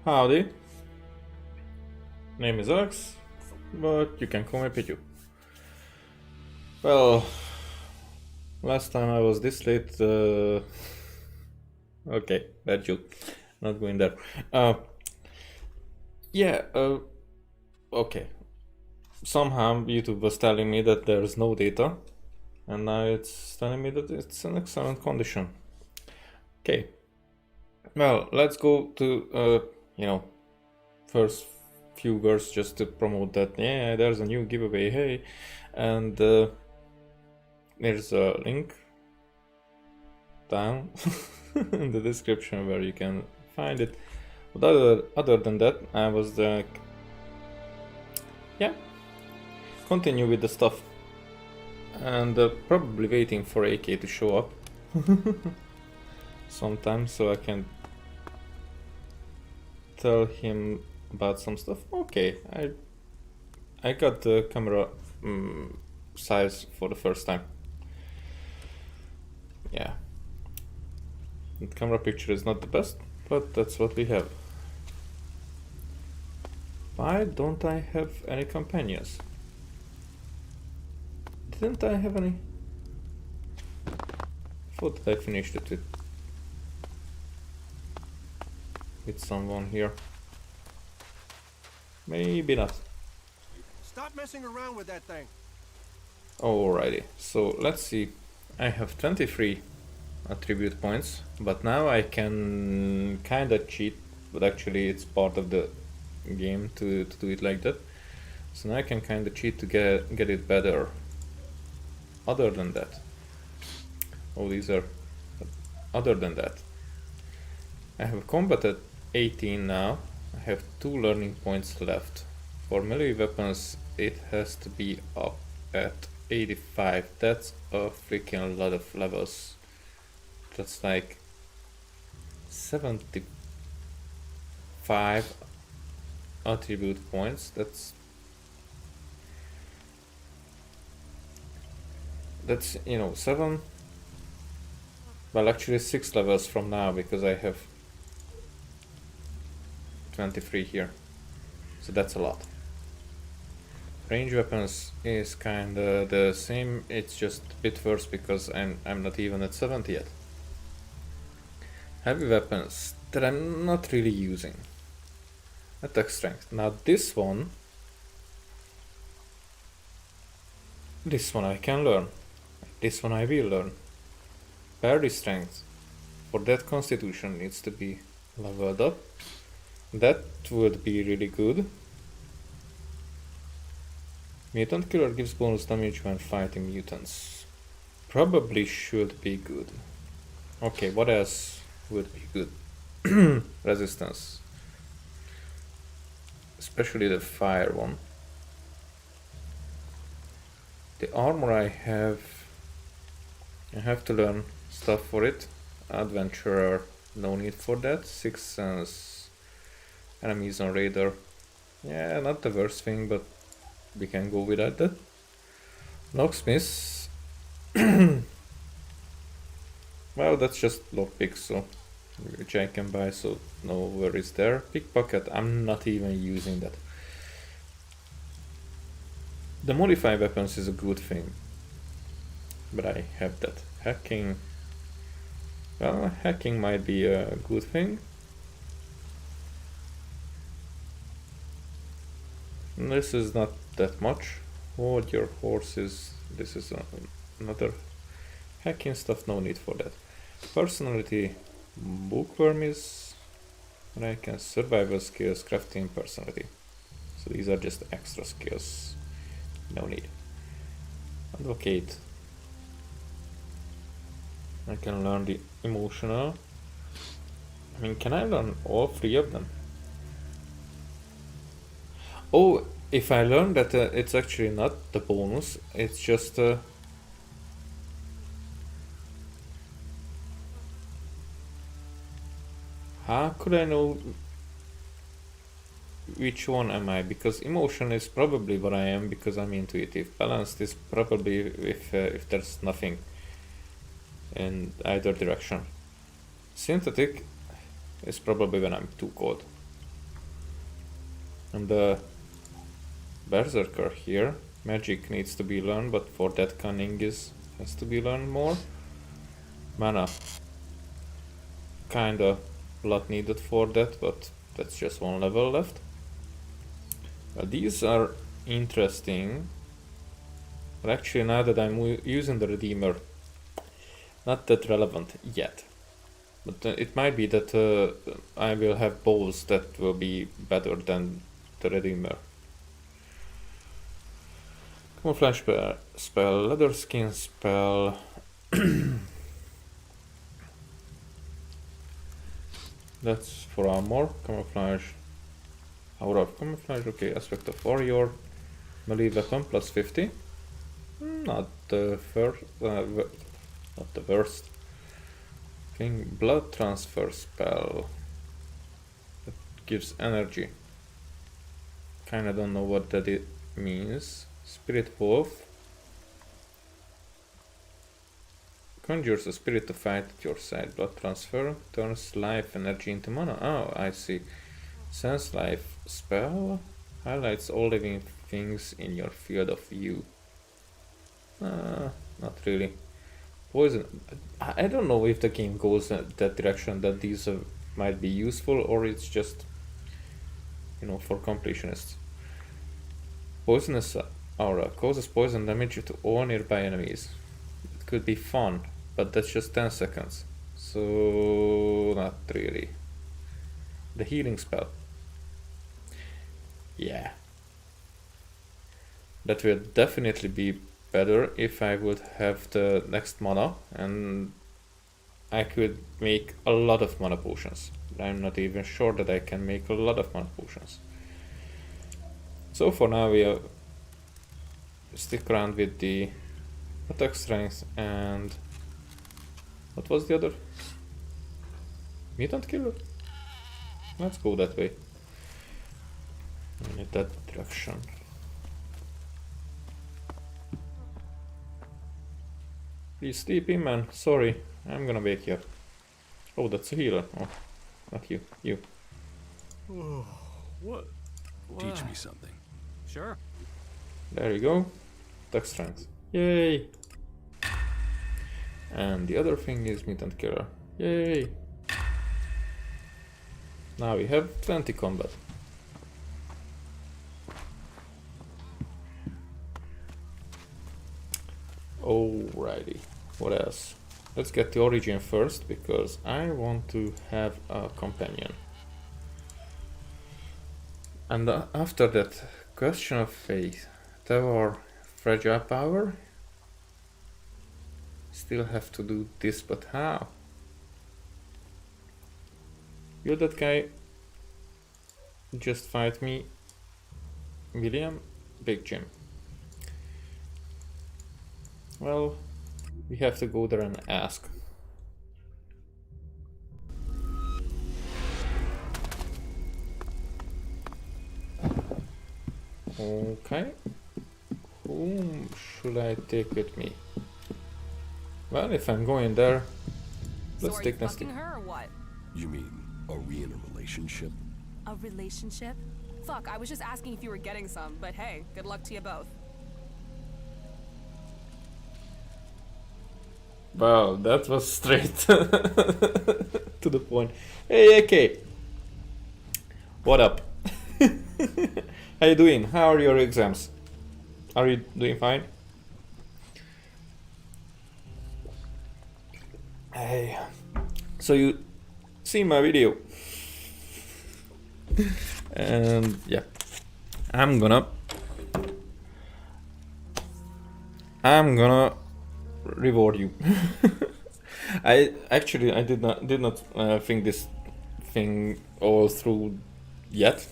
Howdy, name is Elex, but you can call me Pichu. Well, last time I was this late, okay, bad joke, not going there. Yeah, okay. Somehow YouTube was telling me that there's no data, and now it's telling me that it's in excellent condition. Okay, well, let's go to, first few words just to promote that, yeah, there's a new giveaway, hey, and there's a link down in the description where you can find it. But other than that, I was like, yeah, continue with the stuff, and probably waiting for AK to show up sometime so I can tell him about some stuff. Okay, I got the camera size for the first time. Yeah, the camera picture is not the best, but that's what we have. Why don't I have any companions? Didn't I have any? I thought that I finished it with someone here. Maybe not. Stop messing around with that thing. Alrighty, so let's see. I have 23 attribute points, but now I can kinda cheat, but actually it's part of the game to do it like that. So now I can kinda cheat to get it better. Other than that, other than that, I have combat at 18 now. I have 2 learning points left. For melee weapons, it has to be up at 85. That's a freaking lot of levels. That's like 75 attribute points. That's you know, 7, well actually 6 levels from now, because I have 23 here, so that's a lot. Range weapons is kinda the same, it's just a bit worse because I'm not even at 70 yet. Heavy weapons that I'm not really using. Attack strength. Now this one I can learn. This one I will learn. Parry strength. For that constitution needs to be leveled up. That would be really good. Mutant Killer gives bonus damage when fighting mutants. Probably should be good. Okay, what else would be good? Resistance. Especially the fire one. The armor I have to learn stuff for it. Adventurer, no need for that. Sixth Sense, enemies on radar. Yeah, not the worst thing, but we can go without that. Locksmith. Well, that's just lockpick, so which I can buy, so no worries there. Pickpocket, I'm not even using that. The modify weapons is a good thing, but I have that. Hacking, well, hacking might be a good thing. This is not that much. Hold your horses, this is another hacking stuff, no need for that. Personality, bookworm is, and I can survival skills, crafting, personality. So these are just extra skills, no need. Advocate, I can learn the emotional. I mean, can I learn all 3 of them? Oh, if I learn that it's actually not the bonus, it's just how could I know which one am I? Because emotion is probably what I am because I'm intuitive. Balanced is probably if there's nothing in either direction. Synthetic is probably when I'm too cold. I'm the berserker here. Magic needs to be learned, but for that cunning has to be learned more. Mana, kinda a lot needed for that, but that's just one level left. These are interesting, but actually now that I'm using the Redeemer, not that relevant yet. But it might be that I will have bows that will be better than the Redeemer. Camouflage spell, leather skin spell. That's for armor. Camouflage. Aura of camouflage. Okay, aspect of warrior. Melee weapon plus 50. Not the first. Not the worst. Thing. Blood transfer spell. That gives energy. Kinda don't know what that means. Spirit wolf. Conjures a spirit to fight at your side. Blood transfer turns life energy into mana. Oh, I see. Sense life spell highlights all living things in your field of view. Not really. Poison. I don't know if the game goes in that direction, that these might be useful, or it's just, you know, for completionists. Poisonous aura causes poison damage to all nearby enemies. It could be fun, but that's just 10 seconds. So, not really. The healing spell. Yeah. That will definitely be better if I would have the next mana and I could make a lot of mana potions. I'm not even sure that I can make a lot of mana potions. So for now we'll stick around with the attack strength and what was the other? Mutant killer? Let's go that way. In that direction. Please sleep in, man. Sorry, I'm gonna wake you up. Oh, that's a healer. Oh, not you. You. Oh, what? Teach me something. Sure. There you go. Attack strength. Yay! And the other thing is mutant killer. Yay! Now we have 20 combat. Alrighty, what else? Let's get the origin first, because I want to have a companion. And after that, question of faith. Tower fragile power? Still have to do this, but how? Will that guy just fight me? William? Big Jim. Well, we have to go there and ask. Okay. Whom should I take with me? Well, if I'm going there, let's so take are you Nasty. fucking her or what? You mean, are we in a relationship? A relationship? Fuck, I was just asking if you were getting some, but hey, good luck to you both. Wow, that was straight to the point. Hey, AK. What up? How you doing? How are your exams? Are you doing fine? Hey, so you seen my video? And yeah, I'm gonna reward you. I did not think this thing all through yet,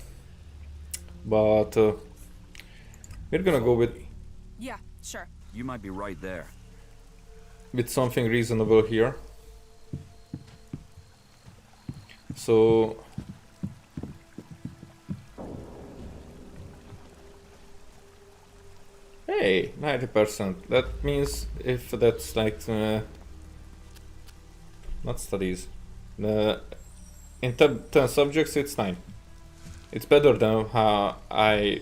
but we're gonna go with Yeah, sure. You might be right there. something reasonable here. So hey, 90%. That means if that's like not studies. In 10 subjects, it's 9. It's better than how I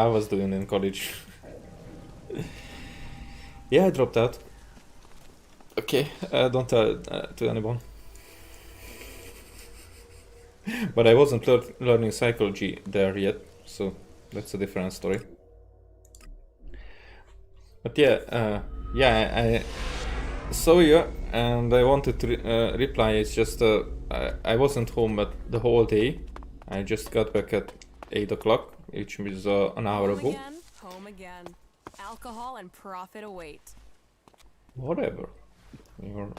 was doing in college. Yeah, I dropped out. Okay, don't tell to anyone. But I wasn't learning psychology there yet, so that's a different story. But yeah, I saw you and I wanted to reply. It's just I wasn't home the whole day. I just got back at 8 o'clock, which was an hour Home ago. again, home again. Alcohol and profit await. Whatever. You're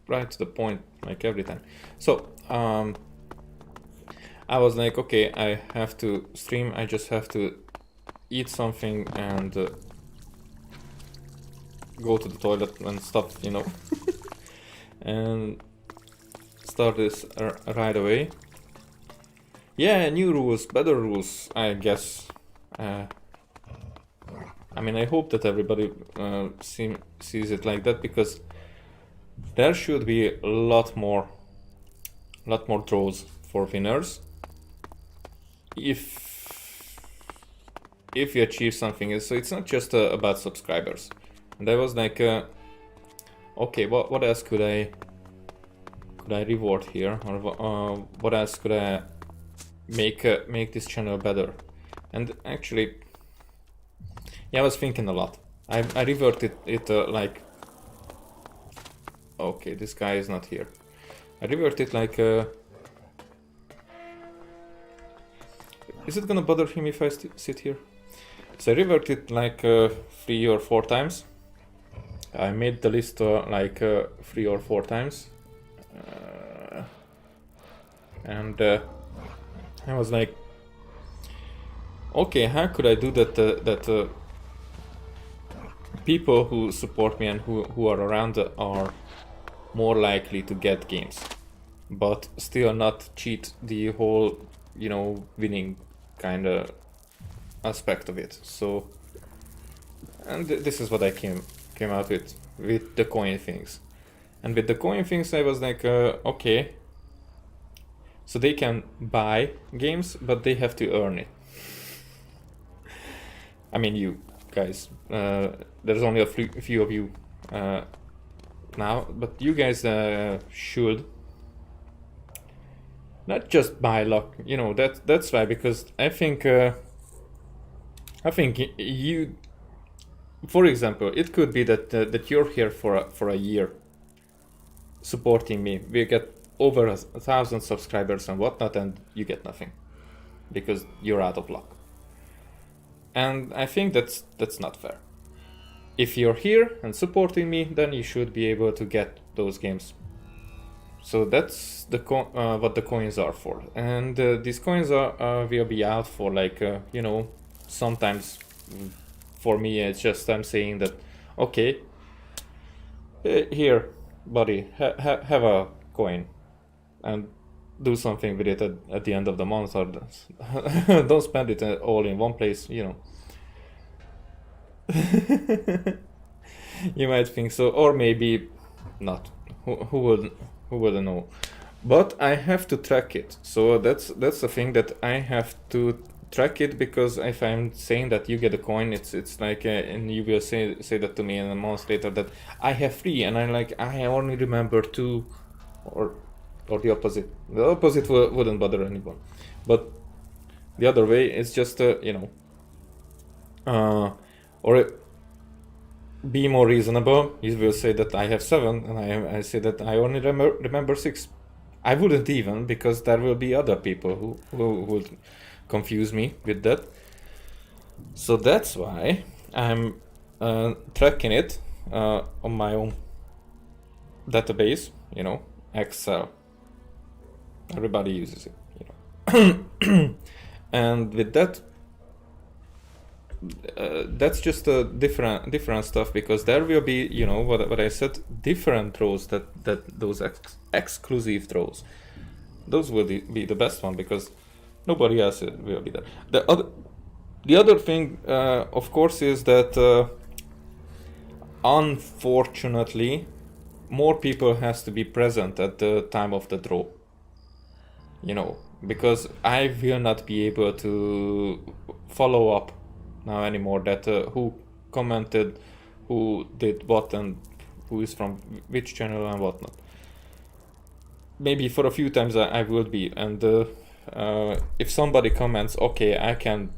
right to the point, like every time. So, I was like, okay, I have to stream. I just have to eat something and go to the toilet and stuff, you know. And start this right away. Yeah, new rules, better rules, I guess. I mean, I hope that everybody sees it like that, because there should be a lot more draws for winners. If you achieve something, so it's not just about subscribers. And I was like, okay, what else could I reward here, or what else could I make this channel better? And actually, yeah, I was thinking a lot. I reverted it like, okay, this guy is not here. I reverted like, is it gonna bother him if I sit here? So I reverted like 3 or 4 times. I made the list like 3 or 4 times, and I was like, okay, how could I do that? That people who support me and who are around are more likely to get games, but still not cheat the whole, you know, winning kind of aspect of it. So, and this is what I came out with the coin things. And with the coin things, I was like, okay, so they can buy games, but they have to earn it. I mean, you guys, there's only a few of you now, but you guys should not just buy luck, you know. That's why, because I think you, for example, it could be that that you're here for a year supporting me. We get over 1,000 subscribers and whatnot, and you get nothing because you're out of luck. And I think that's not fair. If you're here and supporting me, then you should be able to get those games. So that's the what the coins are for. And these coins will be out for like, you know, sometimes for me it's just I'm saying that, okay, here, buddy, have a coin and do something with it at the end of the month, or don't spend it all in one place, you know. You might think so, or maybe not. Who wouldn't know? But I have to track it. So that's the thing, that I have to track it, because if I'm saying that you get a coin, it's like, and you will say that to me, and a month later that I have 3, and I'm like, I only remember 2, or the opposite. The opposite wouldn't bother anyone, but the other way is just you know, or be more reasonable. You will say that I have 7, and I say that I only remember 6. I wouldn't even, because there will be other people who would confuse me with that. So that's why I'm tracking it on my own database, you know, Excel. Everybody uses it, you know. And with that, that's just a different stuff, because there will be, you know, what I said, different throws, that those exclusive throws, those will be the best one, because nobody else will be there. The other thing, of course, is that unfortunately more people has to be present at the time of the draw. you know, because I will not be able to follow up now anymore that who commented, who did what, and who is from which channel and whatnot. Maybe for a few times I will be, and if somebody comments, okay, I can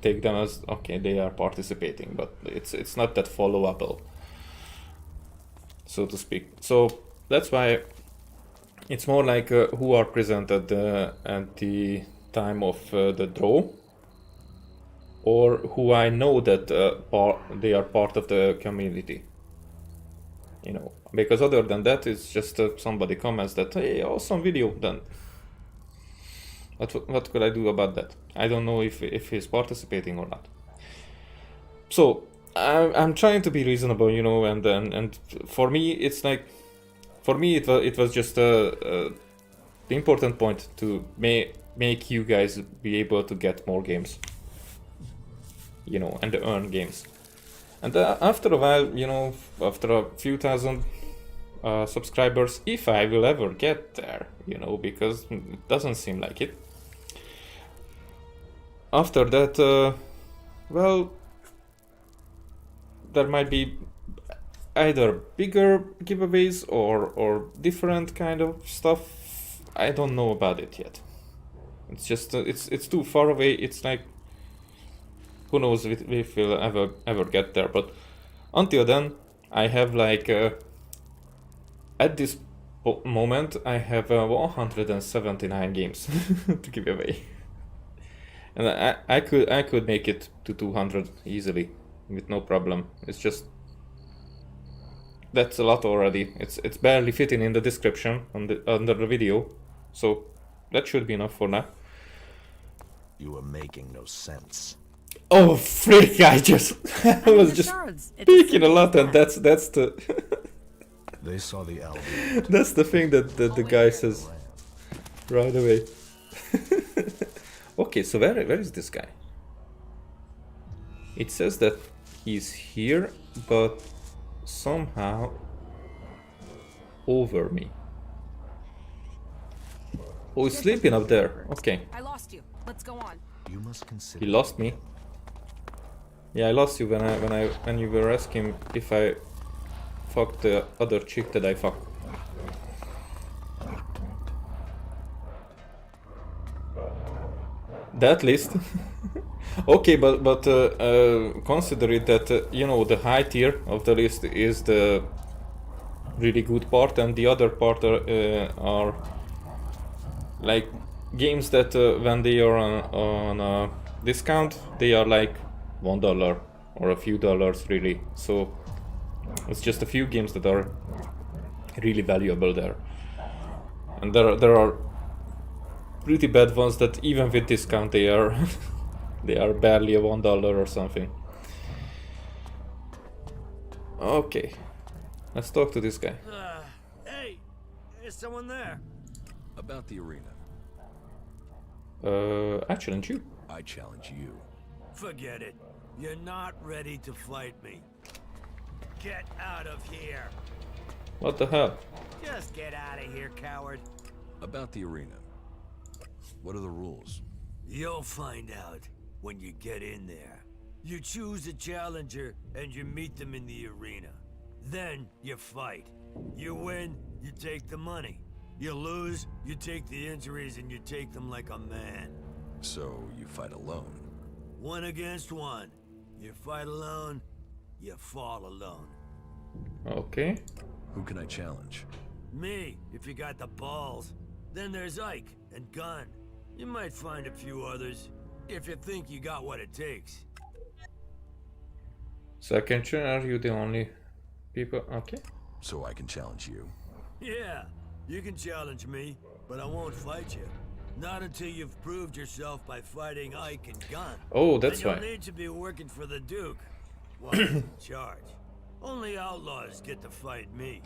take them as okay, they are participating, but it's not that follow-upable, so to speak. So that's why it's more like who are present at the time of the draw, or who I know that they are part of the community. You know, because other than that, it's just somebody comments that, hey, awesome video. Then what could I do about that? I don't know if he's participating or not. So I'm trying to be reasonable, you know, and for me it's like, for me it was just the important point to make you guys be able to get more games, you know, and earn games. And after a while, you know, after a few thousand subscribers, if I will ever get there, you know, because it doesn't seem like it. After that, well, there might be either bigger giveaways or different kind of stuff. I don't know about it yet. It's just it's too far away. It's like, who knows if we'll ever get there. But until then, I have like at this moment I have 179 games to give away, and I could make it to 200 easily with no problem. It's just, that's a lot already. It's barely fitting in the description under the video, so that should be enough for now. You are making no sense. Oh freak! I was just speaking a lot, and that's the They saw the album. that's the thing that the guy says right away. Okay, so where is this guy? It says that he's here, but somehow over me. Oh, he's sleeping up there. Okay, I lost you. Let's go on. You must consider. he lost me. Yeah, I lost you when you were asking if I fucked the other chick that I fucked. That list. Okay, but consider it that you know, the high tier of the list is the really good part, and the other part are like games that when they are on discount, they are like $1 or a few dollars really. So it's just a few games that are really valuable there, and there are pretty bad ones that even with discount they are they are barely a $1 or something. Okay, let's talk to this guy. Hey, is someone there? About the arena. I challenge you. I challenge you. Forget it. You're not ready to fight me. Get out of here. What the hell? Just get out of here, coward. About the arena. What are the rules? You'll find out when you get in there. You choose a challenger and you meet them in the arena. Then you fight. You win, you take the money. You lose, you take the injuries and you take them like a man. So you fight alone. 1 against 1. You fight alone, you fall alone. Okay. Who can I challenge? Me, if you got the balls. Then there's Ike and Gunn. You might find a few others, if you think you got what it takes. So I can challenge, are you the only people? Okay. So I can challenge you. Yeah, you can challenge me, but I won't fight you. Not until you've proved yourself by fighting Ike and Gunn. Oh, that's Then why. you'll need to be working for the Duke. Well, he's in charge. Only outlaws get to fight me.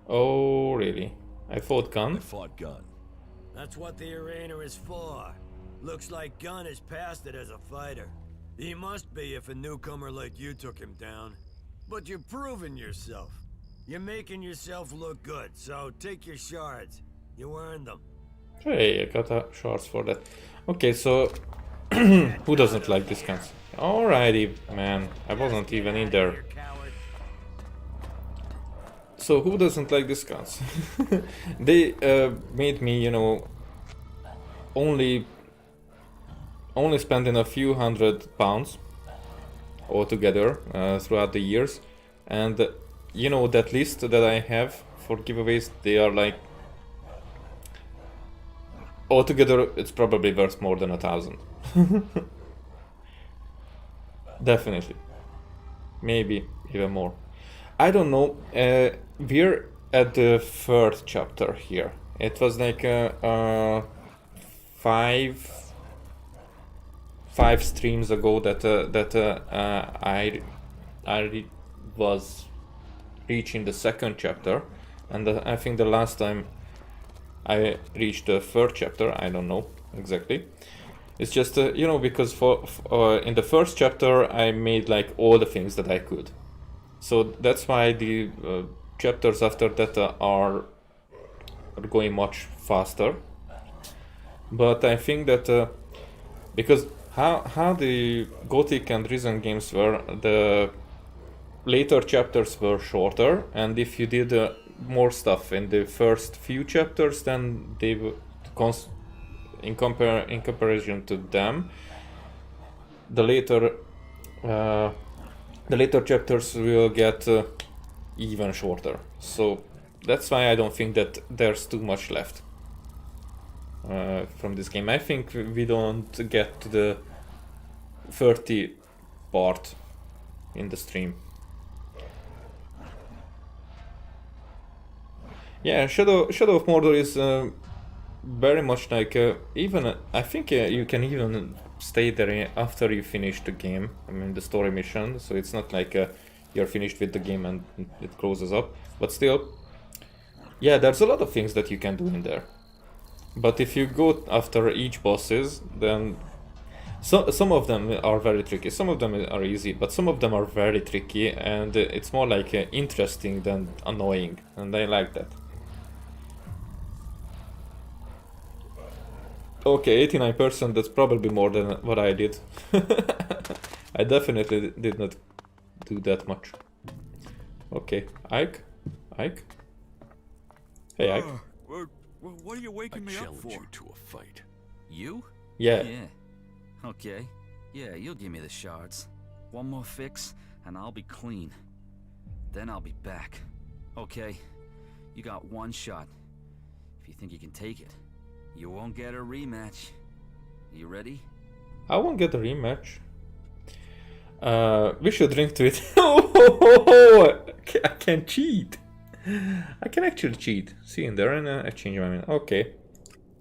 Oh, really? I fought I Gun. fought Gun. That's what the arena is for. Looks like Gunn is past it as a fighter. He must be if a newcomer like you took him down. But you're proving yourself. You're making yourself look good, so take your shards. You earned them. Hey, I got a shards for that. Okay, so who doesn't like discounts? Alrighty, man. I wasn't even in there. Here, coward. So who doesn't like discounts? They made me, you know, only spending a few £100 altogether throughout the years, and you know that list that I have for giveaways, they are like altogether it's probably worth more than 1,000. Definitely, maybe even more. I don't know. We're at the third chapter here. It was like five streams ago that I was reaching the second chapter, and I think the last time I reached the third chapter, I don't know exactly. It's just you know, because in the first chapter I made like all the things that I could, so that's why the chapters after that are going much faster. But I think that because how the Gothic and Risen games were, the later chapters were shorter, and if you did more stuff in the first few chapters, then they were in comparison to them, the later chapters will get even shorter. So that's why I don't think that there's too much left from this game. I think we don't get to the 30 part in the stream. Yeah, Shadow of Mordor is very much like even I think you can even stay there after you finish the game. I mean the story mission, so it's not like you're finished with the game and it closes up. But still, yeah, there's a lot of things that you can do in there. But if you go after each bosses, then some of them are very tricky. Some of them are easy, but some of them are very tricky, and it's more like interesting than annoying, and I like that. Okay, 89%, that's probably more than what I did. I definitely did not do that much. Okay, Ike? Ike? Hey, Ike. What are you waking me up challenge for? you to a fight. You? Yeah. Yeah. Okay. Yeah, you'll give me the shards. One more fix, and I'll be clean. Then I'll be back. Okay? You got one shot. If you think you can take it, you won't get a rematch. You ready? I won't get a rematch. We should drink to it. Oh, I can cheat. I can actually cheat. See in there, and I change my mind. Okay.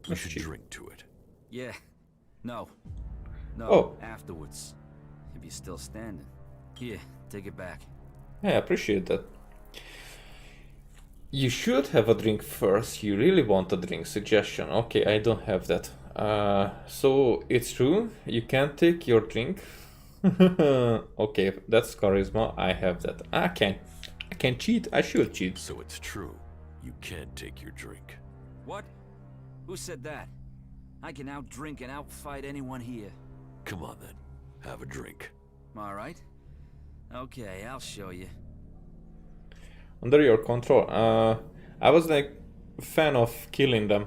You should drink to it. Yeah. No. No. Oh. Afterwards. If you're still standing. Here, take it back. Yeah, I appreciate that. You should have a drink first. You really want a drink. Suggestion. Okay, I don't have that. So it's true. You can't take your drink. Okay, that's charisma. I have that. I can cheat. I should cheat. So it's true. You can't take your drink. What? Who said that? I can outdrink and outfight anyone here. Come on then. Have a drink. All right. Okay, I'll show you. Under your control. I was like a fan of killing them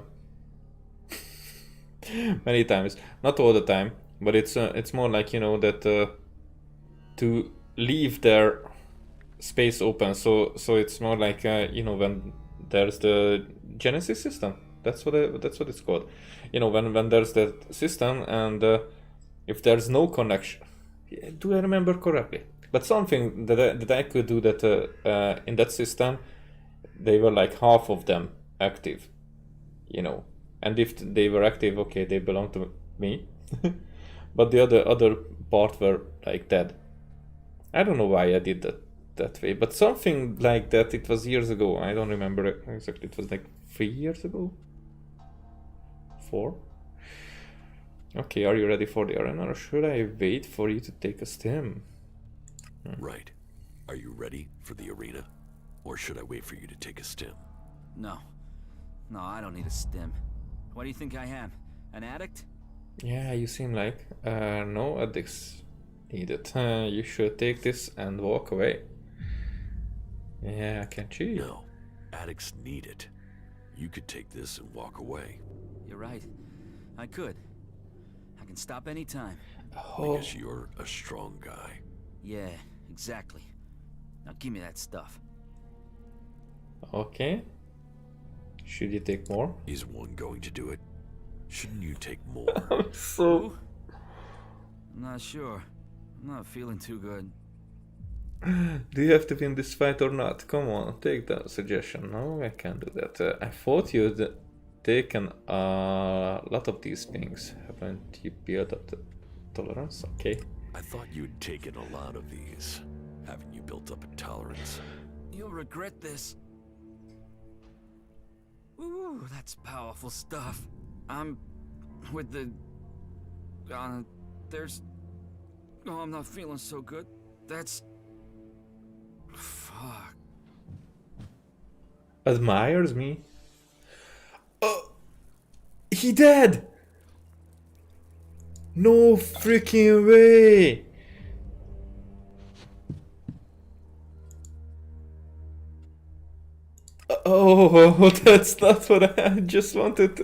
many times. Not all the time, but it's more like, you know, that to leave their space open. So it's more like you know, when there's the Genesis system. That's what it's called. You know, when there's that system, and if there's no connection. Do I remember correctly? But something that I could do that in that system, they were like half of them active, you know. And if they were active, okay, they belong to me. But the other part were like dead. I don't know why I did that way, but something like that. It was years ago. I don't remember exactly. It was like 3 years ago. 4. Okay, are you ready for the arena, or should I wait for you to take a stem? Right. Are you ready for the arena? Or should I wait for you to take a stim? No. No, I don't need a stim. What do you think I am? An addict? Yeah, you seem like no addicts needed. You should take this and walk away. Yeah, can't you? No, addicts need it. You could take this and walk away. You're right. I could. I can stop any time. Oh, Because you're a strong guy. Yeah, exactly. Now give me that stuff. okay. Should you take more? Is one going to do it? Shouldn't you take more? So I'm not sure. I'm not feeling too good. do you have to win this fight or not? Come on, take that suggestion. No, I can't do that. I thought you'd taken a lot of these things. Haven't you built up the tolerance? Okay. I thought you'd taken a lot of these. Haven't you built up a tolerance? You'll regret this. Ooh, that's powerful stuff. I'm with the... there's... Oh, I'm not feeling so good. That's... Fuck. Admires me. Oh, he dead. No freaking way. Oh, that's not what I just wanted.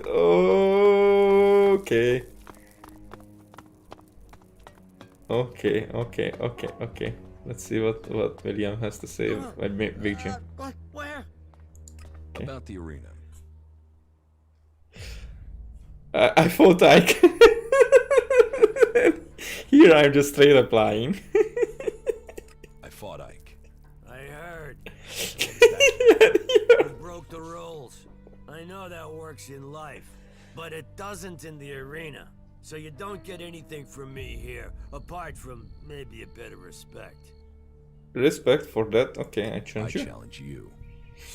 Okay. Okay. Let's see what William has to say. Big Jim. Where? Okay. About the arena. I thought I can. Here I'm just straight up lying. I fought Ike. I heard. You broke the rules. I know that works in life, but it doesn't in the arena. So you don't get anything from me here, apart from maybe a bit of respect. Respect for that. Okay, I I challenge you. challenge you.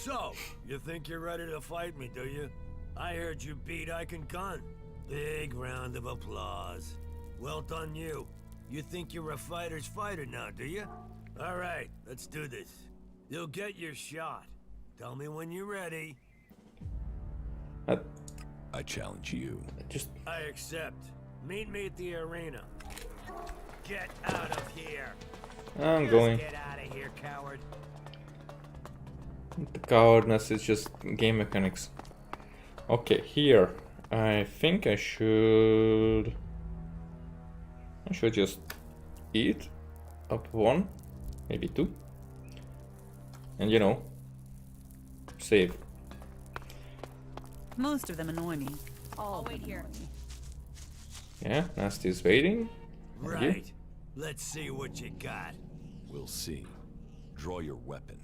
So, you think you're ready to fight me, do you? I heard you beat Ike and Gunn. Big round of applause. Well done you. You think you're a fighter's fighter now, do you? Alright, let's do this. You'll get your shot. Tell me when you're ready. I challenge you. Just I accept. Meet me at the arena. Get out of here. I'm Just going. get out of here, coward. The cowardness is just game mechanics. Okay, here. I think I should just eat up one, maybe two. And you know, save. Most of them annoy me. All I'll of wait them here. annoy me. Yeah, Nasty's waiting. Thank you. Right. Let's see what you got. We'll see. Draw your weapon.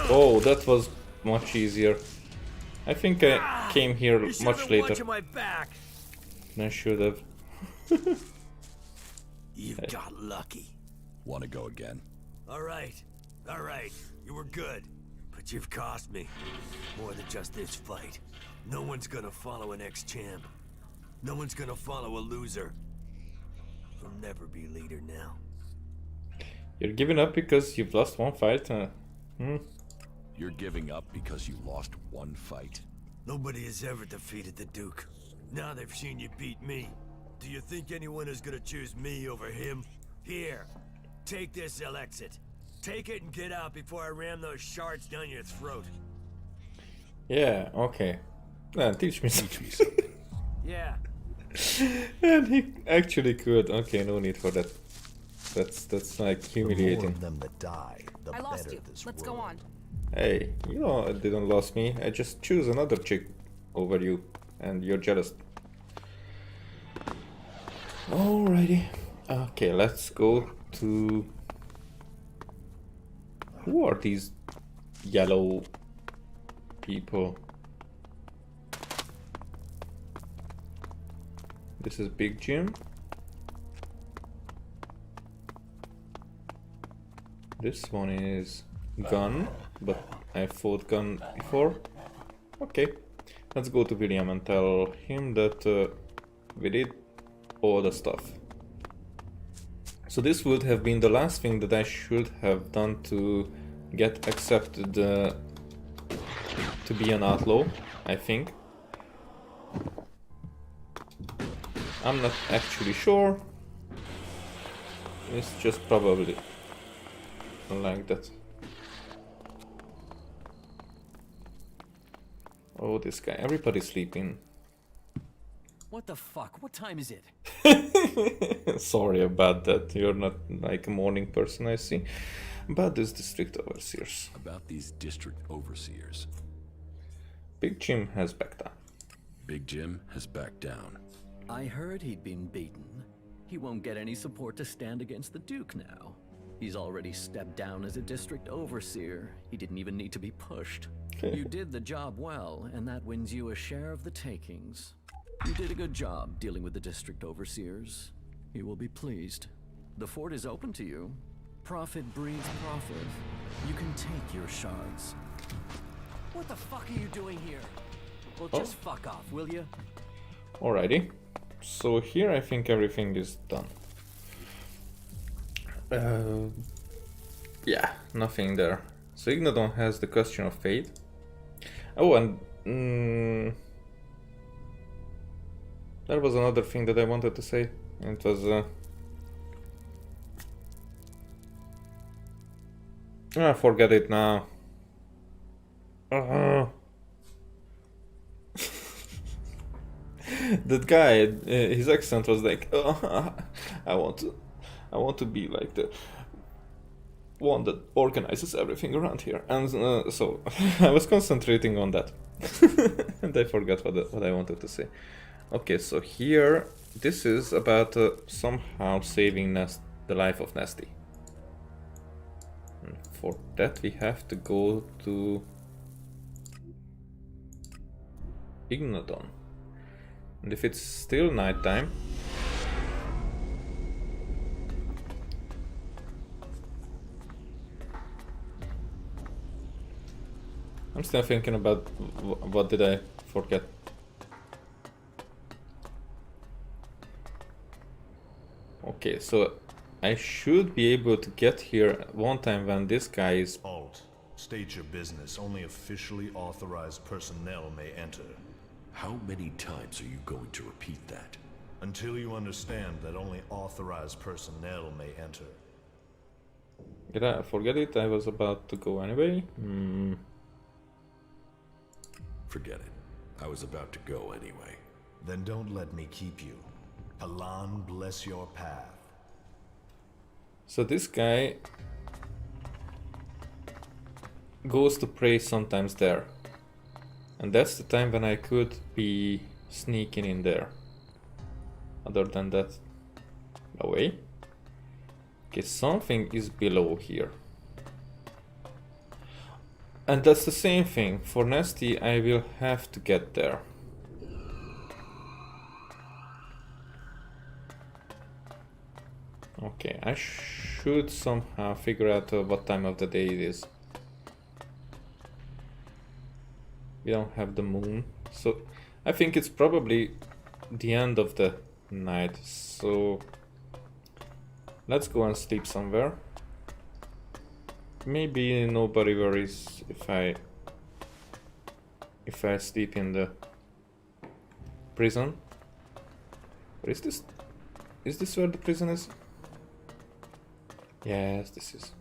Oh, that was much easier. I think I came here You should much have been later watching my back. than I should have. You got lucky. Want to go again? All right. You were good. But you've cost me. More than just this fight. No one's gonna follow an ex-champ. No one's gonna follow a loser. You'll never be leader now. You're giving up because you've lost one fight. You're giving up because you lost one fight. Nobody has ever defeated the Duke. Now they've seen you beat me. Do you think anyone is gonna choose me over him? Here, take this Elex. Take it and get out before I ram those shards down your throat. Yeah, okay. Teach me something. Teach me something. Yeah. And he actually could. Okay, no need for that. That's like The more humiliating. of them that die, the I lost better you. this Let's world. go on. Hey, you know I didn't lose me. I just choose another chick over you, and you're jealous. Alrighty. Okay, let's go to. Who are these yellow people? This is Big Jim. This one is Gun, but I fought Gun before. Okay, let's go to William and tell him that we did all the stuff. So this would have been the last thing that I should have done to get accepted to be an outlaw, I think. I'm not actually sure. It's just probably like that. Oh, this guy. Everybody's sleeping. What the fuck? What time is it? Sorry about that. You're not like a morning person, I see. About this district overseers. About these district overseers. Big Jim has backed down. Big Jim has backed down. I heard he'd been beaten. He won't get any support to stand against the Duke now. He's already stepped down as a district overseer. He didn't even need to be pushed. You did the job well, and that wins you a share of the takings. You did a good job dealing with the district overseers. He will be pleased. The fort is open to you. Profit breeds profit. You can take your shards. What the fuck are you doing here? Well, just fuck off, will you? Alrighty. So here I think everything is done. Yeah, nothing there. So Ignodon has the question of fate. Oh, and there was another thing that I wanted to say. It was forget it now. That guy, his accent was like, oh, I want to be like the one that organizes everything around here. And so I was concentrating on that. And I forgot what I wanted to say. Okay, so here, this is about somehow saving the life of Nasty. And for that we have to go to Ignodon. And if it's still nighttime, I'm still thinking about what did I forget. Okay, so I should be able to get here one time when this guy is... Alt, state your business. Only officially authorized personnel may enter. How many times are you going to repeat that? Until you understand that only authorized personnel may enter. Did I forget it? I was about to go anyway. Forget it. I was about to go anyway. Then don't let me keep you. Alan, bless your path. So this guy goes to pray sometimes there. And that's the time when I could be sneaking in there. Other than that, away. Okay, something is below here. And that's the same thing. For Nasty, I will have to get there. Okay, I should somehow figure out what time of the day it is. We don't have the moon, so I think it's probably the end of the night. So let's go and sleep somewhere. Maybe nobody worries if I sleep in the prison. Or is this where the prison is? Yes, this is.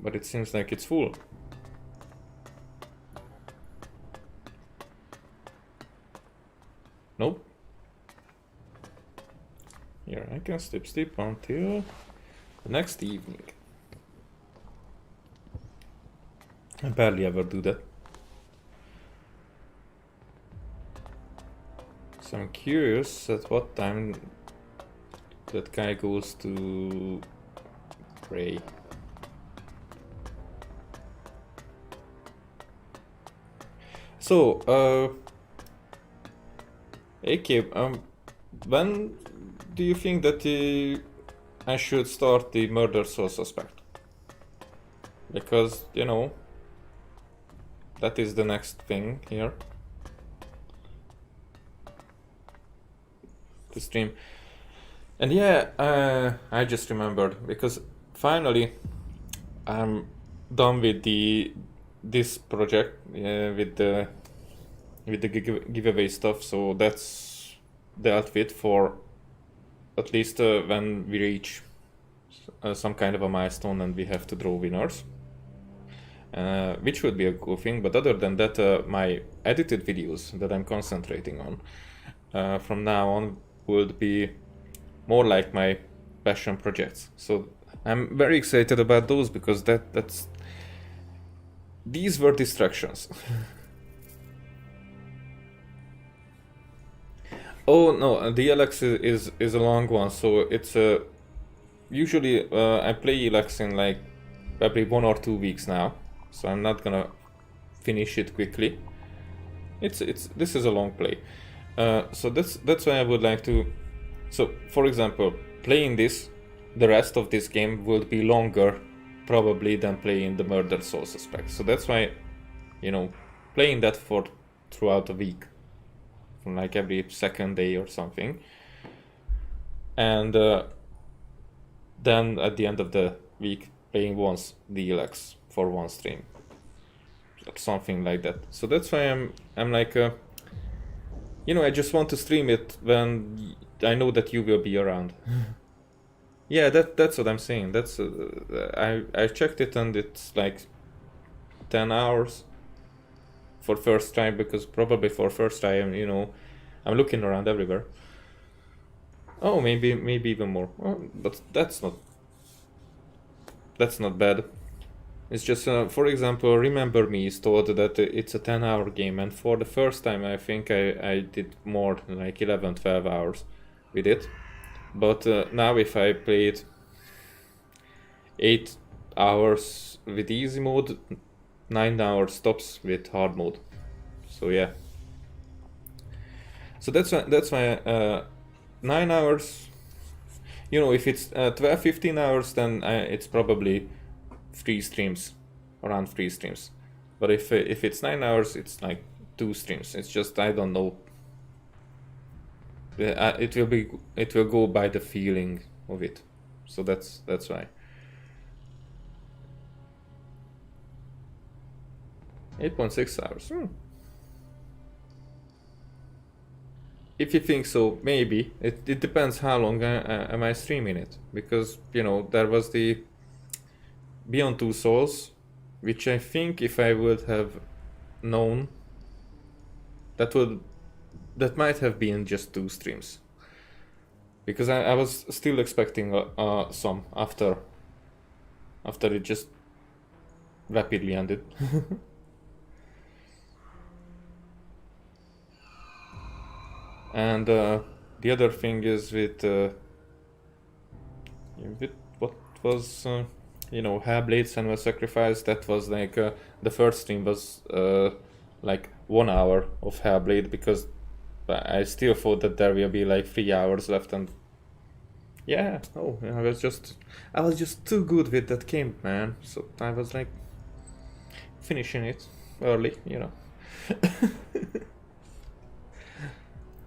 But it seems like it's full. Nope. Here, I can sleep until the next evening. I barely ever do that. So I'm curious at what time that guy goes to pray. So, AK, when do you think that I should start the murder soul suspect? Because, you know, that is the next thing here. the stream. And yeah, I just remembered, because finally I'm done with this project, with the giveaway stuff. So that's dealt with for at least when we reach some kind of a milestone and we have to draw winners, which would be a cool thing. But other than that, my edited videos that I'm concentrating on from now on would be more like my passion projects. So I'm very excited about those, because these were distractions. Oh no, the Elex is a long one, so it's usually I play Elex in like every 1 or 2 weeks now, so I'm not gonna finish it quickly. This is a long play, so that's why I would like to. So for example, playing this, the rest of this game will be longer probably than playing the Murder Soul Suspect. So that's why, you know, playing that for throughout a week, from like every second day or something, and then at the end of the week playing once the Elex for one stream, something like that. So that's why I'm like, you know, I just want to stream it when I know that you will be around. Yeah, that's what I'm saying. That's I checked it and it's like 10 hours for first try, because probably for first try I'm, you know, I'm looking around everywhere. Oh, maybe even more. Oh, but that's not bad. It's just, for example, Remember Me is told that it's a 10-hour game, and for the first time I think I did more than like 11-12 hours with it. But now if I play it 8 hours with easy mode, 9 hours tops with hard mode. So yeah. So that's why 9 hours, you know, if it's 12-15 hours, then it's probably 3 streams, around 3 streams. But if it's 9 hours, it's like 2 streams. It's just, I don't know. It will go by the feeling of it. So that's why. 8.6 hours. If you think so, maybe. It depends how long am I streaming it. Because, you know, there was the Beyond Two Souls, which I think if I would have known, that might have been just 2 streams. Because I was still expecting some after it just rapidly ended. And the other thing is with what was, you know, Hellblade and was Sacrifice, that was like the first stream was like 1 hour of Hellblade, because I still thought that there will be like 3 hours left, and yeah, oh, I was just too good with that game, man. So I was like finishing it early, you know.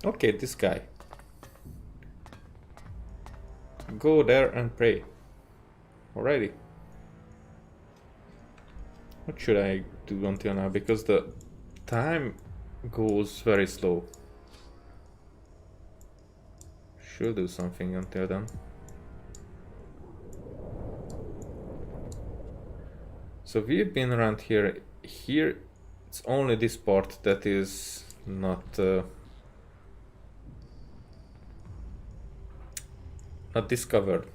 Okay, this guy. Go there and pray. Alrighty. What should I do until now? Because the time goes very slow. Should do something until then. So we've been around here. Here, it's only this part that is not discovered.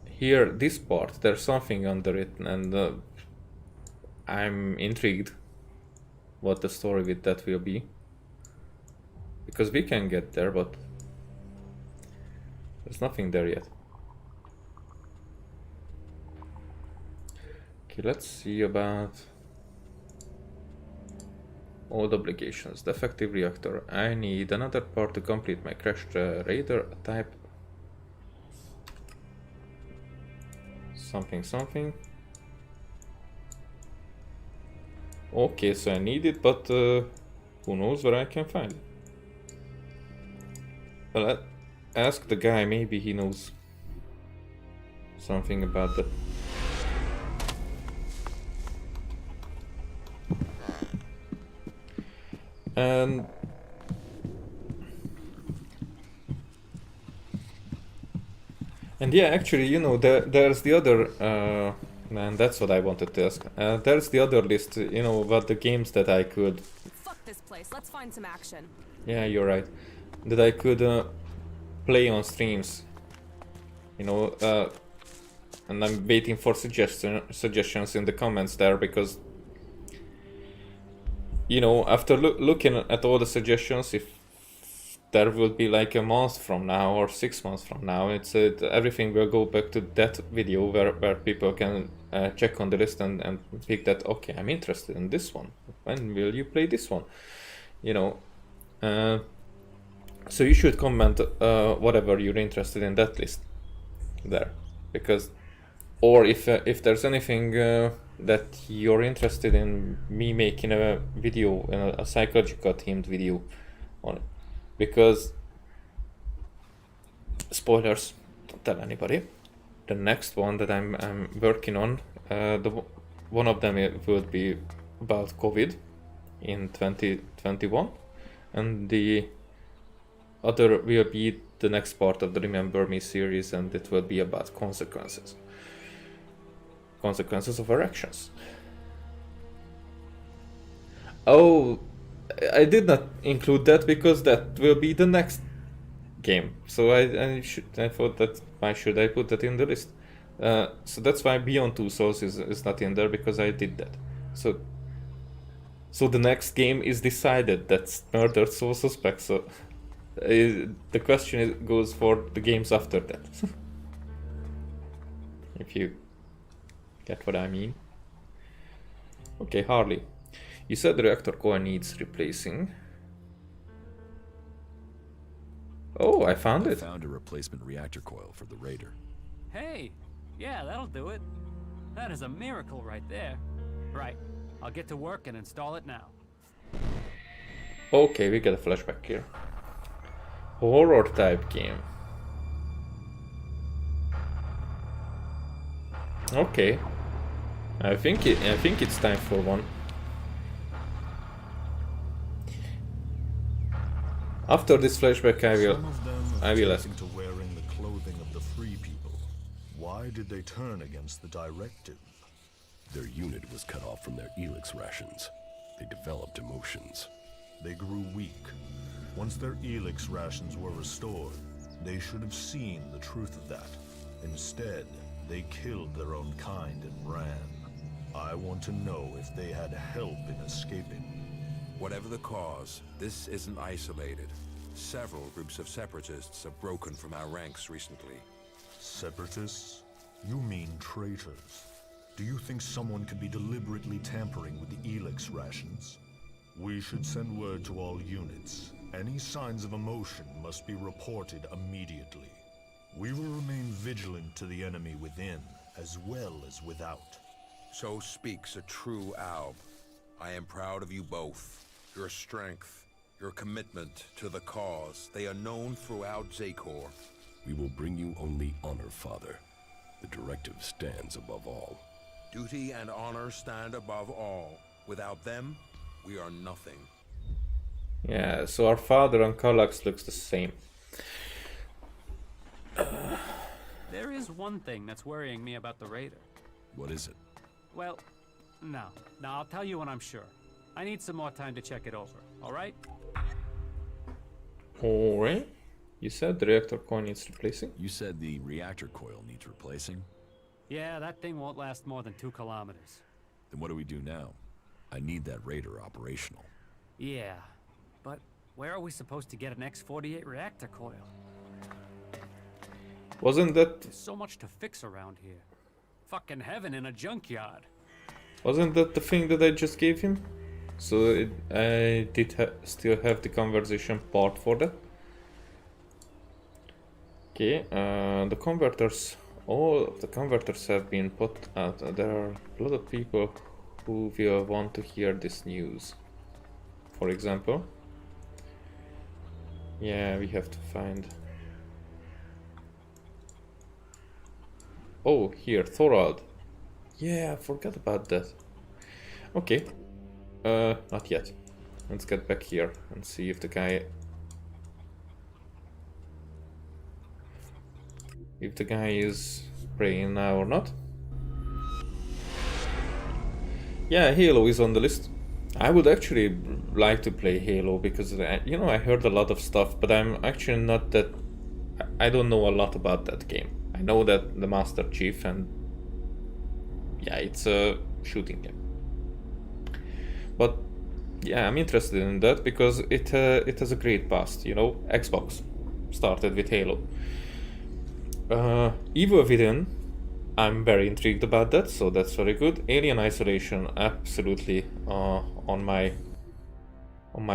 Here, this part, there's something under it, and I'm intrigued what the story with that will be. Because we can get there, but there's nothing there yet. Okay, let's see about old obligations. Defective reactor. I need another part to complete my crashed radar type. Something. Okay, so I need it, but who knows where I can find it. Well, ask the guy, maybe he knows something about that. And yeah, actually, you know, there's the other, man, that's what I wanted to ask. There's the other list, you know, about the games that I could. Fuck this place. Let's find some action. Yeah, you're right. That I could play on streams. You know, and I'm waiting for suggestions in the comments there, because, you know, after looking at all the suggestions, if there will be like a month from now or 6 months from now, it's everything will go back to that video where people can check on the list and pick that, okay, I'm interested in this one. When will you play this one? You know, so you should comment whatever you're interested in that list there, because, or if there's anything that you're interested in me making a video, a psychological themed video on it, because spoilers, don't tell anybody, the next one that I'm working on, one of them will be about COVID in 2021, and the other will be the next part of the Remember Me series, and it will be about consequences of our actions. Oh, I did not include that because that will be the next game. So I thought that why should I put that in the list? So that's why Beyond Two Souls is not in there, because I did that. So the next game is decided. That's Murdered Soul Suspect. So the question goes for the games after that. If you get what I mean. Okay, Harley. You said the reactor core needs replacing. Oh, I found it. I found a replacement reactor coil for the Raider. Hey, yeah, that'll do it. That is a miracle right there. Right, I'll get to work and install it now. Okay, we get a flashback here. Horror type game. Okay. I think it's time for one. After this flashback, I will ask. To wearing the clothing of the free people. Why did they turn against the directive? Their unit was cut off from their Elex rations. They developed emotions. They grew weak. Once their Elex rations were restored, they should have seen the truth of that. Instead, they killed their own kind and ran. I want to know if they had help in escaping. Whatever the cause, this isn't isolated. Several groups of separatists have broken from our ranks recently. Separatists? You mean traitors? Do you think someone could be deliberately tampering with the Elex rations? We should send word to all units. Any signs of emotion must be reported immediately. We will remain vigilant to the enemy within, as well as without. So speaks a true Alb. I am proud of you both. Your strength, your commitment to the cause, they are known throughout Zakor. We will bring you only honor, Father. The directive stands above all. Duty and honor stand above all. Without them, we are nothing. Yeah, so our father on Kallax looks the same. There is one thing that's worrying me about the Raider. What is it? Well, no, I'll tell you when I'm sure. I need some more time to check it over, alright? Alright. You said the reactor core needs replacing? You said the reactor coil needs replacing? Yeah, that thing won't last more than 2 kilometers. Then what do we do now? I need that Raider operational. Yeah, but where are we supposed to get an X-48 reactor coil? Wasn't that... There's so much to fix around here. Fucking heaven in a junkyard. Wasn't that the thing that I just gave him? So I did still have the conversation part for that. Okay, the converters, all of the converters have been put out. There are a lot of people who will want to hear this news. For example, Yeah, we have to find... Oh, here, Thorald. Yeah, I forgot about that. Okay. Not yet. Let's get back here and see if the guy... If the guy is praying now or not. Yeah, Halo is on the list. I would actually like to play Halo because, you know, I heard a lot of stuff, but I'm actually not that... I don't know a lot about that game. I know that the Master Chief and... Yeah, it's a shooting game. But yeah, I'm interested in that because it has a great past, you know. Xbox started with Halo. Evil Within, I'm very intrigued about that, so that's very good. Alien Isolation, absolutely on my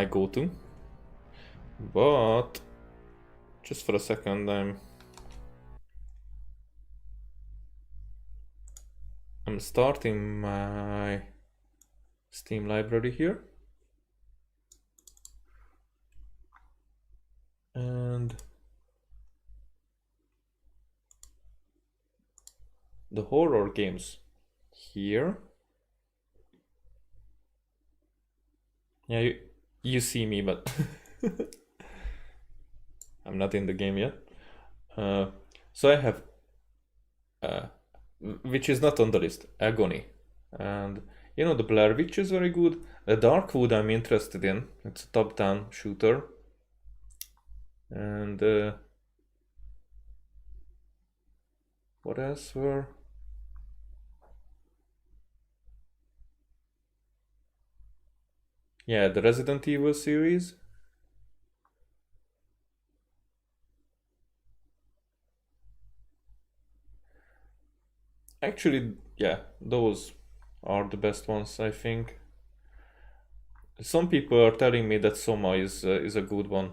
go-to. But just for a second, I'm starting my Steam library here. And the horror games here. Yeah, you see me, but I'm not in the game yet. So I have, which is not on the list, Agony. And you know, the Blair Witch is very good. The Darkwood I'm interested in. It's a top-down shooter. And what else were... Yeah, the Resident Evil series. Actually, yeah, those are the best ones, I think. Some people are telling me that Soma is a good one.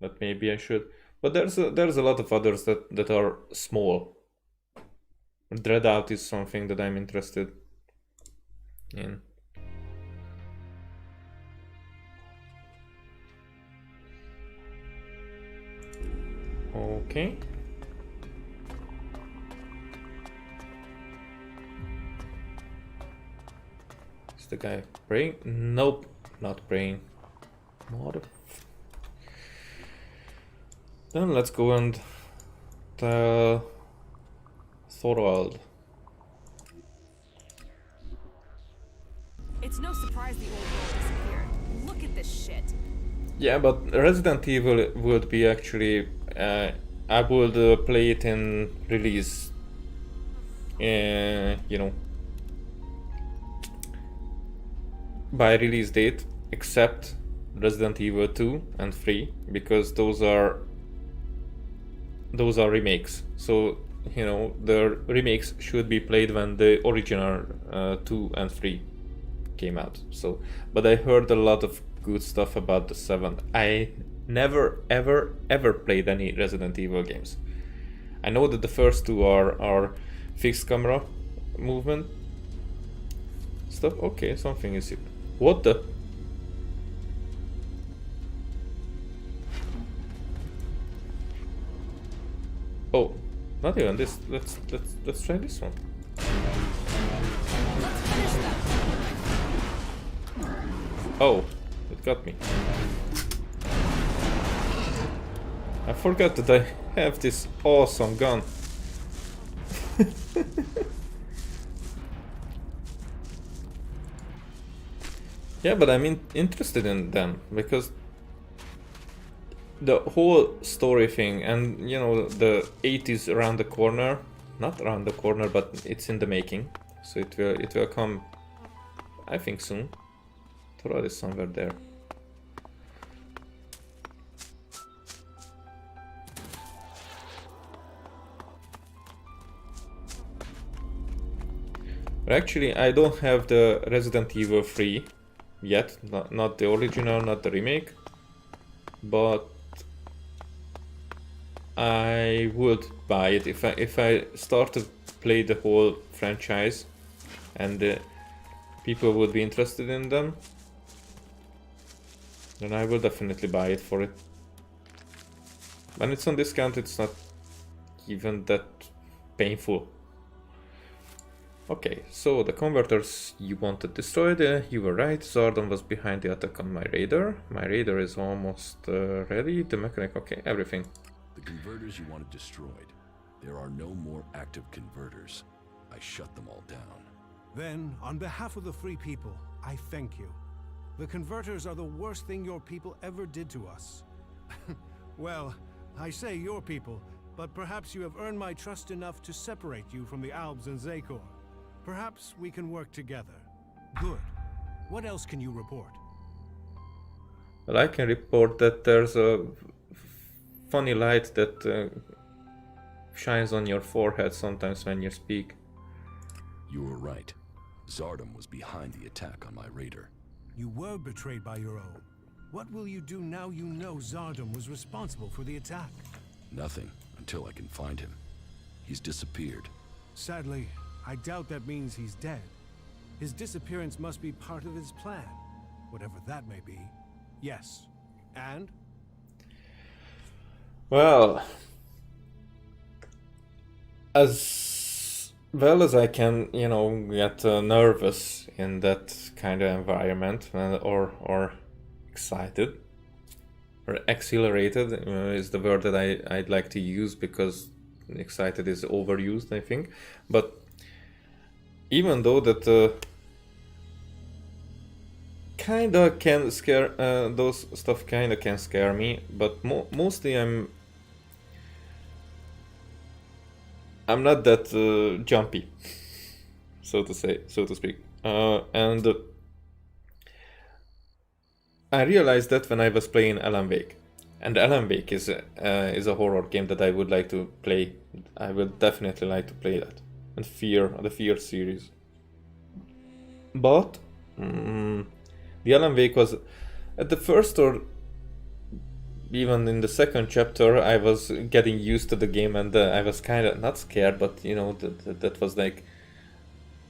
That maybe I should. But there's a lot of others that are small. Dreadout is something that I'm interested in. Okay. Is the guy praying? Nope, not praying. Mother. Then let's go and tell Thorwald. It's no surprise the old world disappeared. Look at this shit. Yeah, but Resident Evil would be actually... I would play it in release. You know, by release date, except Resident Evil 2 and 3, because those are remakes. So, you know, the remakes should be played when the original 2 and 3 came out. So, but I heard a lot of good stuff about the 7. I never ever played any Resident Evil games. I know that the first 2 are fixed camera movement stuff. Okay, something is here. What the? Oh, not even this. Let's try this one. Let's finish them. Oh, it got me. I forgot that I have this awesome gun. Yeah, but I'm interested in them because the whole story thing, and you know, the 80s around the corner, not around the corner, but it's in the making, so it will come, I think, soon. Thorad is somewhere there. But actually, I don't have the Resident Evil 3 yet, not the original, not the remake, but I would buy it if I start to play the whole franchise and people would be interested in them, then I will definitely buy it for it. when it's on discount, it's not even that painful. Okay, so the converters you wanted destroyed, you were right. Zardon was behind the attack on my radar. My radar is almost ready. The mechanic, okay, everything. The converters you wanted destroyed. There are no more active converters. I shut them all down. Then, on behalf of the free people, I thank you. The converters are the worst thing your people ever did to us. Well, I say your people, but perhaps you have earned my trust enough to separate you from the Albs and Zakor. Perhaps we can work together. Good. What else can you report? Well, I can report that there's a funny light that shines on your forehead sometimes when you speak. You were right. Zardom was behind the attack on my radar. You were betrayed by your own. What will you do now you know Zardom was responsible for the attack? Nothing, until I can find him. He's disappeared. Sadly, I doubt that means he's dead. His disappearance must be part of his plan, whatever that may be. Yes. And? Well, as well as I can, you know, get nervous in that kind of environment, or excited, or exhilarated is the word that I'd like to use, because excited is overused, I think. But even though that kinda can scare, those stuff kinda can scare me, but mostly I'm not that jumpy, so to speak, and I realized that when I was playing Alan Wake, and Alan Wake is a horror game that I would like to play. I would definitely like to play that, and the Fear series. But the Alan Wake was at the first, or even in the second chapter, I was getting used to the game, and I was kind of not scared, but you know, that was like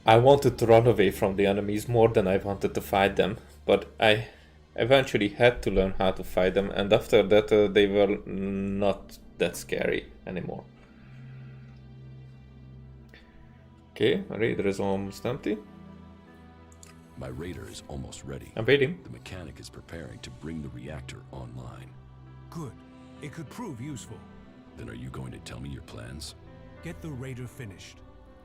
I wanted to run away from the enemies more than I wanted to fight them. But I eventually had to learn how to fight them, and after that they were not that scary anymore. Okay, my radar is almost empty. My radar is almost ready. I'm waiting. The mechanic is preparing to bring the reactor online. Good. It could prove useful. Then are you going to tell me your plans? Get the radar finished.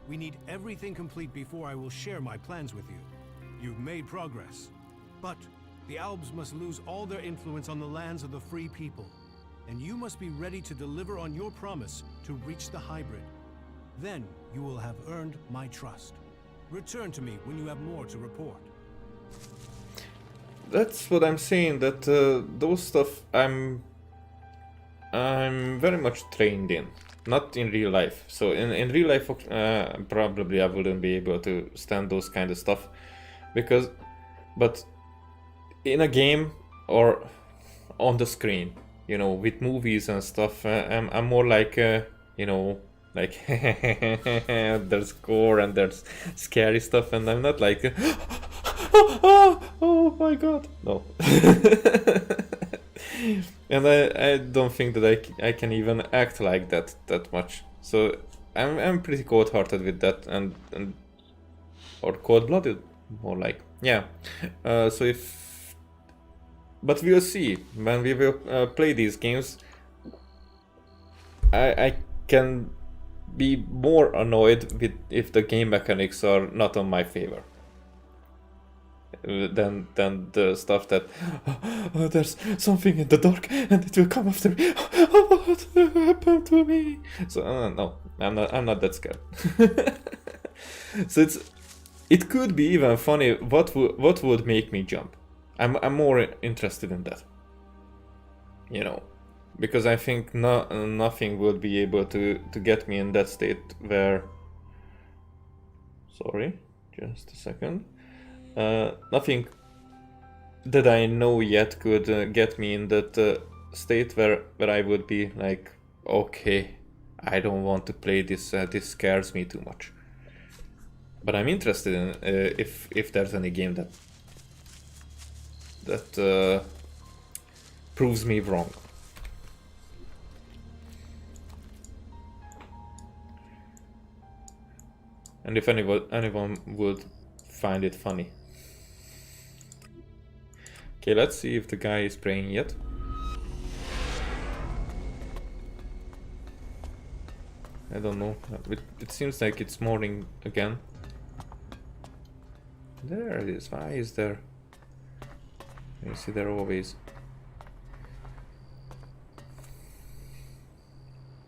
We need everything complete before I will share my plans with you. You've made progress. But the Albs must lose all their influence on the lands of the free people. And you must be ready to deliver on your promise to reach the hybrid. Then you will have earned my trust. Return to me when you have more to report. That's what I'm saying, that those stuff I'm very much trained in, not in real life. So in real life, probably I wouldn't be able to stand those kind of stuff, but in a game or on the screen, you know, with movies and stuff, I'm more like, you know, like there's gore and there's scary stuff, and I'm not like oh my god, no. And I don't think that I can even act like that much. So I'm pretty cold-hearted with that, and or cold-blooded, more like, yeah. So but we'll see when we will play these games. I can be more annoyed with if the game mechanics are not on my favor than the stuff that there's something in the dark and it will come after me. What happened to me? So no, I'm not that scared. So it could be even funny. What would make me jump? I'm more interested in that, you know, because I think nothing would be able to get me in that state where, sorry, just a second, nothing that I know yet could get me in that state where I would be like, okay, I don't want to play this, this scares me too much. But I'm interested in if there's any game that proves me wrong. And if anyone would find it funny. Okay, let's see if the guy is praying yet. I don't know. It seems like it's morning again. There it is. Why is there? You see, there always.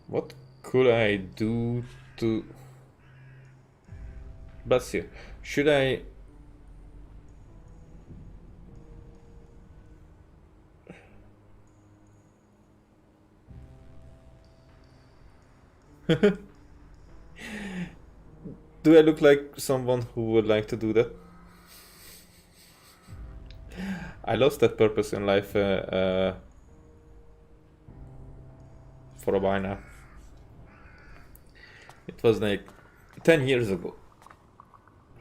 What could I do to? But see, should I? Do I look like someone who would like to do that? I lost that purpose in life for a while now. It was like 10 years ago.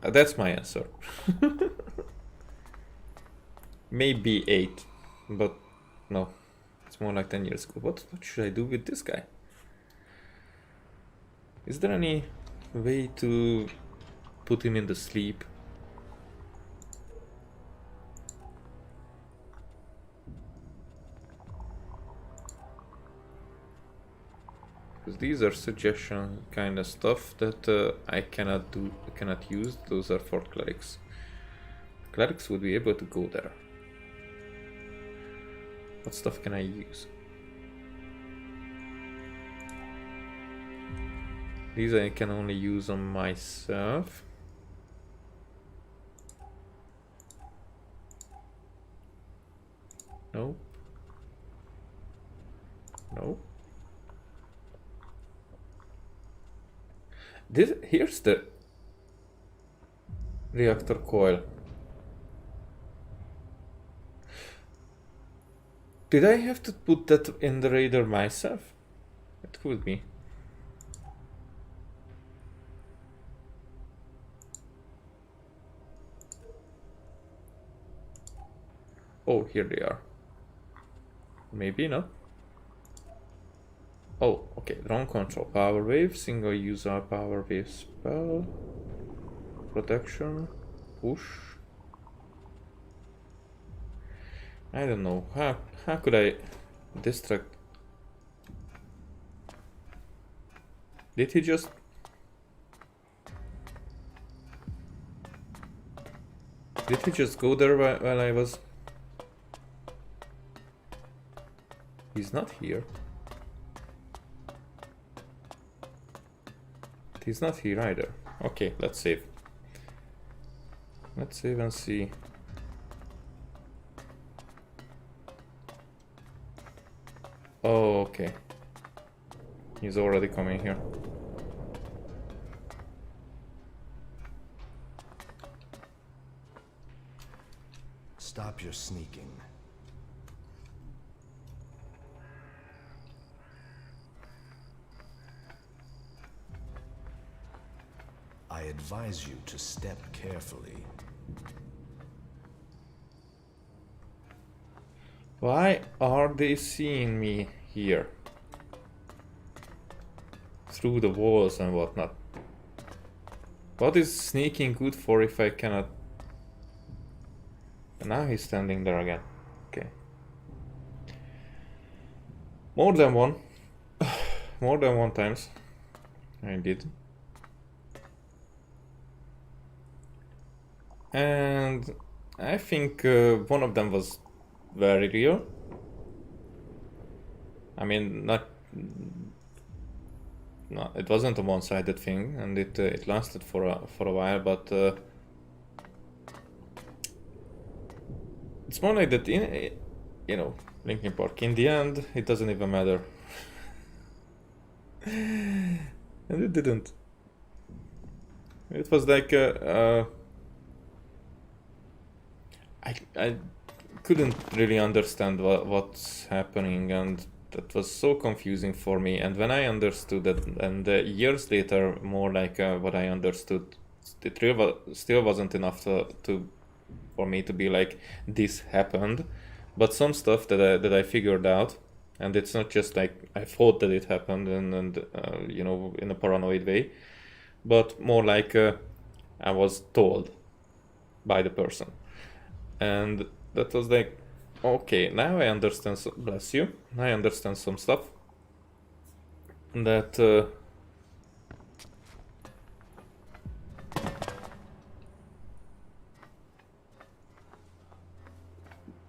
That's my answer. Maybe 8, but no, it's more like 10 years ago. What should I do with this guy? Is there any way to put him in the sleep? Because these are suggestion kind of stuff that I cannot use. Those are for clerics. Clerics would be able to go there. What stuff can I use? These I can only use on myself. Nope. Nope. Here's the reactor coil. Did I have to put that in the radar myself? It could be. Oh, here they are. Maybe not. Oh, okay. Drone control. Power wave. Single user power wave spell. Protection. Push. I don't know. How could I distract? Did he just... Did he just go there while I was... He's not here. He's not here either. Okay, let's save. Let's save and see. Oh, okay. He's already coming here. Stop your sneaking. I advise you to step carefully. Why are they seeing me here? Through the walls and whatnot. What is sneaking good for if I cannot... And now he's standing there again. Okay. More than one. More than one times. I did. And I think one of them was very real. I mean, no, it wasn't a one-sided thing, and it lasted for a while. But it's more like that. You know, Linkin Park. In the end, it doesn't even matter, and it didn't. It was like I couldn't really understand what's happening, and that was so confusing for me. And when I understood that, and years later, more like what I understood, it still wasn't enough for me to be like, this happened. But some stuff that I figured out, and it's not just like I thought that it happened and you know, in a paranoid way, but more like I was told by the person. And that was like, okay, now I understand, bless you, I understand some stuff. That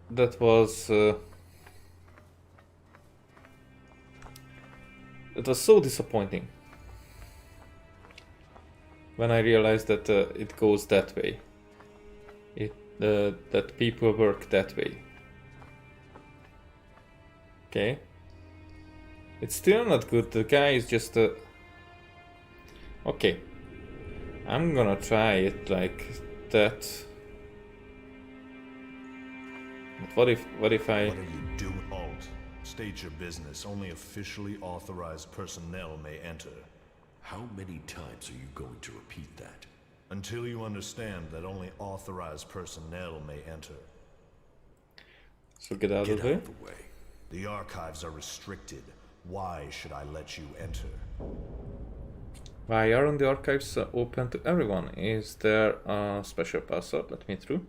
that was it was so disappointing when I realized that it goes that way. That people work that way. Okay. It's still not good. The guy is just okay. I'm gonna try it like that. But what if I... What are you doing? Alt. State your business. Only officially authorized personnel may enter. How many times are you going to repeat that? Until you understand that only authorized personnel may enter. So get out of the way. The archives are restricted. Why should I let you enter? Why aren't the archives open to everyone? Is there a special password? Let me through.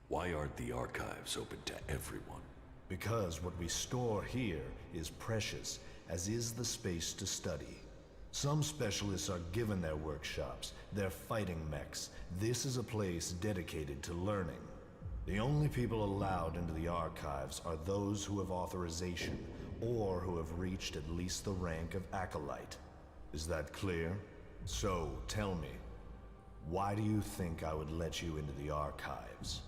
Why aren't the archives open to everyone? Because what we store here is precious, as is the space to study. Some specialists are given their workshops, their fighting mechs. This is a place dedicated to learning. The only people allowed into the archives are those who have authorization, or who have reached at least the rank of acolyte. Is that clear? So, tell me, why do you think I would let you into the archives?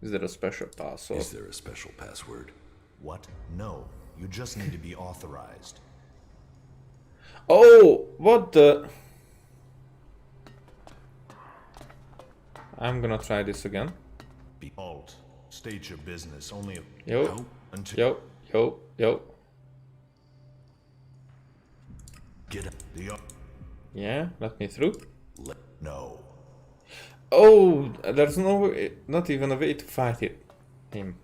Is there a special password? Is there a special password? What? No. You just need to be authorized. Oh, what the... I'm gonna try this again. Be alt. State your business. Only Yo. until Yo. Get the Yeah, let me through. No. Oh, there's no, not even a way to fight him.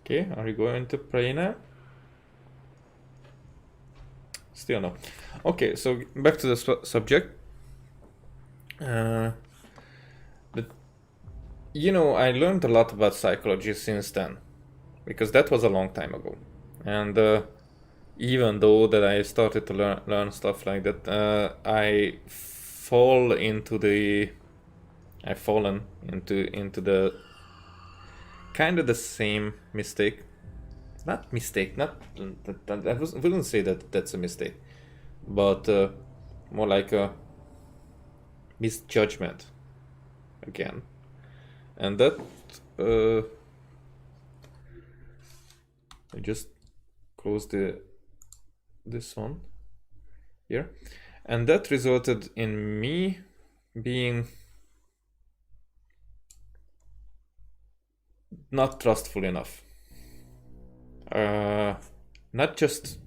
Okay, are you going to pray now? Still no. Okay, so back to the subject. But you know, I learned a lot about psychology since then, because that was a long time ago, and even though that I started to learn stuff like that, I've fallen into the kind of the same mistake. Not mistake, not I wouldn't say that that's a mistake, but more like a misjudgment again, and that I just close this one here, and that resulted in me being not trustful enough. Not just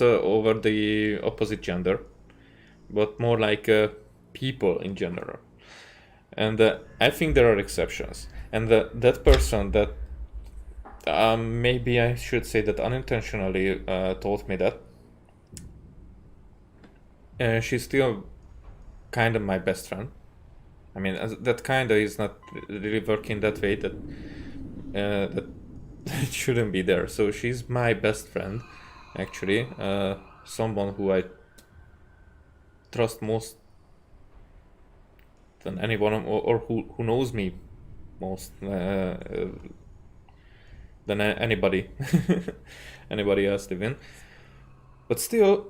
over the opposite gender, but more like people in general. And I think there are exceptions. And that person that maybe I should say that unintentionally taught me that. She's still kind of my best friend. I mean, that kind of is not really working that way. That it shouldn't be there. So she's my best friend, actually. Someone who I trust most than anyone, or who knows me most than anybody anybody else living. But still,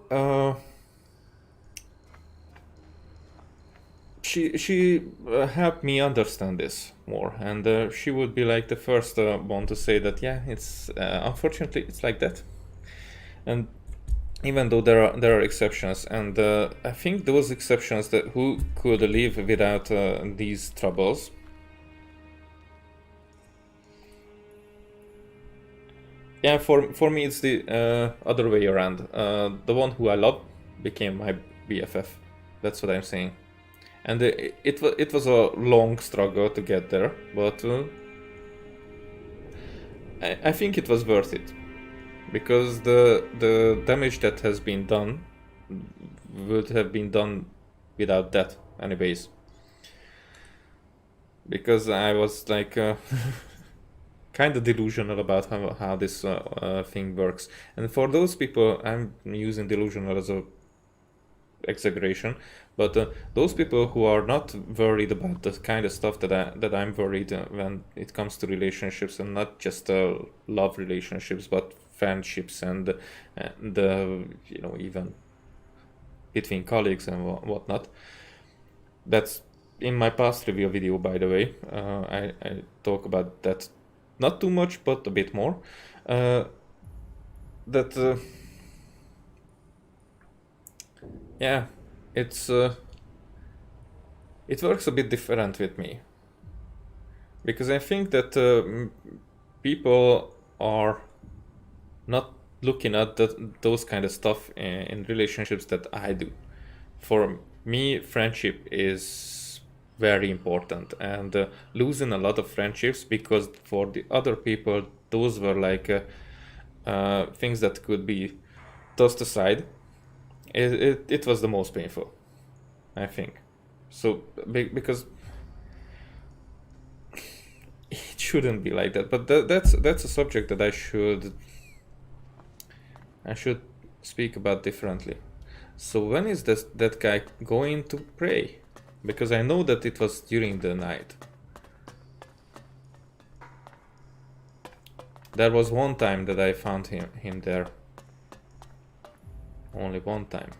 she helped me understand this more, and she would be like the first one to say that yeah, it's unfortunately it's like that. And even though there are exceptions, and I think those exceptions that who could live without these troubles. Yeah, for me it's the other way around. The one who I love became my BFF. That's what I'm saying. And it was a long struggle to get there, but I think it was worth it, because the damage that has been done would have been done without that anyways. Because I was like kind of delusional about how this thing works. And for those people, I'm using delusional as a exaggeration, but those people who are not worried about the kind of stuff that I'm worried when it comes to relationships, and not just love relationships, but friendships and you know, even between colleagues and whatnot. That's in my past review video, by the way. I talk about that, not too much, but a bit more. Yeah, it works a bit different with me, because I think that people are not looking at those kind of stuff in relationships that I do. For me, friendship is very important, and losing a lot of friendships because for the other people those were like things that could be tossed aside, it was the most painful, I think. So because it shouldn't be like that, but that's a subject that I should speak about differently. So when is that guy going to pray? Because I know that it was during the night. There was one time that I found him there. Only one time.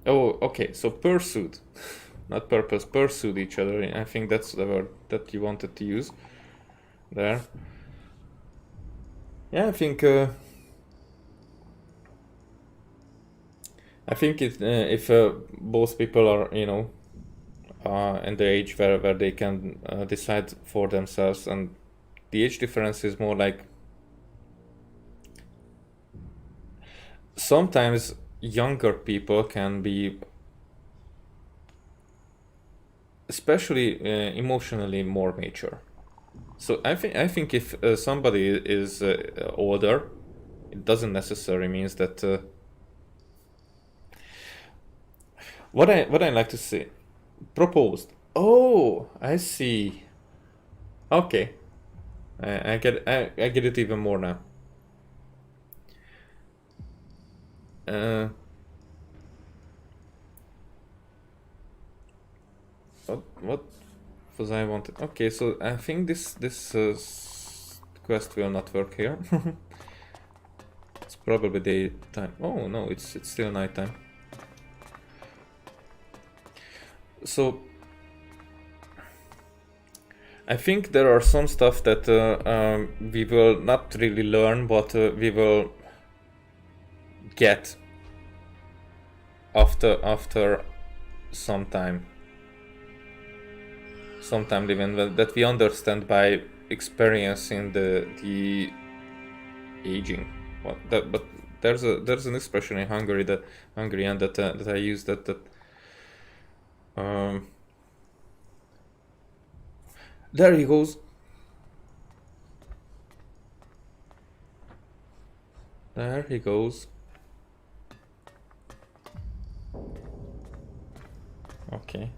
Oh, okay, so pursued. Not purpose, pursued each other. I think that's the word that you wanted to use there. Yeah, I think if both people are, you know, in the age where they can decide for themselves, and the age difference is more like sometimes younger people can be, especially emotionally, more mature. So I think if somebody is older, it doesn't necessarily means that. What I like to say, proposed. Oh, I see. Okay, I get it even more now. What was I wanted? Okay, so I think this quest will not work here. It's probably daytime. Oh no, it's still nighttime. So I think there are some stuff that we will not really learn, but we will get after some time living, that we understand by experiencing the aging. But there's an expression in Hungarian that I use that there he goes. There he goes. Okay.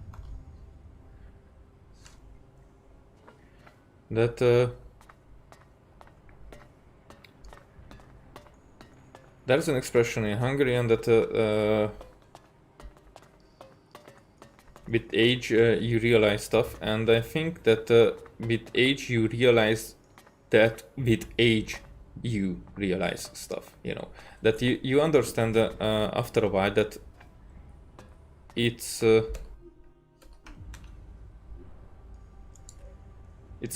That there's an expression in Hungarian that with age you realize stuff, and I think that with age you realize that with age you realize stuff, you know, that you understand after a while that it's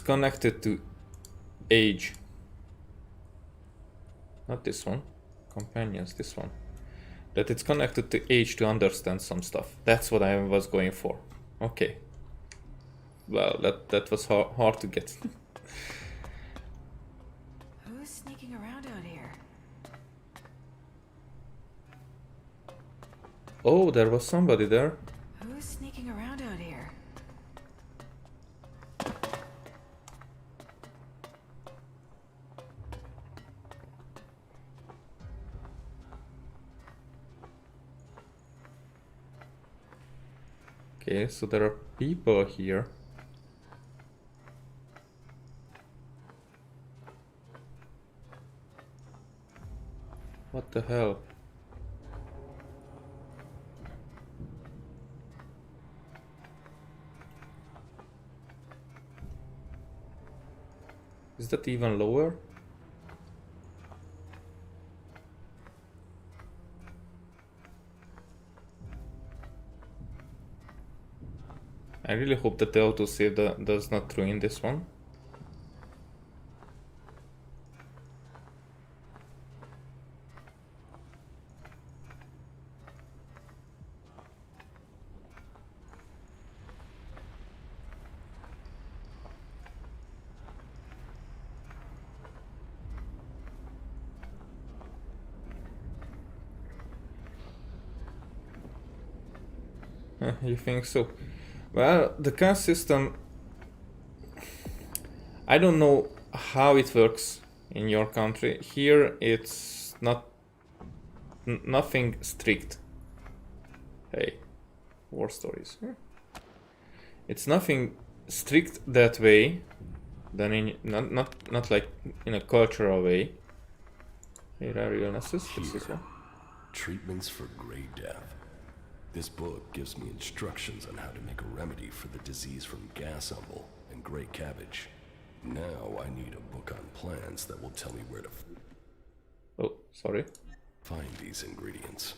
connected to age. Not this one, companions, this one. That it's connected to age to understand some stuff. That's what I was going for. Okay. Well, that was hard to get. Who's sneaking around out here? Oh, there was somebody there. Who's sneaking around out here? Okay, so there are people here. What the hell? Is that even lower? I really hope that the autosave does not ruin this one. You think so? Well, the caste system, I don't know how it works in your country. Here it's nothing strict. Hey, war stories. It's nothing strict that way, than in not like in a cultural way. Here are illnesses. This is one. Treatments for Grey Death. This book gives me instructions on how to make a remedy for the disease from gas umble and gray cabbage. Now I need a book on plants that will tell me where to oh, sorry. Find these ingredients.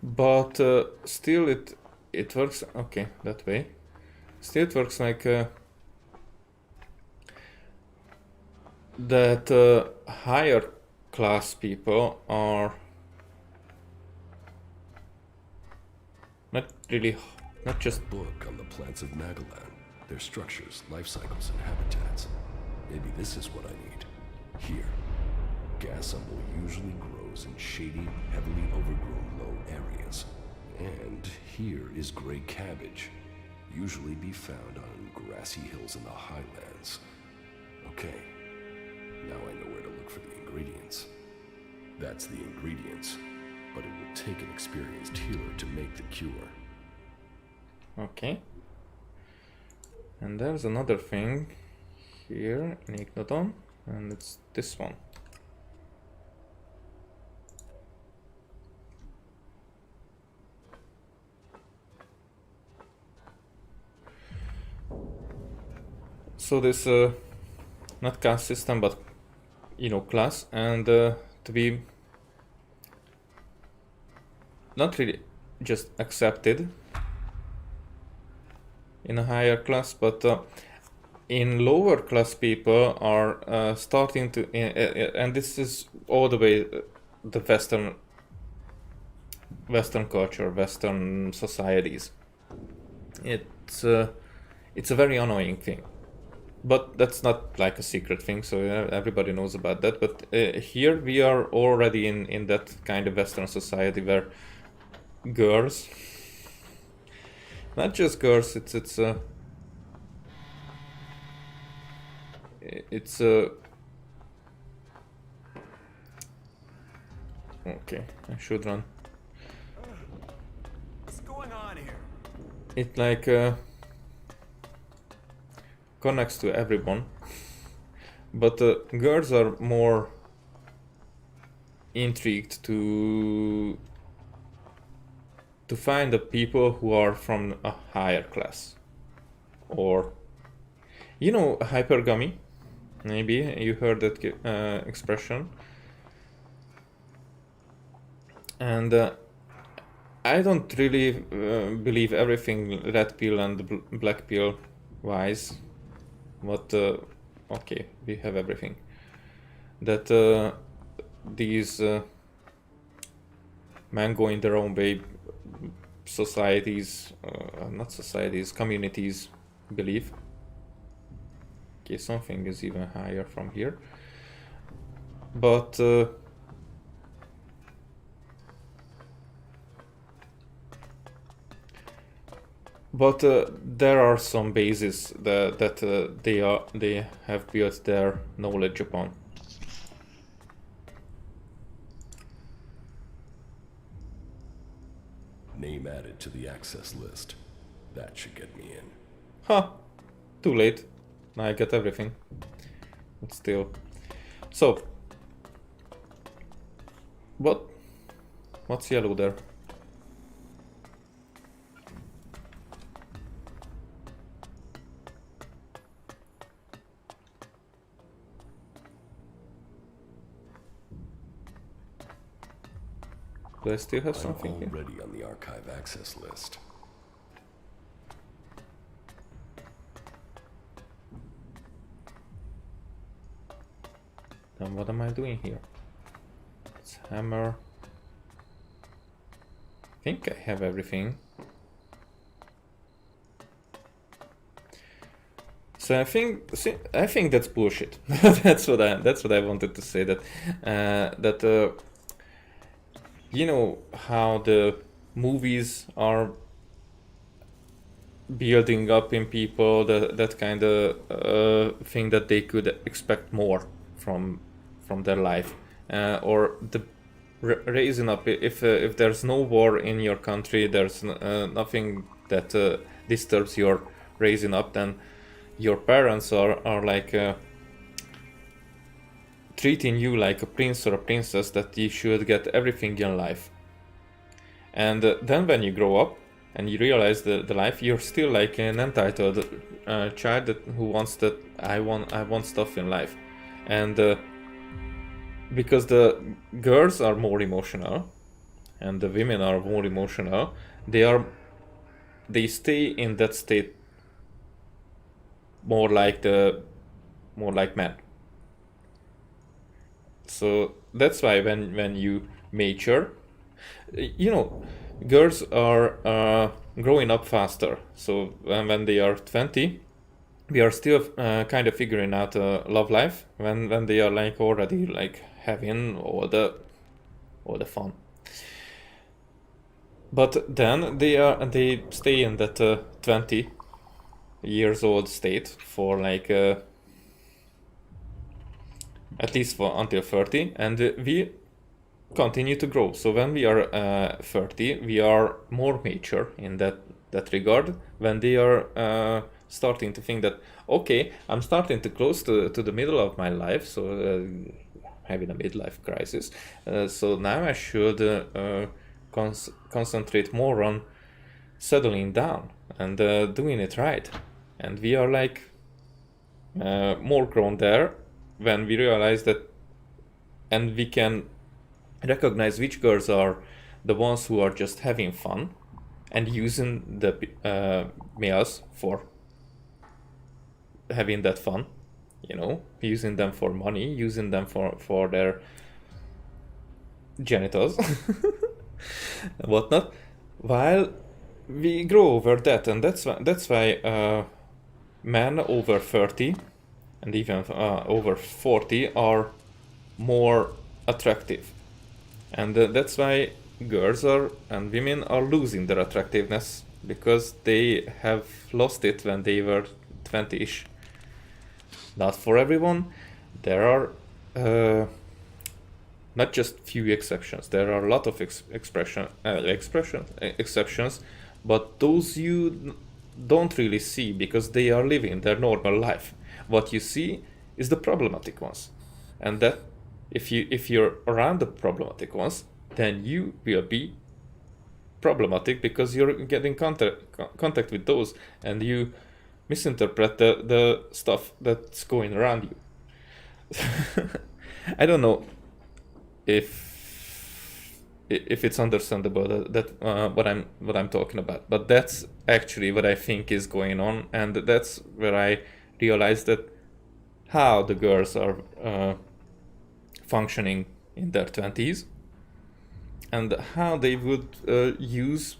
But still it works, okay, that way. Still it works like that higher class people are not just book on the plants of Magalan, their structures, life cycles, and habitats. Maybe this is what I need. Here, gas umble usually grows in shady, heavily overgrown low areas. And here is gray cabbage, usually be found on grassy hills in the highlands. Okay, now I know where to look for the ingredients. That's the ingredients, but it will take an experienced healer to make the cure. Okay. And there's another thing here in Ignoton, and it's this one. So this not caste system, but you know, class, and to be not really just accepted in a higher class, but in lower class people are starting to, and this is all the way the Western culture, Western societies. It's a very annoying thing. But that's not like a secret thing, so everybody knows about that. But here we are already in that kind of Western society where girls, not just girls, it's okay, I should run. What's going on here? It like connects to everyone, but girls are more intrigued to find the people who are from a higher class. Or, you know, hypergamy. Maybe you heard that expression. And I don't really believe everything red pill and black pill wise, but okay, we have everything. That these men going their own way, societies, not societies, communities believe. Okay, something is even higher from here. But there are some bases that they have built their knowledge upon. Name added to the access list. That should get me in. Huh. Too late. I get everything. But still. So. What's yellow there? Do I still have something I'm here? already on the archive access list. Then what am I doing here? Let's hammer. I think I have everything. So I think that's bullshit. that's what I wanted to say. That you know how the movies are building up in people that kind of thing that they could expect more from their life, or the raising up. If there's no war in your country, there's nothing that disturbs your raising up, then your parents are like treating you like a prince or a princess, that you should get everything in life. And then when you grow up and you realize the life, you're still like an entitled child who wants that I want stuff in life. And because the girls are more emotional and the women are more emotional, they stay in that state more like men. So that's why when you mature, you know, girls are growing up faster. So when they are 20, we are still kind of figuring out love life. When they are like already like having all the fun. But then they stay in that 20 years old state for like at least for until 30, and we continue to grow. So when we are 30, we are more mature in that regard. When they are starting to think that, okay, I'm starting to close to the middle of my life, so having a midlife crisis, so now I should concentrate more on settling down and doing it right. And we are like more grown there when we realize that, and we can recognize which girls are the ones who are just having fun and using the males for having that fun, you know, using them for money, using them for their genitals and whatnot, while we grow over that. And that's why men over 30 and even over 40 are more attractive, and that's why girls and women are losing their attractiveness, because they have lost it when they were 20ish. Not for everyone. There are not just few exceptions. There are a lot of exceptions, but those you don't really see because they are living their normal life. What you see is the problematic ones, and that if you're around the problematic ones, then you will be problematic because you're getting contact with those, and you misinterpret the stuff that's going around you. I don't know if it's understandable that what I'm talking about, but that's actually what I think is going on, and that's where I realized that how the girls are functioning in their 20s and how they would use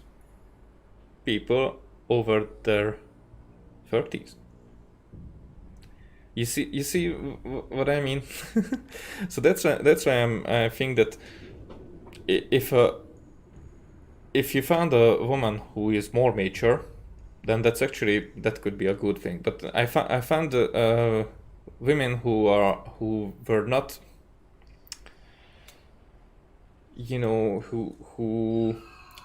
people over their 30s. You see what I mean? So that's why I think that if you found a woman who is more mature, then that could be a good thing. But I found women who were not, you know, who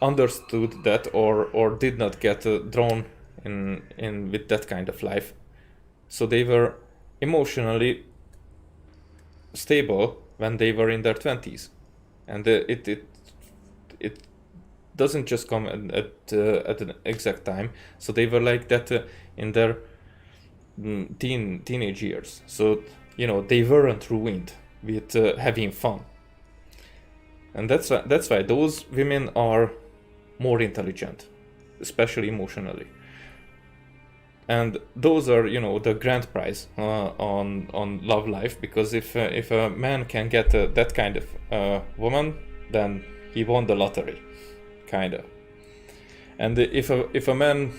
understood that or did not get drawn in with that kind of life. So they were emotionally stable when they were in their 20s, and it doesn't just come at an exact time. So they were like that in their teenage years. So you know, they weren't ruined with having fun, and that's why those women are more intelligent, especially emotionally. And those are, you know, the grand prize on love life, because if a man can get that kind of woman, then he won the lottery, kind of. And if a man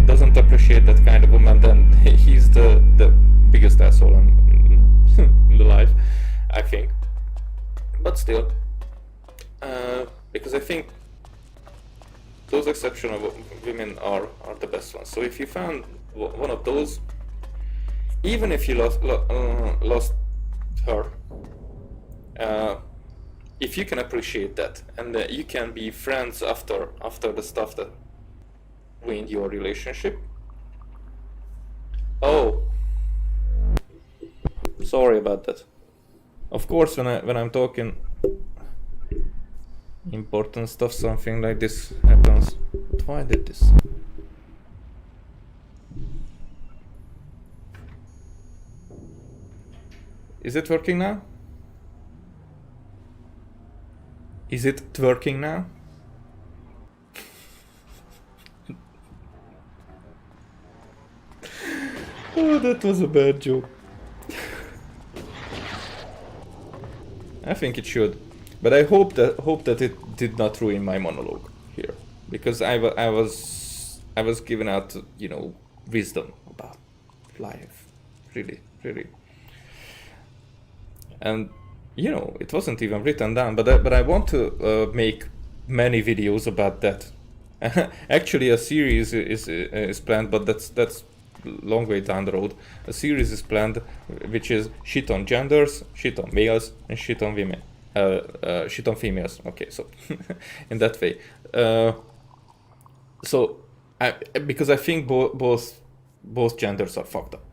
doesn't appreciate that kind of woman, then he's the biggest asshole in the life, I think. But still, because I think those exceptional women are the best ones. So if you found one of those, even if you lost her, if you can appreciate that, and you can be friends after the stuff that ruined your relationship. Oh, sorry about that. Of course, when I'm talking important stuff, something like this happens. But why did this? Is it working now? Is it working now? Oh, that was a bad joke. I think it should, but I hope that it did not ruin my monologue here, because I was giving out, you know, wisdom about life, really. And you know, it wasn't even written down, but I want to make many videos about that. Actually, a series is planned, but that's long way down the road. A series is planned, which is shit on genders, shit on males, and shit on women. Shit on females. Okay, so in that way. So because I think both genders are fucked up.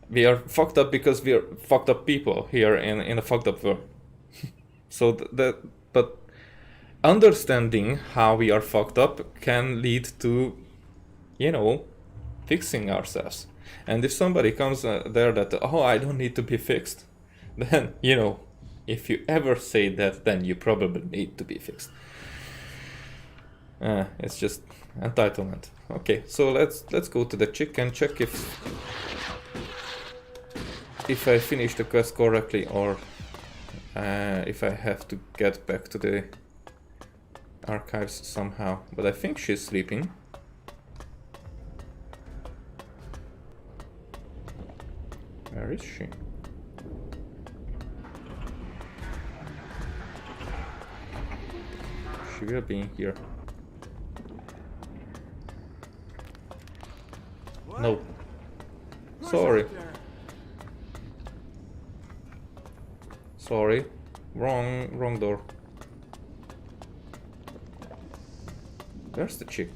We are fucked up because we are fucked up people here in a fucked up world. So but understanding how we are fucked up can lead to, you know, fixing ourselves. And if somebody comes there that, oh, I don't need to be fixed, then, you know, if you ever say that, then you probably need to be fixed. It's just entitlement. Okay, so let's go to the chick and check if I finished the quest correctly, or if I have to get back to the archives somehow. But I think she's sleeping. Where is she? She will be in here. No. Sorry. Sorry. Wrong door. Where's the chick?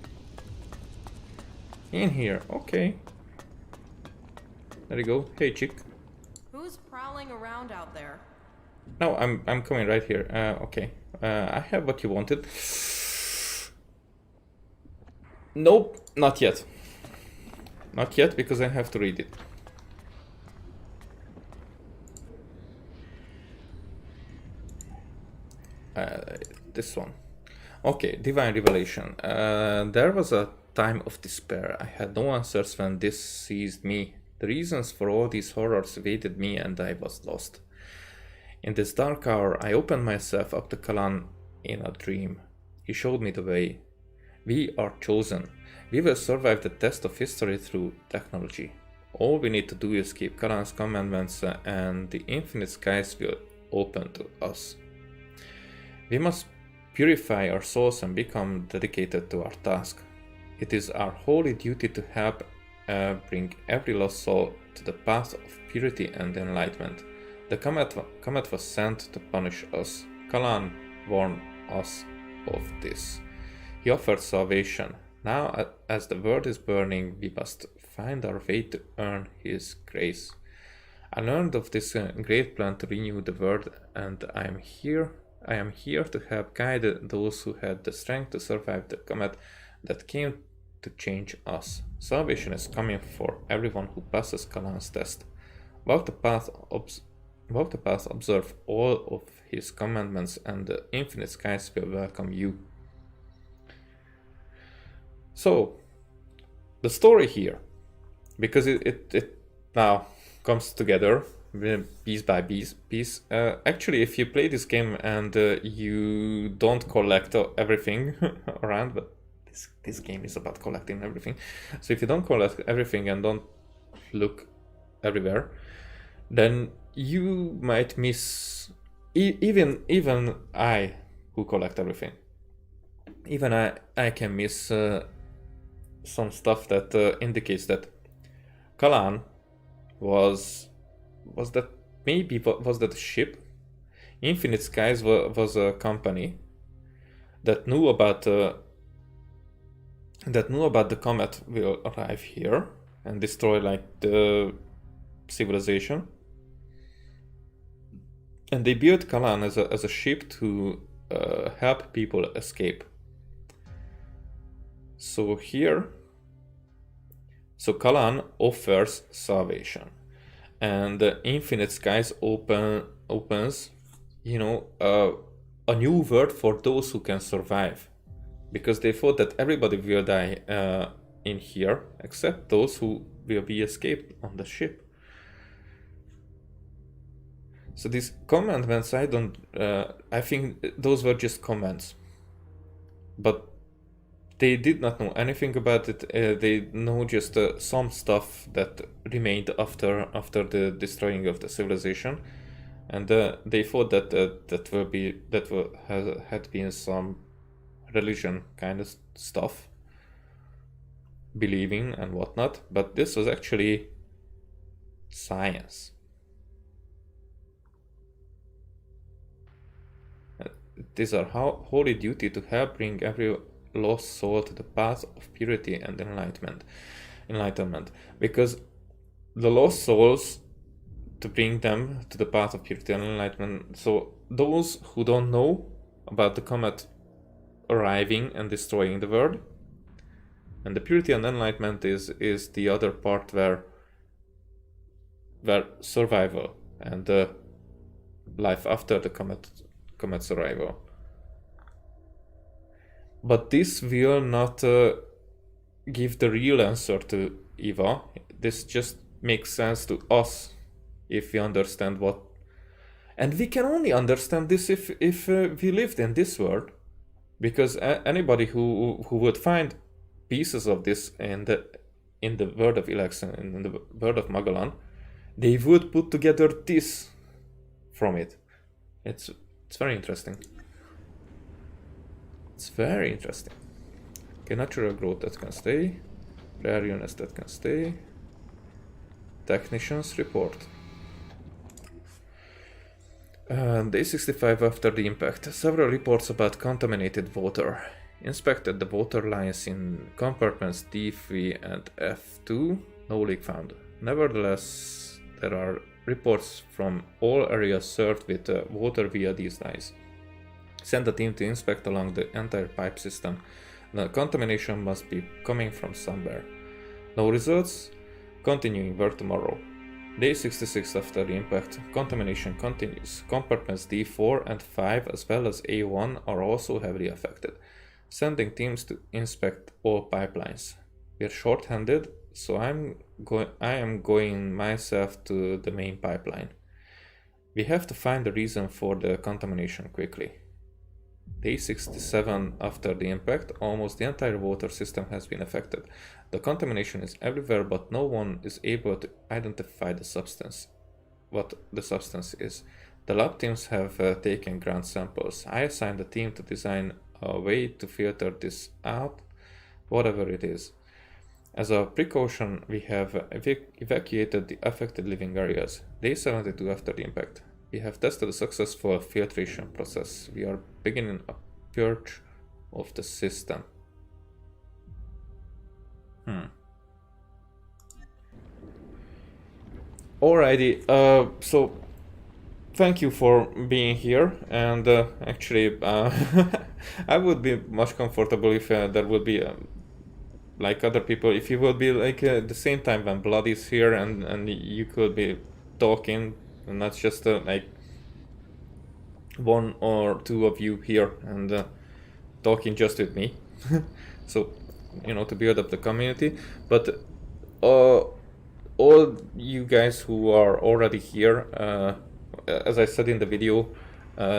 In here. Okay. There you go. Hey, chick. Who's prowling around out there? No, I'm coming right here. Okay. I have what you wanted. Nope, not yet. Not yet, because I have to read it. This one. Okay, Divine Revelation. There was a time of despair. I had no answers when this seized me. The reasons for all these horrors evaded me and I was lost. In this dark hour, I opened myself up to Kalan in a dream. He showed me the way. We are chosen. We will survive the test of history through technology. All we need to do is keep Kalan's commandments and the infinite skies will open to us. We must purify our souls and become dedicated to our task. It is our holy duty to help bring every lost soul to the path of purity and enlightenment. The comet was sent to punish us. Kalan warned us of this. He offered salvation. Now, as the world is burning, we must find our way to earn his grace. I learned of this great plan to renew the world, and I am here to help guide those who had the strength to survive the comet that came to change us. Salvation is coming for everyone who passes Kalan's test. Walk the path, observe all of his commandments, and the infinite skies will welcome you. So, the story here, because it now comes together piece by piece. Actually, if you play this game and you don't collect everything around, but this game is about collecting everything. So if you don't collect everything and don't look everywhere, then you might miss. Even I, who collect everything, even I can miss some stuff that indicates that Kalan was that a ship? Infinite Skies was a company that knew about the comet will arrive here and destroy like the civilization, and they built Kalan as a ship to help people escape. So Kalan offers salvation, and the Infinite Skies opens, a new world for those who can survive, because they thought that everybody will die in here except those who will be escaped on the ship. So these commandments, I think those were just comments, but they did not know anything about it. They know just some stuff that remained after the destroying of the civilization, and they thought that had been some religion kind of stuff, believing and whatnot. But this was actually science. It is our holy duty to help bring every lost soul to the path of purity and enlightenment, because the lost souls, to bring them to the path of purity and enlightenment. So those who don't know about the comet arriving and destroying the world, and the purity and enlightenment is the other part where survival and life after the comet's arrival. But this will not give the real answer to Eva. This just makes sense to us if we understand what. And we can only understand this if we lived in this world. Because anybody who would find pieces of this in the world of Elex and in the world of Magalan, they would put together this from it. It's very interesting. It's very interesting. Okay, natural growth, that can stay. Rare units, that can stay. Technicians report. Day 65 after the impact. Several reports about contaminated water. Inspected the water lines in compartments D3 and F2. No leak found. Nevertheless, there are reports from all areas served with water via these lines. Send a team to inspect along the entire pipe system. The contamination must be coming from somewhere. No results? Continuing work tomorrow. Day 66 after the impact. Contamination continues. Compartments D4 and 5 as well as A1 are also heavily affected. Sending teams to inspect all pipelines. We are short-handed, so I am going myself to the main pipeline. We have to find the reason for the contamination quickly. Day 67 after the impact, almost the entire water system has been affected. The contamination is everywhere, but no one is able to identify the substance. What the substance is. The lab teams have taken ground samples. I assigned a team to design a way to filter this out, whatever it is. As a precaution, we have evacuated the affected living areas. Day 72 after the impact. We have tested a successful filtration process. We are beginning a purge of the system. Alrighty, so thank you for being here, and actually I would be much comfortable if there would be like other people, if you would be like at the same time when Blood is here and you could be talking, and not just like one or two of you here and talking just with me. So, you know, to build up the community. But all you guys who are already here, as I said in the video,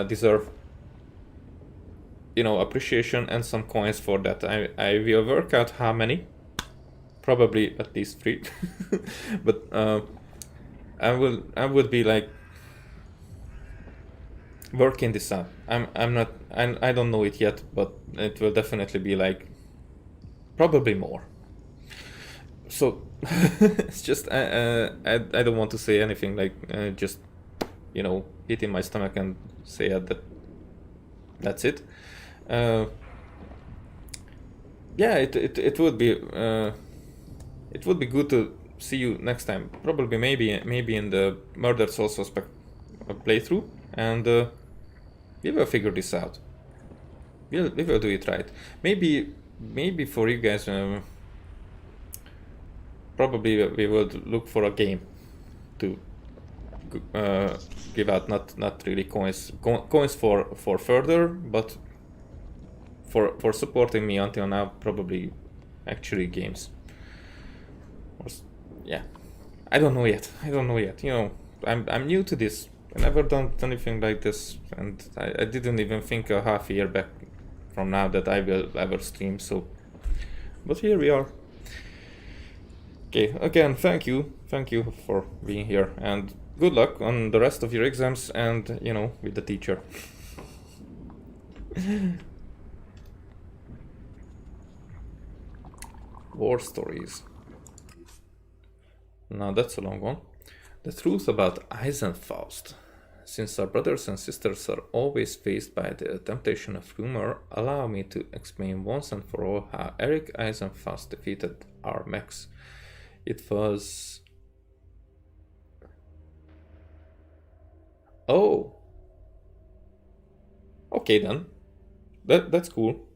deserve, you know, appreciation and some coins for that. I will work out how many, probably at least 3. But I would be like working this out. I don't know it yet, but it will definitely be like probably more. So it's just I don't want to say anything like just, you know, hitting my stomach and say that's it. Yeah, it would be good to see you next time. Probably maybe in the Murdered Soul Suspect playthrough, and we will figure this out. We will do it right. Maybe for you guys, probably we will look for a game to give out. Not really coins for further, but for supporting me until now, probably actually games. Yeah, I don't know yet. You know, I'm new to this. I never done anything like this, and I didn't even think a half a year back from now that I will ever stream. So, but here we are. Okay, again, thank you for being here, and good luck on the rest of your exams, and you know, with the teacher. War stories. Now that's a long one. The truth about Eisenfaust. Since our brothers and sisters are always faced by the temptation of rumor, allow me to explain once and for all how Eric Eisenfaust defeated our mechs. It was... Oh! Okay then. That's cool.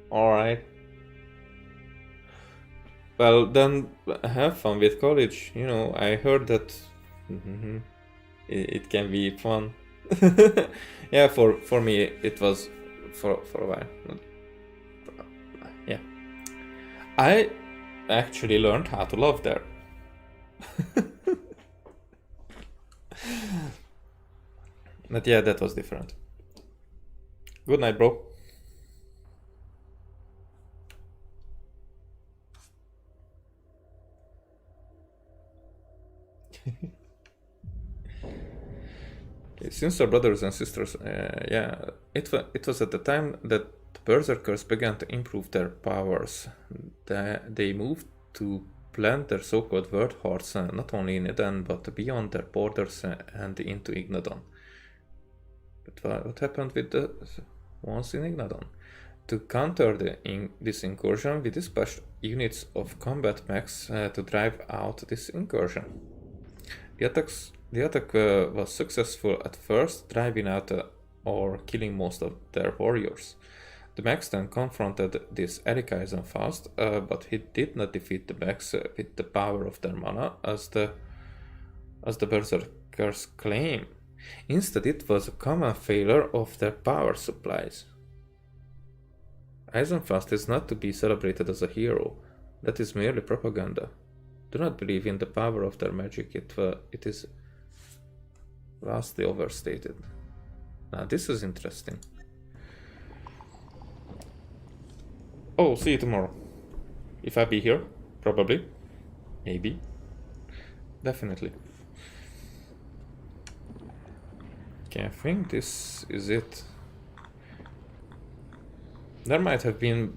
Alright. Well, then have fun with college. You know, I heard that it can be fun. Yeah, for me it was for a while. Yeah. I actually learned how to love there. But yeah, that was different. Good night, bro. Okay, since our brothers and sisters, yeah, it was at the time that the Berserkers began to improve their powers. They moved to plant their so-called word hearts not only in Eden but beyond their borders and into Ignadon. But what happened with the ones in Ignadon? To counter this incursion, we dispatched units of combat mechs to drive out this incursion. The attack was successful at first, driving out or killing most of their warriors. The mechs then confronted this Eric Eisenfast, but he did not defeat the mechs with the power of their mana, as the berserkers claim. Instead, it was a common failure of their power supplies. Eisenfast is not to be celebrated as a hero. That is merely propaganda. Do not believe in the power of their magic. It is vastly overstated. Now this is interesting. Oh, see you tomorrow. If I be here, probably, maybe, definitely. Okay, I think this is it. There might have been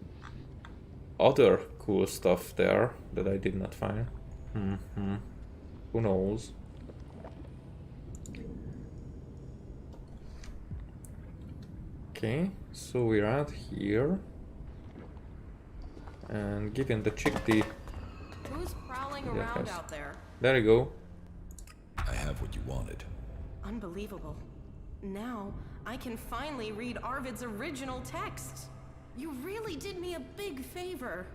other cool stuff there that I did not find. Who knows? Okay, so we're out here. And giving the chick the... Who's prowling around out there? There you go. I have what you wanted. Unbelievable. Now, I can finally read Arvid's original text. You really did me a big favor.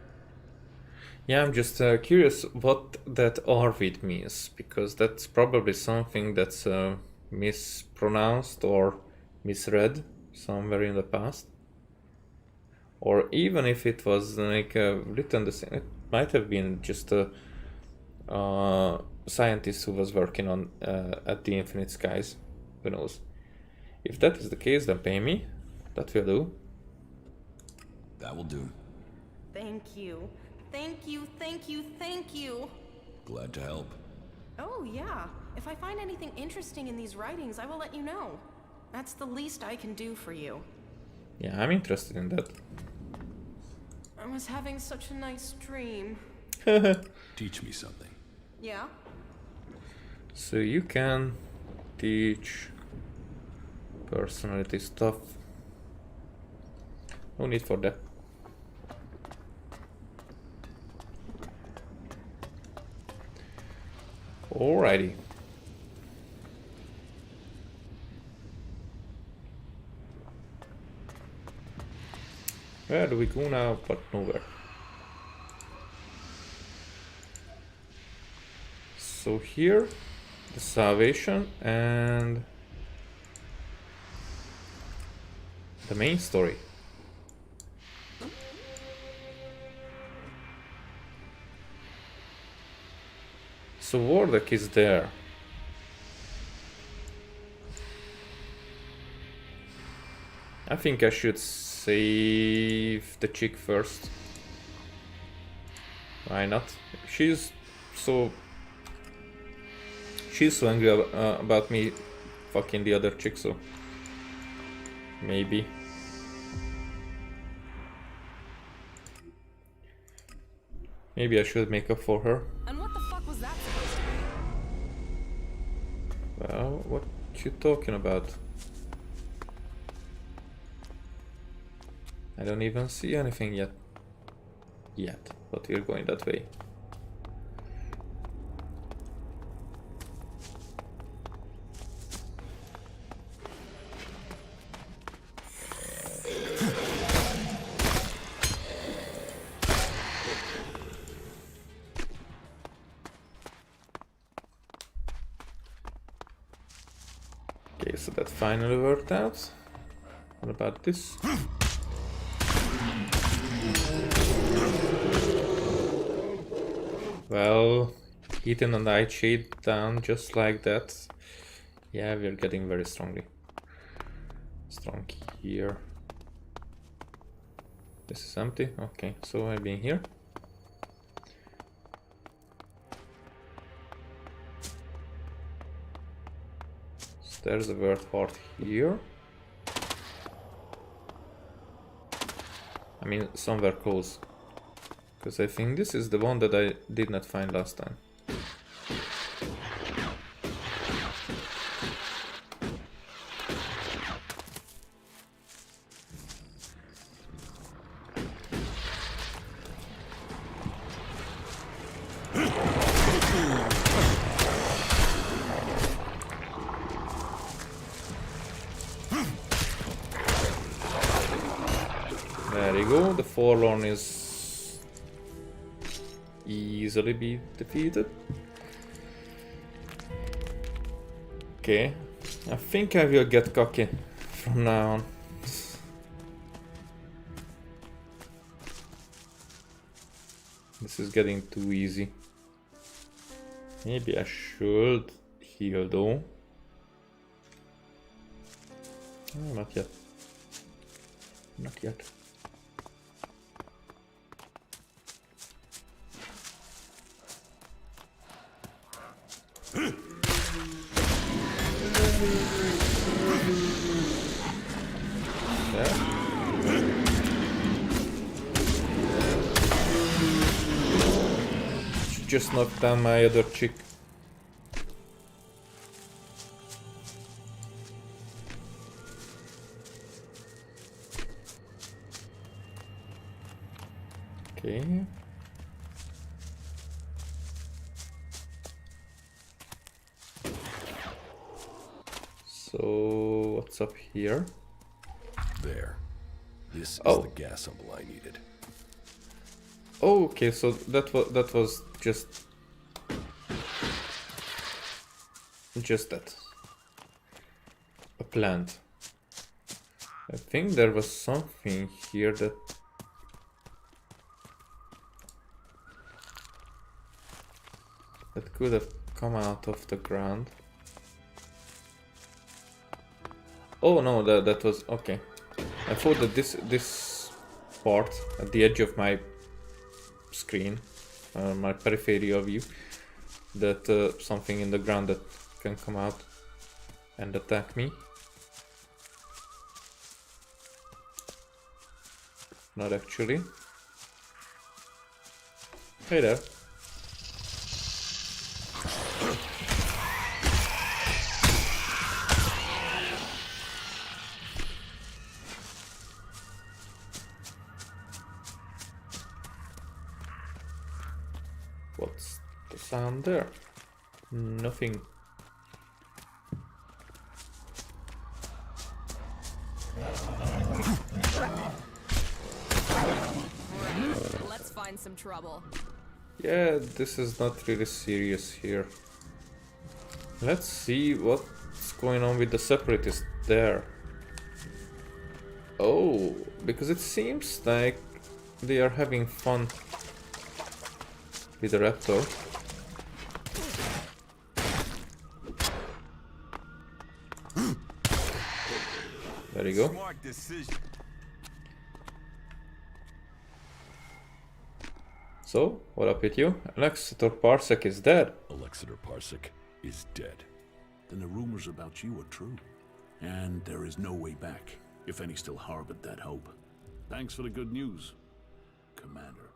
Yeah, I'm just curious what that Arvid means, because that's probably something that's mispronounced or misread somewhere in the past. Or even if it was like written the same, it might have been just a scientist who was working on at the Infinite Skies. Who knows? If that is the case, then pay me. That will do. That will do. Thank you. Thank you, thank you, thank you. Glad to help. Oh, yeah. If I find anything interesting in these writings, I will let you know. That's the least I can do for you. Yeah, I'm interested in that. I was having such a nice dream. Teach me something. Yeah? So you can teach personality stuff. No need for that. Alrighty. Where do we go now? But nowhere. So here, the salvation and the main story. So Wardek is there. I think I should save the chick first. Why not? She's so angry about me fucking the other chick, so maybe. Maybe I should make up for her. And what the fuck was that supposed to be? Well, what you talking about? I don't even see anything yet. But we're going that way. Okay, so that finally worked out. What about this? Well, Ethan and I shade down just like that. Yeah, we're getting very strong here. This is empty. Okay, so I've been here. So there's a word part here. I mean, somewhere close. Because I think this is the one that I did not find last time. Forlorn is easily be defeated. Okay, I think I will get cocky from now on. This is getting too easy. Maybe I should heal though. Oh, not yet. Not yet. Just knocked down my other chick. Okay. So what's up here? There. This is Oh. the gas symbol I needed. Oh, okay, so that was just that. A plant. I think there was something here that could have come out of the ground. Oh no, that was okay. I thought that this part at the edge of my screen, my peripheral view, that something in the ground that can come out and attack me. Not actually. Hey there. What's the sound there? Nothing. Let's find some trouble. Yeah, this is not really serious here. Let's see what's going on with the separatists there. Oh, because it seems like they are having fun with the raptor. There you go. Smart decision. So, what up with you? Alexator Parsec is dead. Alexander Parsec is dead. Then the rumors about you are true. And there is no way back, if any still harbored that hope. Thanks for the good news, Commander.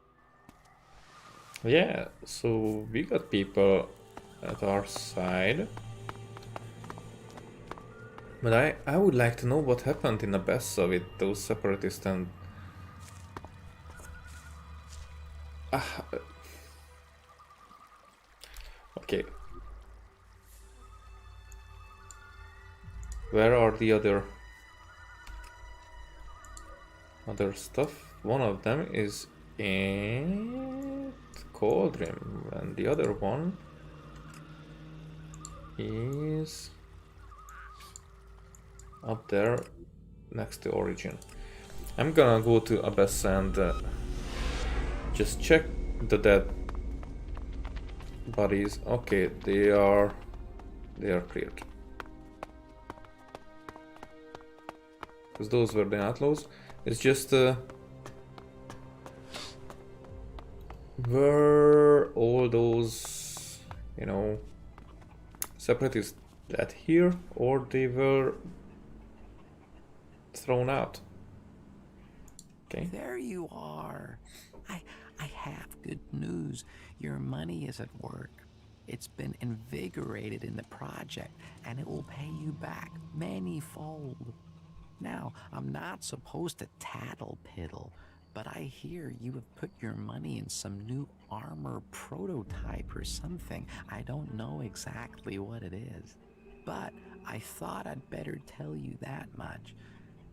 Yeah, so we got people at our side. But I would like to know what happened in Abessa with those separatists and... Okay. Where are the other stuff? One of them is in Cauldron and the other one is up there next to Origin. I'm gonna go to Abyss and just check the dead bodies. Okay, they are cleared. Because those were the outlaws. It's just were all those, you know, separatists dead here, or they were thrown out? Okay. There you are. I have good news. Your money is at work. It's been invigorated in the project, and it will pay you back manyfold. Now, I'm not supposed to tattle-piddle, but I hear you have put your money in some new armor prototype or something. I don't know exactly what it is, but I thought I'd better tell you that much,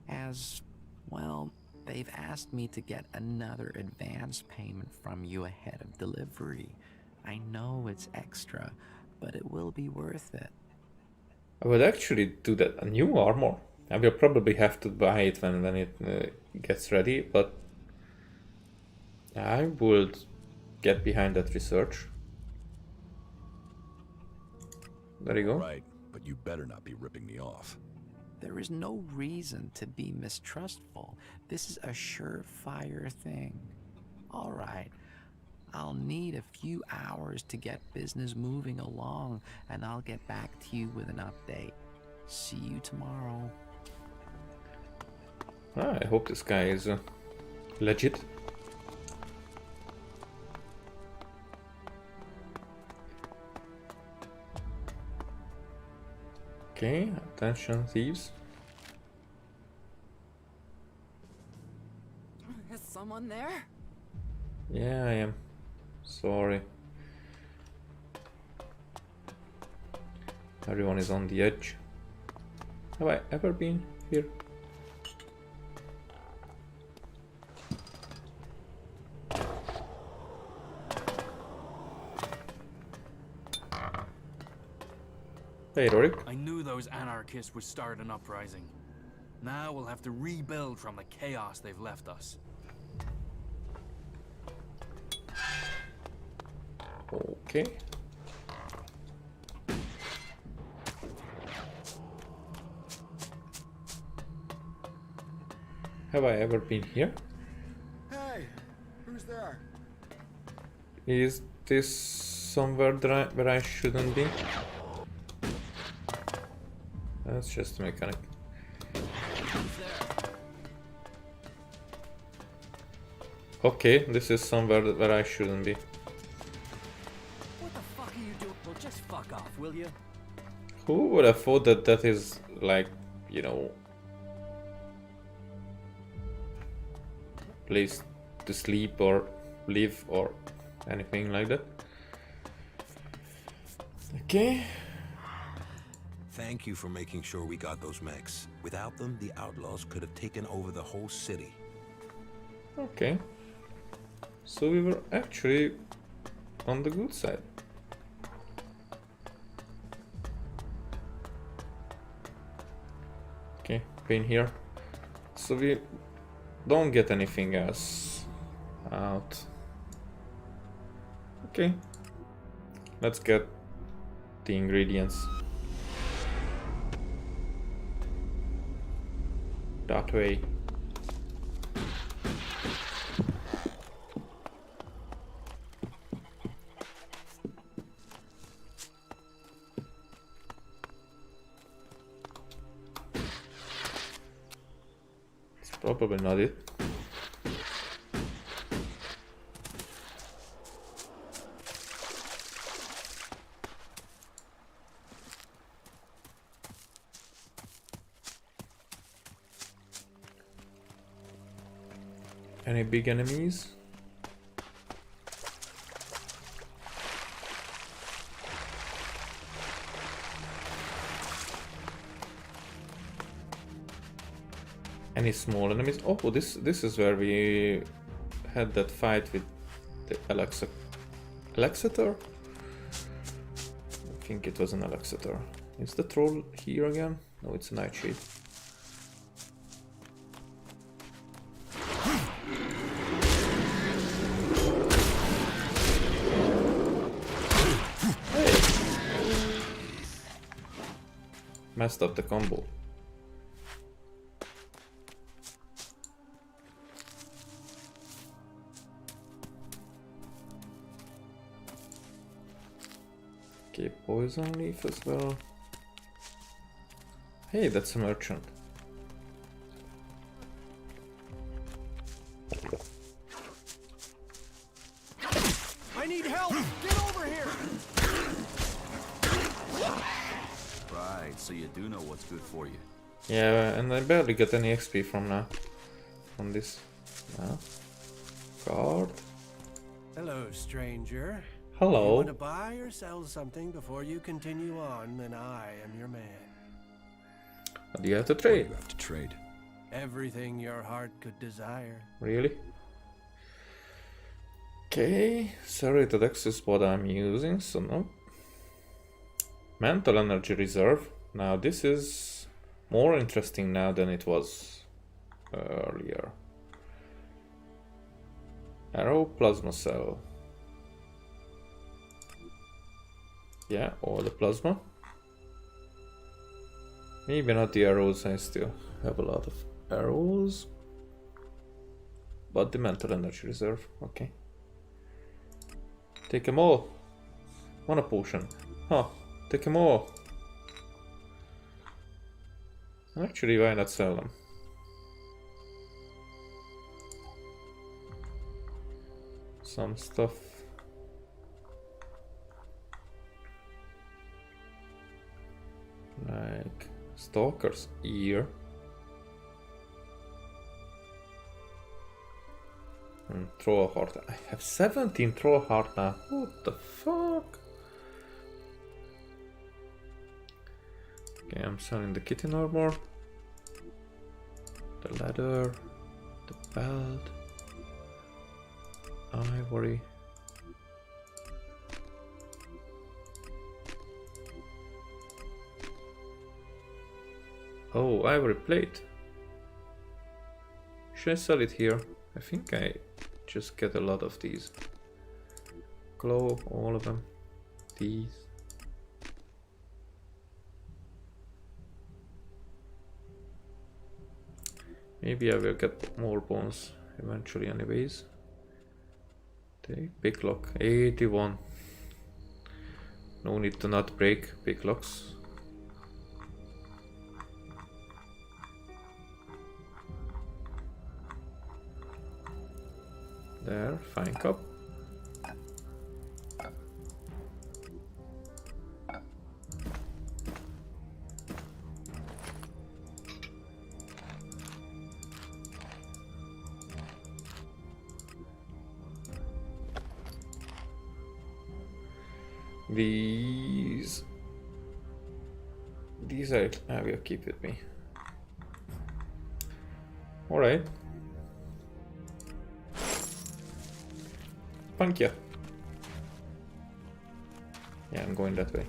as, well, They've asked me to get another advance payment from you ahead of delivery. I know it's extra, but it will be worth it. I would actually do that. A new armor. I will probably have to buy it when it gets ready, but I would get behind that research. There you go. Right, but you better not be ripping me off. There is no reason to be mistrustful. This is a surefire thing. All right, I'll need a few hours to get business moving along, and I'll get back to you with an update. See you tomorrow. I hope this guy is legit. Okay, attention thieves. Is someone there? Yeah, I am. Sorry. Everyone is on the edge. Have I ever been here? Hey, Rorik. I knew those anarchists would start an uprising. Now we'll have to rebuild from the chaos they've left us. Okay. Have I ever been here? Hey, who's there? Is this somewhere where I shouldn't be? That's just a mechanic. Okay, this is somewhere where I shouldn't be. What the fuck are you doing? Well, just fuck off, will you? Who would have thought that that is like, you know, place to sleep or live or anything like that? Okay. Thank you for making sure we got those mechs. Without them, the outlaws could have taken over the whole city. Okay. So we were actually on the good side. Okay, been here. So we don't get anything else out. Okay. Let's get the ingredients. That way. It's probably not it. Any big enemies? Any small enemies? Oh, this is where we had that fight with the Alexator? I think it was an Alexator. Is the troll here again? No, it's a Nightshade. Messed up the combo. Okay, poison leaf as well. Hey, that's a merchant. I need help! Get over here! Right, so you do know what's good for you. Yeah, and I barely get any XP from this. Guard. Hello, stranger. Hello. You want to buy or sell something before you continue on, then I am your man. What do you have to trade? You have to trade. Everything your heart could desire. Really? Okay, serrated X is what I'm using, so no. Mental energy reserve. Now this is more interesting now than it was earlier. Arrow, plasma cell. Yeah, or the plasma. Maybe not the arrows, I still have a lot of arrows. But the mental energy reserve, okay. Take them all. Mana potion. Huh, take them all. Actually, why not sell them? Some stuff. Like Stalker's ear. And throw a heart. I have 17 throw a heart now. What the fuck? Okay, I'm selling the kitten armor, the leather, the belt, ivory. Oh, ivory plate. Should I sell it here? I think I just get a lot of these. Glow, all of them. These. Maybe I will get more bones eventually anyways. Take big lock. 81. No need to not break big locks. There, fine cup. These I will keep with me. All right. Thank you. Yeah, I'm going that way.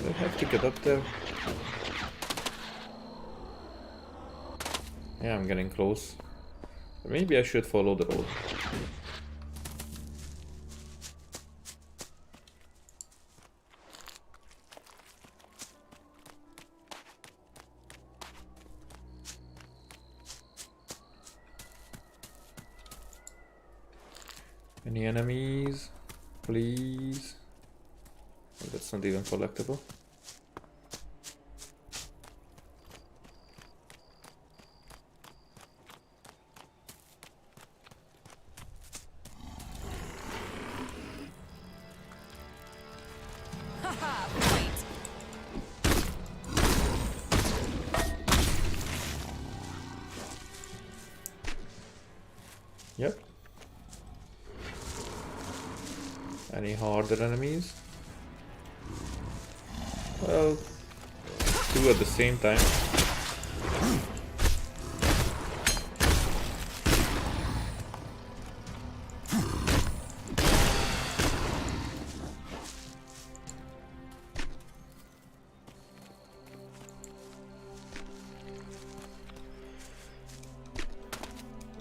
I have to get up there. Yeah, I'm getting close. Maybe I should follow the road. Any enemies? Please. Oh, that's not even collectible. Yep. Any harder enemies? Well, two at the same time.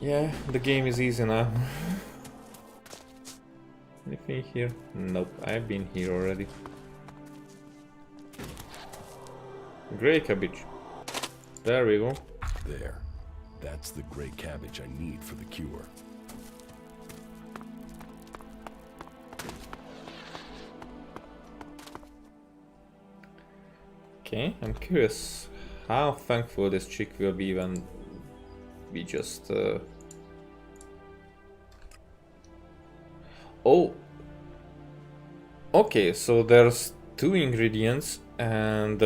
Yeah, the game is easy now. Anything here? Nope, I've been here already. Grey cabbage. There we go. There. That's the gray cabbage I need for the cure. Okay, I'm curious how thankful this chick will be when we just Oh. Okay, so there's 2 ingredients and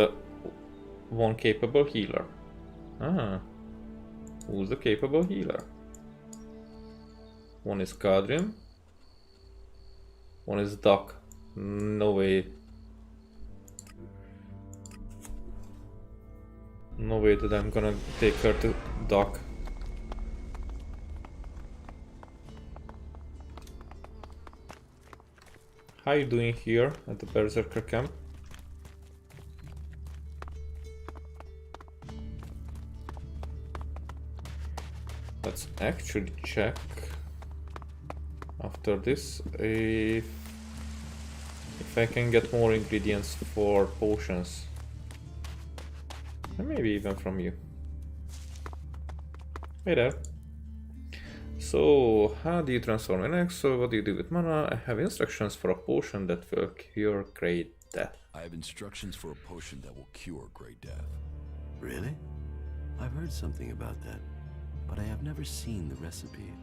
1 capable healer. Ah. Who's the capable healer? One is Kadrim. One is Doc. No way. No way that I'm gonna take her to Doc. How you doing here at the Berserker camp? Let's actually check after this if I can get more ingredients for potions. And maybe even from you. Hey there. So, how do you transform Elex? So, what do you do with mana? I have instructions for a potion that will cure Great Death. I have instructions for a potion that will cure Great Death. Really? I've heard something about that, but I have never seen the recipe.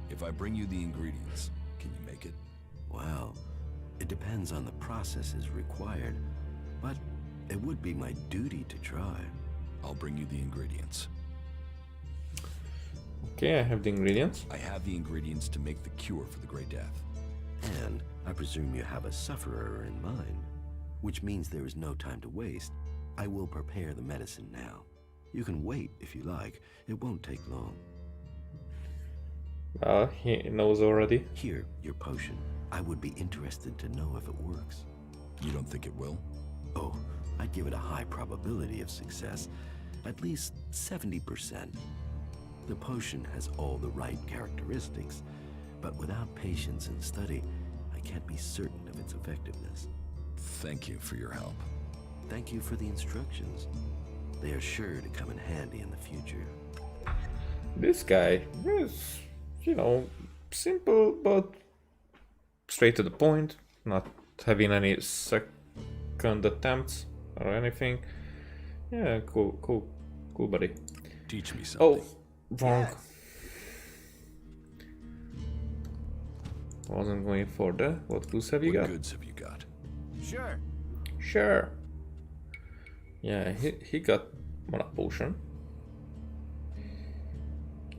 If I bring you the ingredients, can you make it? Well, it depends on the processes required, but it would be my duty to try. I'll bring you the ingredients. Okay, I have the ingredients. I have the ingredients to make the cure for the Great Death. And I presume you have a sufferer in mind, which means there is no time to waste. I will prepare the medicine now. You can wait if you like. It won't take long. Well, he knows already. Here, your potion. I would be interested to know if it works. You don't think it will? Oh, I'd give it a high probability of success. At least 70%. The potion has all the right characteristics, but without patience and study, I can't be certain of its effectiveness. Thank you for your help. Thank you for the instructions. They are sure to come in handy in the future. This guy is, you know, simple but straight to the point, not having any second attempts or anything. Yeah, cool buddy. Teach me something. Oh, wrong. Wasn't going for that. What goods have you got? What goods have you got? Sure. Sure. Yeah, he got mana potion.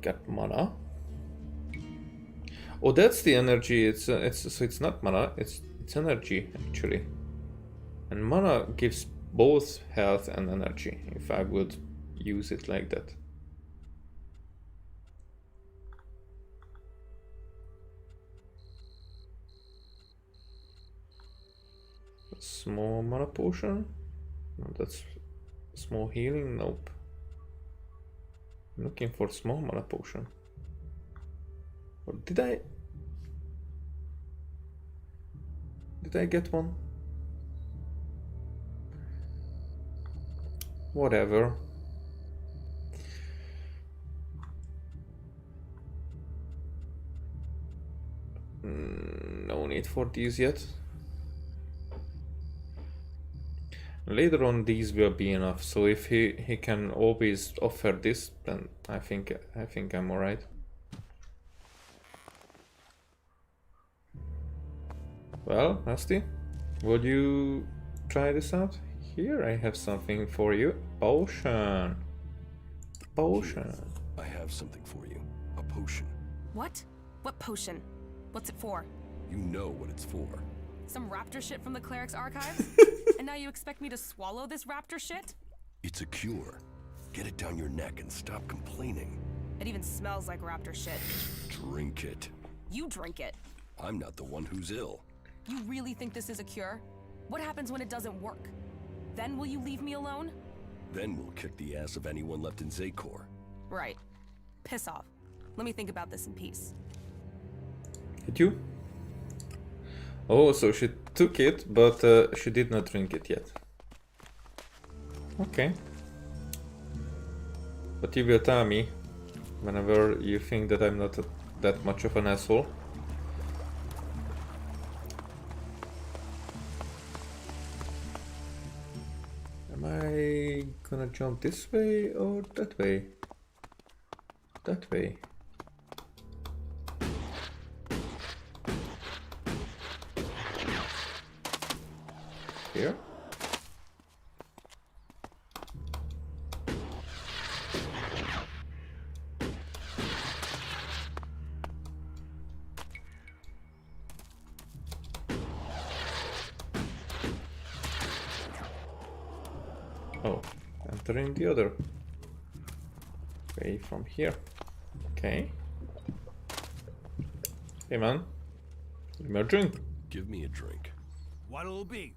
Got mana. Oh, that's the energy. So it's not mana. It's energy actually. And mana gives both health and energy. If I would use it like that. Small mana potion. No, that's small healing. Nope. I'm looking for small mana potion. Or did I get one? Whatever. No need for these yet. Later on these will be enough, so if he can always offer this, then I think I'm alright. Well, Nasty, would you try this out? Here I have something for you. Potion. Potion. I have something for you. A potion. What? What potion? What's it for? You know what it's for. Some raptor shit from the cleric's archives? And now you expect me to swallow this raptor shit? It's a cure. Get it down your neck and stop complaining. It even smells like raptor shit. Drink it. You drink it. I'm not the one who's ill. You really think this is a cure? What happens when it doesn't work? Then will you leave me alone? Then we'll kick the ass of anyone left in Zakor. Right. Piss off. Let me think about this in peace. Did you? Oh, so she took it, but she did not drink it yet. Okay. But you will tell me whenever you think that I'm not that much of an asshole. Am I gonna jump this way or that way? That way. here. Oh, entering the other way from here. Okay. Hey man, give me a drink. Give me a drink. What'll it be?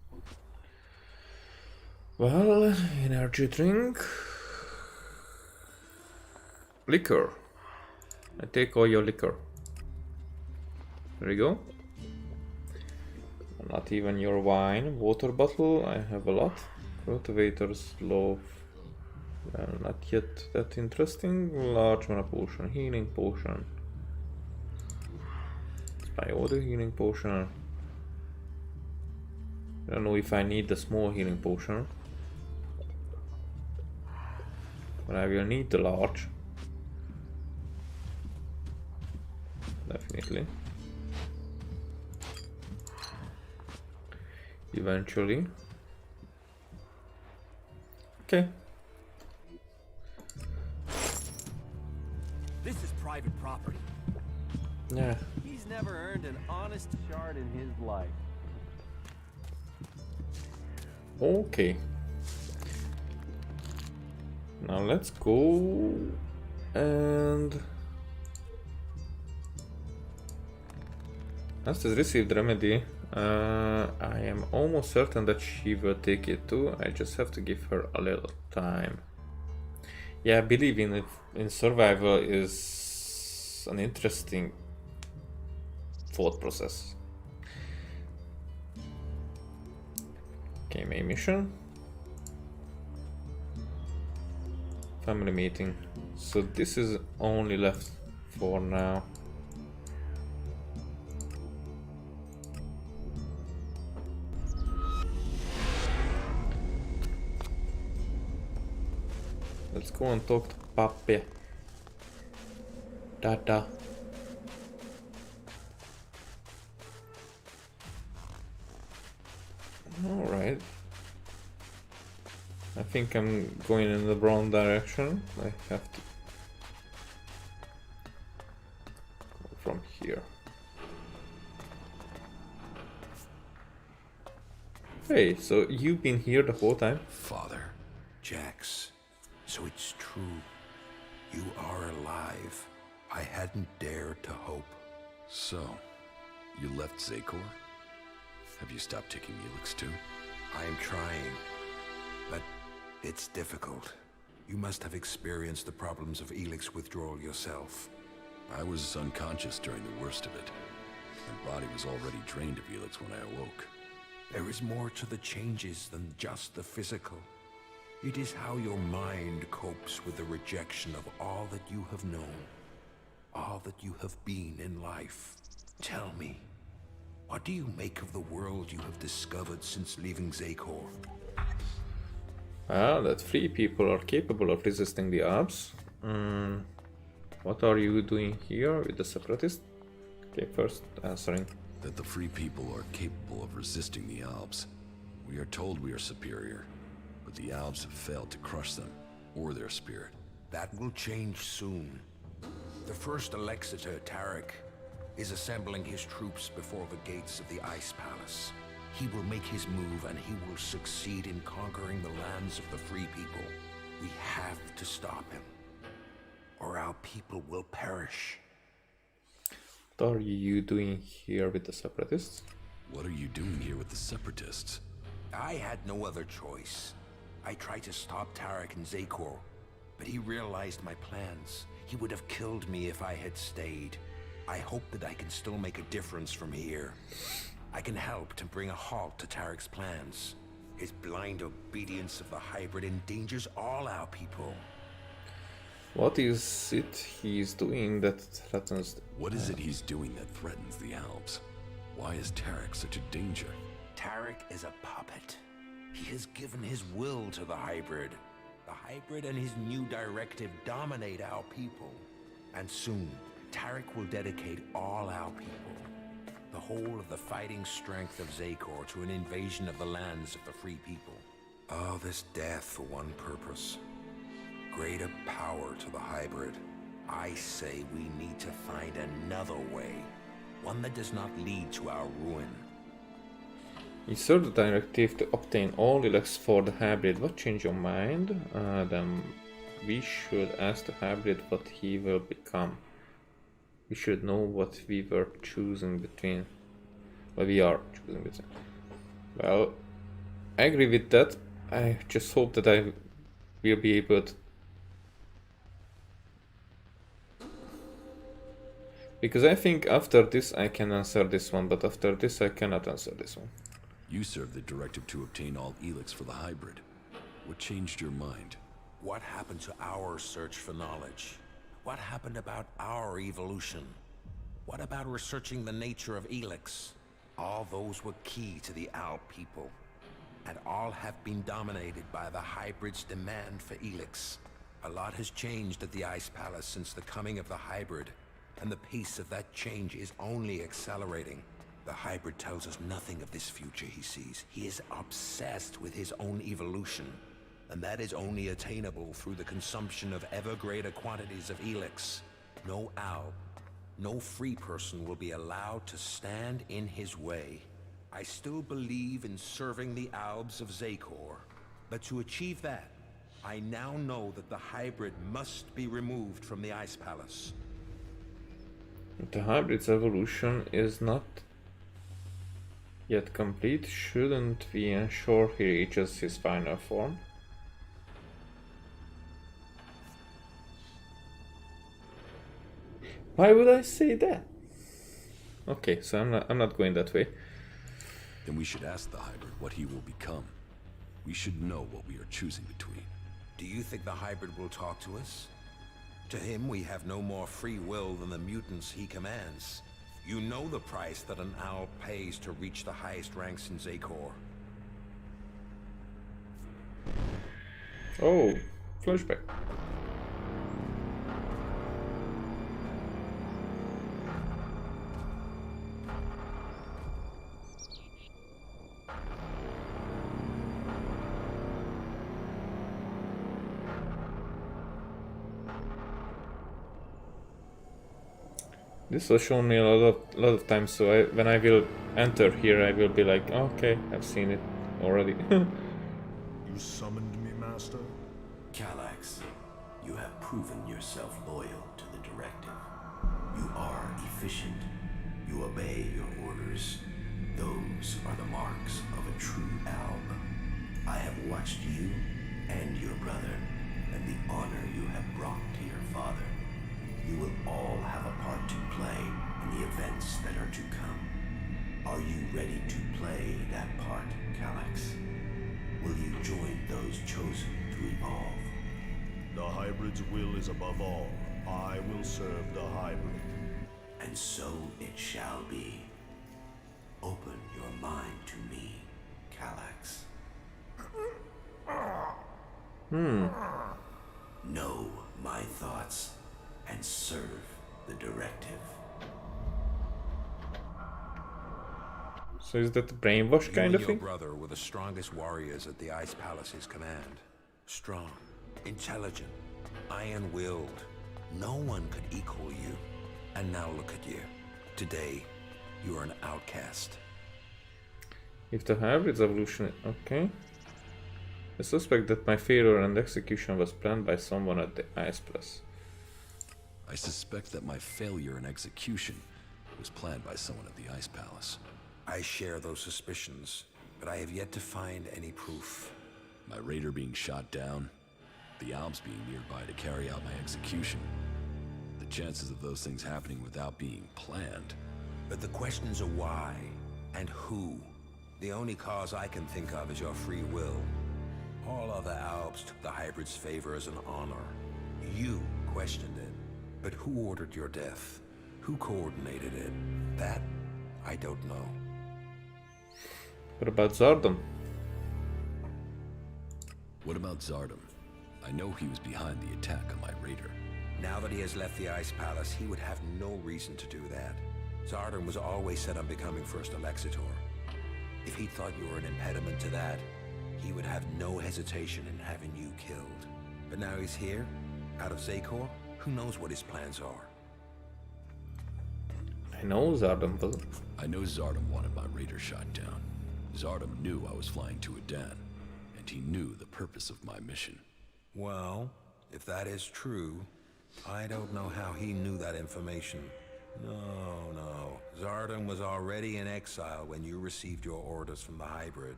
Well, energy drink. Liquor. I take all your liquor. There you go. Not even your wine. Water bottle, I have a lot. Cultivator's loaf. Well, not yet that interesting. Large mana potion. Healing potion. Let's buy all the healing potion. I don't know if I need the small healing potion. But I will need the large. Definitely. Eventually. Okay. This is private property. Yeah. He's never earned an honest shard in his life. Okay. Now let's go and Estes received remedy. I am almost certain that she will take it too. I just have to give her a little time. Yeah, believing in survival is an interesting thought process. Okay, main mission. Family meeting. So this is only left for now. Let's go and talk to Papi. Dada. Alright. I think I'm going in the wrong direction. I have to go from here. Hey, so you've been here the whole time? Father, Jax, so it's true. You are alive. I hadn't dared to hope. So, you left Zakor? Have you stopped taking Elex too? I am trying, but it's difficult. You must have experienced the problems of Elex withdrawal yourself. I was unconscious during the worst of it. My body was already drained of Elex when I awoke. There is more to the changes than just the physical. It is how your mind copes with the rejection of all that you have known, all that you have been in life. Tell me, what do you make of the world you have discovered since leaving Zakor? Well, that free people are capable of resisting the Alps. What are you doing here with the Separatists? Okay, first answering. That the free people are capable of resisting the Alps. We are told we are superior, but the Alps have failed to crush them, or their spirit. That will change soon. The first Alexitor, Tarek, is assembling his troops before the gates of the Ice Palace. He will make his move and he will succeed in conquering the lands of the free people. We have to stop him, or our people will perish. What are you doing here with the Separatists? What are you doing here with the Separatists? I had no other choice. I tried to stop Tarek in Zakor, but he realized my plans. He would have killed me if I had stayed. I hope that I can still make a difference from here. I can help to bring a halt to Tarek's plans. His blind obedience of the hybrid endangers all our people. What is it he's doing that threatens... What is it he's doing that threatens the Alps? Why is Tarek such a danger? Tarek is a puppet. He has given his will to the hybrid. The hybrid and his new directive dominate our people. And soon, Tarek will dedicate all our people. the whole of the fighting strength of Zakor to an invasion of the lands of the free people. All this death for one purpose. Greater power to the hybrid. I say we need to find another way. One that does not lead to our ruin. You serve the directive to obtain all Elex for the hybrid. What changed your mind? Then we should ask the hybrid what he will become. We should know what we were choosing between. What we are choosing between. Well, I agree with that. I just hope that I will be able to. Because I think after this I can answer this one, but after this I cannot answer this one. You served the directive to obtain all Elex for the hybrid. What changed your mind? What happened to our search for knowledge? What happened about our evolution? What about researching the nature of Elex? All those were key to the Alb people. And all have been dominated by the hybrid's demand for Elex. A lot has changed at the Ice Palace since the coming of the hybrid. And the pace of that change is only accelerating. The hybrid tells us nothing of this future he sees. He is obsessed with his own evolution. And that is only attainable through the consumption of ever greater quantities of Elex. No Alb, no free person will be allowed to stand in his way. I still believe in serving the Albs of Zakor. But to achieve that, I now know that the hybrid must be removed from the Ice Palace. The hybrid's evolution is not yet complete. Shouldn't we ensure he reaches his final form? Why would I say that? Okay, so I'm not going that way. Then we should ask the hybrid what he will become. We should know what we are choosing between. Do you think the hybrid will talk to us? To him, we have no more free will than the mutants he commands. You know the price that an Alb pays to reach the highest ranks in Zakor. Oh, flashback. This was shown me a lot of times, so when I will enter here, I will be like, okay, I've seen it already. You summoned me, Master? Calax, you have proven yourself loyal to the directive. You are efficient. You obey your orders. Those are the marks of a true Alb. I have watched you and your brother, and the honor you have brought to your father. You will all have a part to play in the events that are to come. Are you ready to play that part, Calax? Will you join those chosen to evolve? The hybrid's will is above all. I will serve the hybrid. And so it shall be. Open your mind to me, Calax. Know my thoughts and serve the directive. So is that the brainwash kind of You and thing? your brother were the strongest warriors at the Ice Palace's command. Strong, intelligent, iron-willed. No one could equal you. And now look at you. Today, you are an outcast. If the hybrid's evolution... okay. I suspect that my failure and execution was planned by someone at the Ice Palace. I suspect that my failure in execution was planned by someone at the Ice Palace. I share those suspicions, but I have yet to find any proof. My raider being shot down, the Albs being nearby to carry out my execution. The chances of those things happening without being planned. But the questions are why and who. The only cause I can think of is your free will. All other Albs took the hybrid's favor as an honor. You questioned it. But who ordered your death? Who coordinated it? That, I don't know. What about Zardom? What about Zardom? I know he was behind the attack on my raider. Now that he has left the Ice Palace, he would have no reason to do that. Zardom was always set on becoming First Elexitor. If he thought you were an impediment to that, he would have no hesitation in having you killed. But now he's here, out of Zakor, who knows what his plans are? I know Zardom doesn't. I know Zardom wanted my raider shot down. Zardom knew I was flying to Adan, and he knew the purpose of my mission. Well, if that is true, I don't know how he knew that information. No. Zardom was already in exile when you received your orders from the hybrid.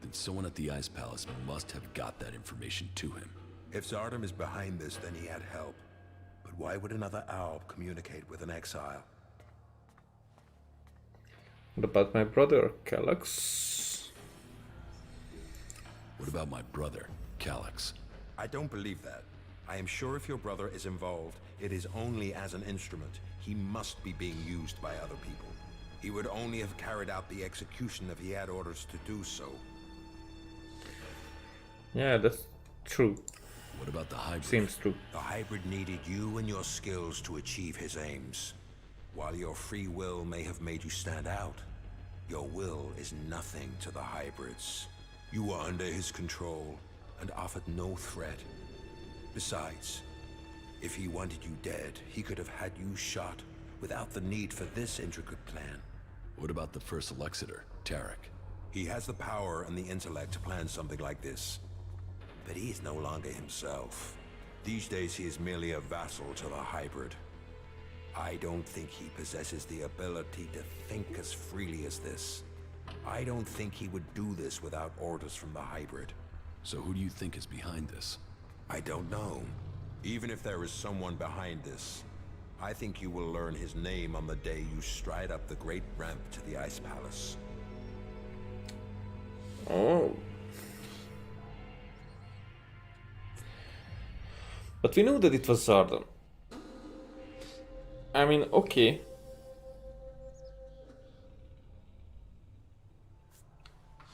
Then someone at the Ice Palace must have got that information to him. If Zardom is behind this, then he had help. But why would another Alb communicate with an exile? What about my brother, Elex? What about my brother, Elex? I don't believe that. I am sure if your brother is involved, it is only as an instrument. He must be being used by other people. He would only have carried out the execution if he had orders to do so. Yeah, that's true. What about the hybrid? Seems true. The hybrid needed you and your skills to achieve his aims. While your free will may have made you stand out, your will is nothing to the hybrids. You were under his control and offered no threat. Besides, if he wanted you dead, he could have had you shot without the need for this intricate plan. What about the first Elexitor, Tarek? He has the power and the intellect to plan something like this. But he is no longer himself. These days he is merely a vassal to the hybrid. I don't think he possesses the ability to think as freely as this. I don't think he would do this without orders from the hybrid. So who do you think is behind this? I don't know. Even if there is someone behind this, I think you will learn his name on the day you stride up the great ramp to the Ice Palace. Oh. But we knew that it was Zardom. I mean, okay.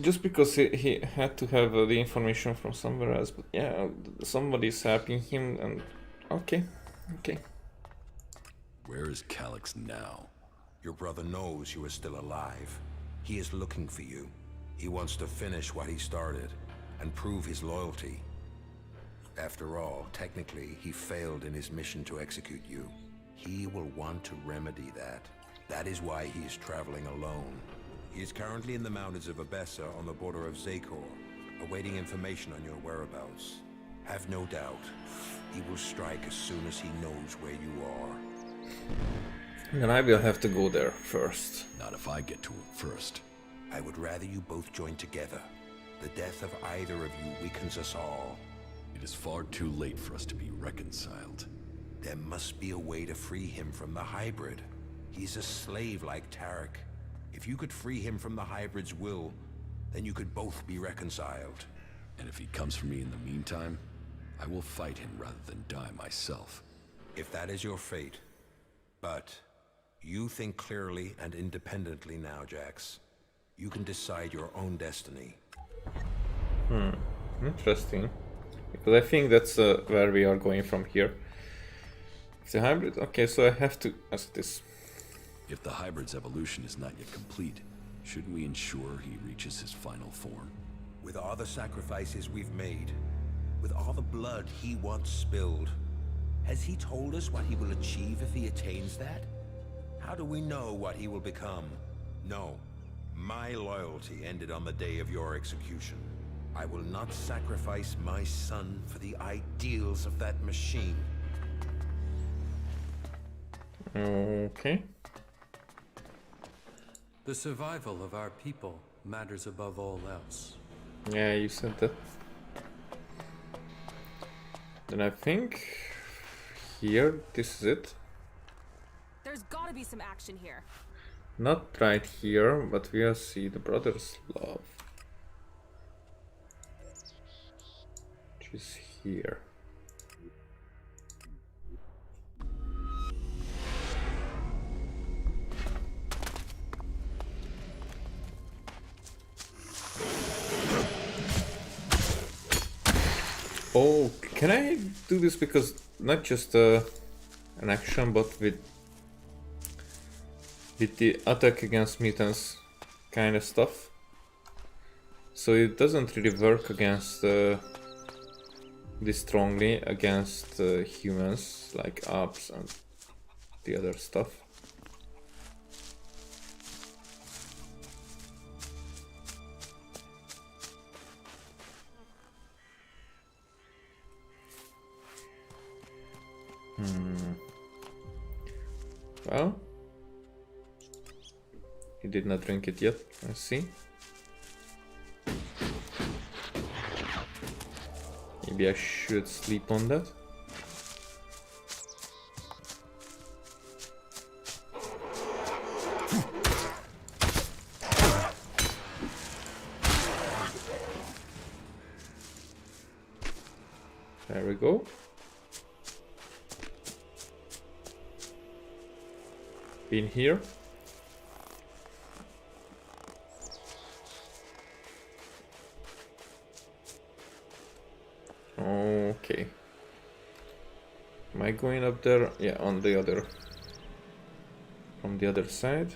Just because he had to have the information from somewhere else, but yeah, somebody's helping him, and okay. Where is Elex now? Your brother knows you are still alive. He is looking for you. He wants to finish what he started and prove his loyalty. After all, technically, he failed in his mission to execute you. He will want to remedy that. That is why he is traveling alone. He is currently in the mountains of Abessa on the border of Zakor, awaiting information on your whereabouts. Have no doubt, he will strike as soon as he knows where you are. Then I will have to go there first. Not if I get to him first. I would rather you both join together. The death of either of you weakens us all. It is far too late for us to be reconciled. There must be a way to free him from the hybrid. He's a slave like Tarek. If you could free him from the hybrid's will, then you could both be reconciled. And if he comes for me in the meantime, I will fight him rather than die myself. If that is your fate. But you think clearly and independently now, Jax. You can decide your own destiny. Interesting. Because I think that's where we are going from here. It's a hybrid? Okay, so I have to ask this. If the hybrid's evolution is not yet complete, shouldn't we ensure he reaches his final form? With all the sacrifices we've made, with all the blood he once spilled, has he told us what he will achieve if he attains that? How do we know what he will become? No. My loyalty ended on the day of your execution. I will not sacrifice my son for the ideals of that machine. Okay. The survival of our people matters above all else. Yeah, you said that. Then I think here, this is it. There's gotta be some action here. Not right here, but we'll see the brothers' love. Which is here. Oh, can I do this because not just an action, but with with the attack against mutants kind of stuff. So it doesn't really work against this strongly against humans like Alps and the other stuff. Well, he did not drink it yet, I see. Maybe I should sleep on that. There we go. In here. Okay. Am I going up there? Yeah, on the other. From the other side.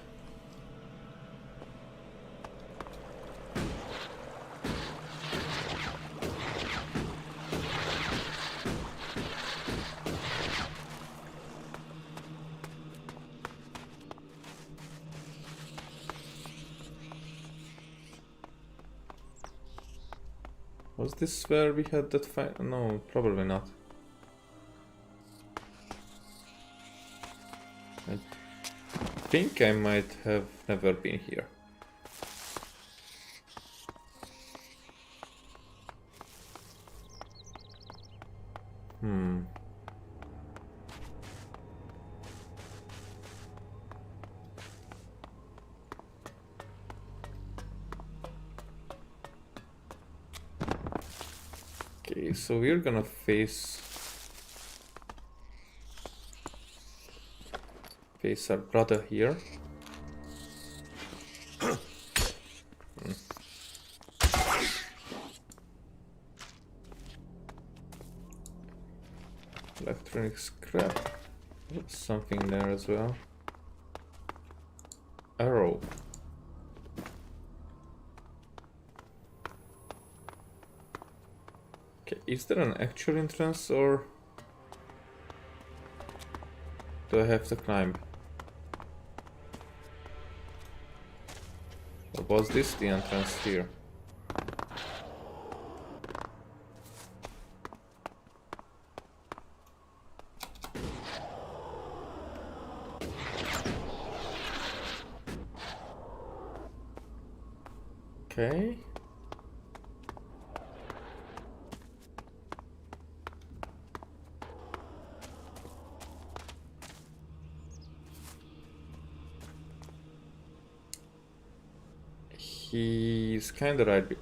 Was this where we had that fight? No, probably not. I think I might have never been here. Okay, so we're gonna face our brother here. Electronic scrap. There's something there as well. Arrow. Okay, is there an actual entrance or do I have to climb? Or was this the entrance here? Okay. He's kinda right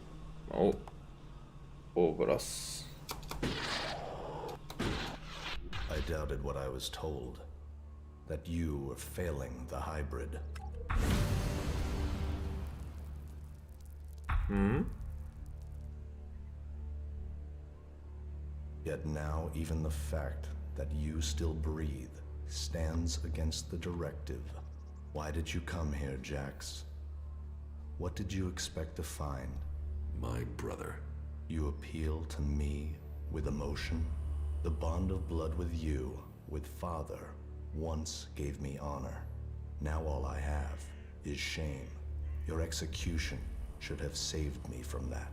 over us. I doubted what I was told. That you were failing the hybrid. Yet now even the fact that you still breathe stands against the directive. Why did you come here, Jax? What did you expect to find? My brother. You appeal to me with emotion? The bond of blood with you, with Father, once gave me honor. Now all I have is shame. Your execution should have saved me from that.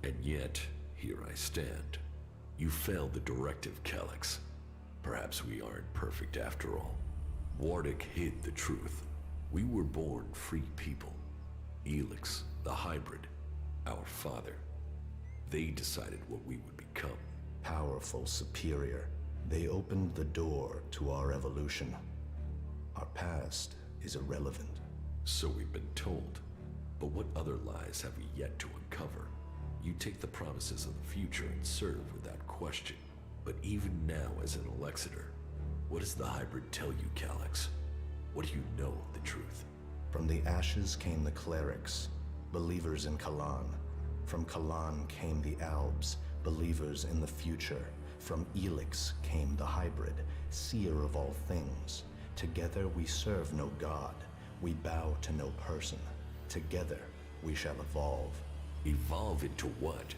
And yet, here I stand. You failed the directive, Elex. Perhaps we aren't perfect after all. Wardic hid the truth. We were born free people. Elex, the hybrid, our father. They decided what we would become. Powerful, superior. They opened the door to our evolution. Our past is irrelevant. So we've been told. But what other lies have we yet to uncover? You take the promises of the future and serve with that question. But even now as an Alexiter, what does the hybrid tell you, Elex? What do you know of the truth? From the ashes came the clerics, believers in Kalan. From Kalan came the Albs, believers in the future. From Elex came the hybrid, seer of all things. Together we serve no god. We bow to no person. Together, we shall evolve. Evolve into what?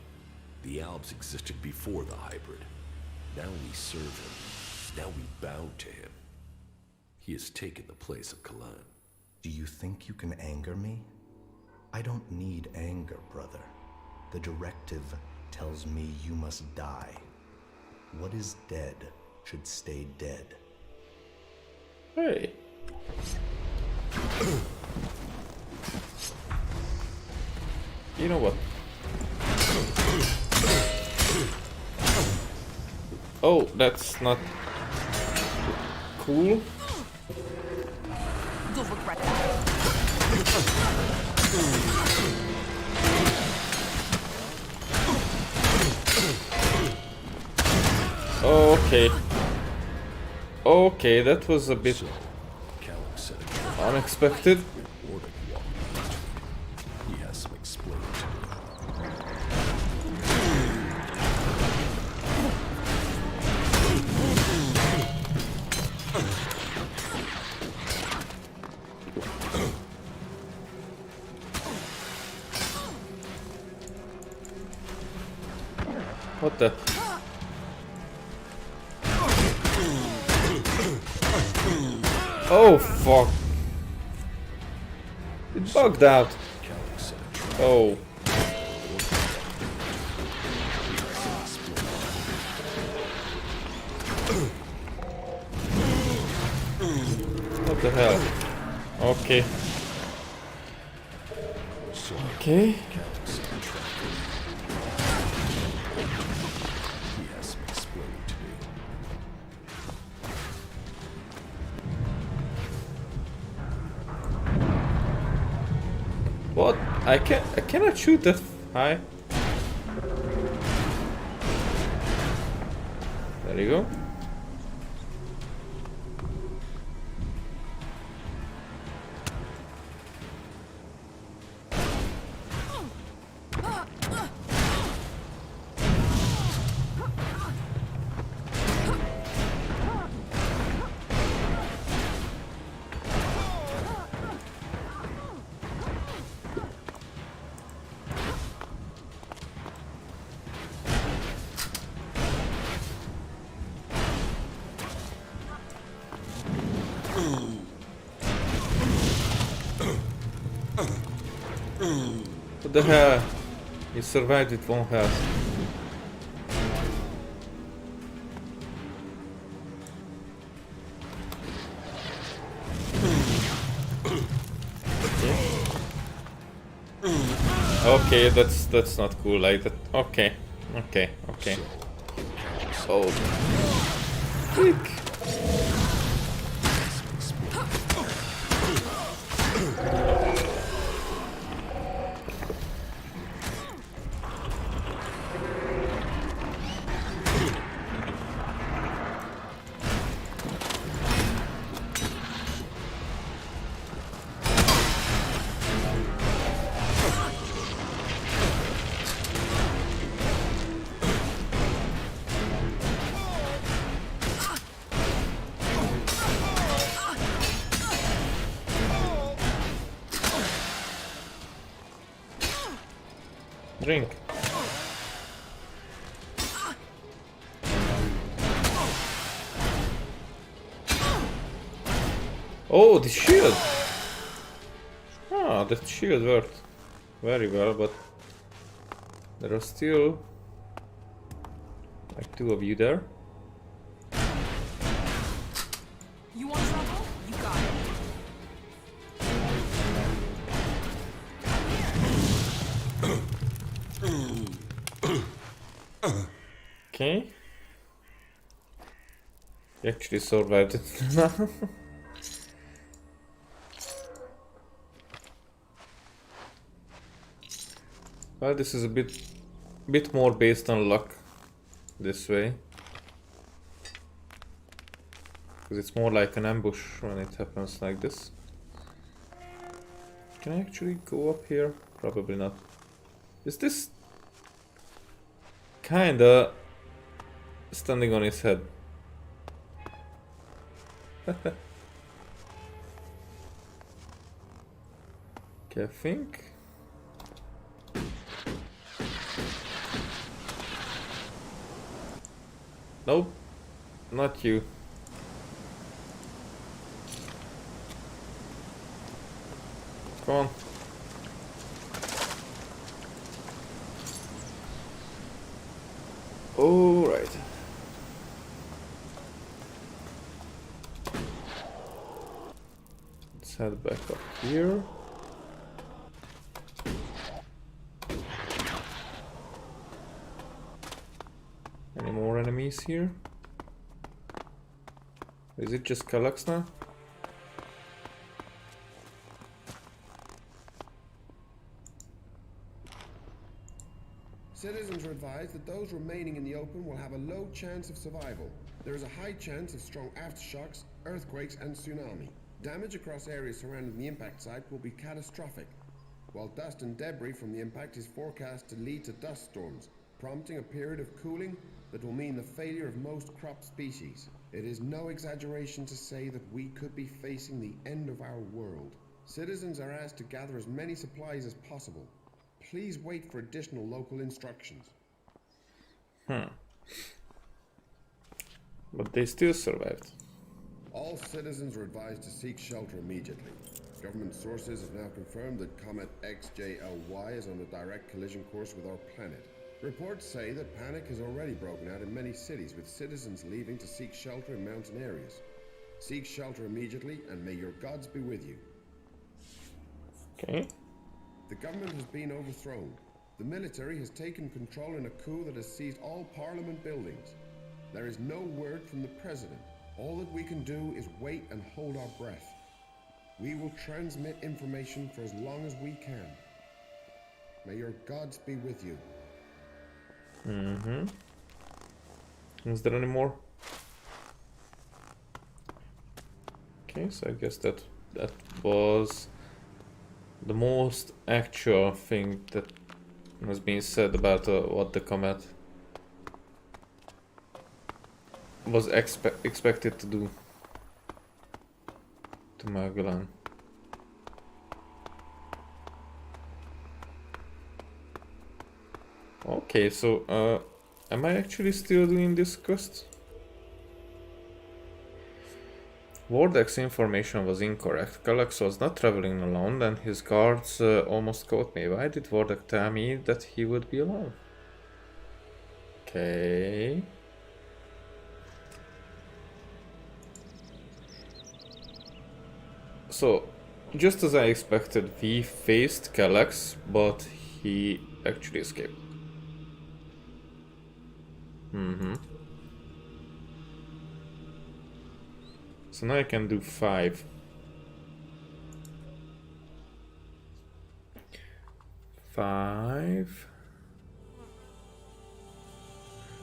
The Albs existed before the hybrid. Now we serve him. Now we bow to him. He has taken the place of Kalan. Do you think you can anger me? I don't need anger, brother. The directive tells me you must die. What is dead should stay dead. Hey. You know what? Oh, that's not cool. You'll regret that. Okay. Okay, that was a bit unexpected. He has some explaining to What the? Oh fuck! It bugged out. Oh. What the hell? Okay. Okay. What? I cannot shoot that high. There you go. What the hell? He survived with one health. Okay, that's not cool like that. Okay. Oh. Quick. Drink. Oh, the shield! Ah, that shield worked very well, but there are still like two of you there. You want trouble? You got it. Okay. You actually survived it. Well, this is a bit more based on luck this way. Because it's more like an ambush when it happens like this. Can I actually go up here? Probably not. Is this kinda standing on his head? Okay, I think. Nope, not you. Come on. All right. Let's head back up here. Any more enemies here? Is it just Elex now? Citizens are advised that those remaining in the open will have a low chance of survival. There is a high chance of strong aftershocks, earthquakes, and tsunami. Damage across areas surrounding the impact site will be catastrophic, while dust and debris from the impact is forecast to lead to dust storms, prompting a period of cooling that will mean the failure of most crop species. It is no exaggeration to say that we could be facing the end of our world. Citizens are asked to gather as many supplies as possible. Please wait for additional local instructions. But they still survived. All citizens are advised to seek shelter immediately. Government sources have now confirmed that Comet XJLY is on a direct collision course with our planet. Reports say that panic has already broken out in many cities, with citizens leaving to seek shelter in mountain areas. Seek shelter immediately, and may your gods be with you. Okay. The government has been overthrown. The military has taken control in a coup that has seized all parliament buildings. There is no word from the president. All that we can do is wait and hold our breath. We will transmit information for as long as we can. May your gods be with you. Is there any more? Okay, so I guess that was the most actual thing that has been said about what the comet was expected to do to Magellan. Okay, so am I actually still doing this quest? Wardek's information was incorrect. Elex was not traveling alone and his guards almost caught me. Why did Wardek tell me that he would be alone? Okay. So, just as I expected, we faced Elex, but he actually escaped. So now I can do 5. 5.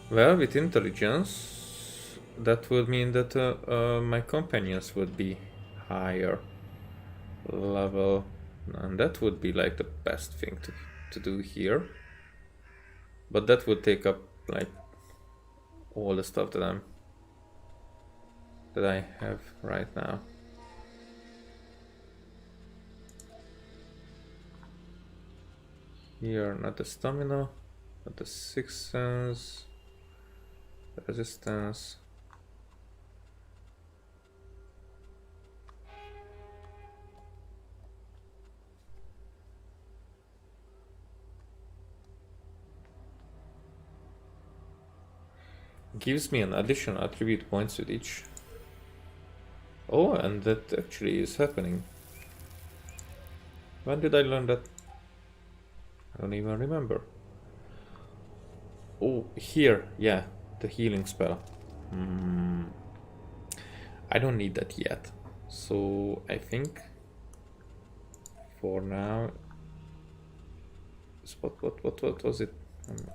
Well, with intelligence, that would mean that my companions would be higher level, and that would be like the best thing to do here. But that would take up like all the stuff that I have right now. Here, not the stamina, but the sixth sense, the resistance. Gives me an additional attribute points with each. Oh, and that actually is happening. When did I learn that? I don't even remember. Oh, here, yeah, the healing spell. I don't need that yet. So I think for now, what was it?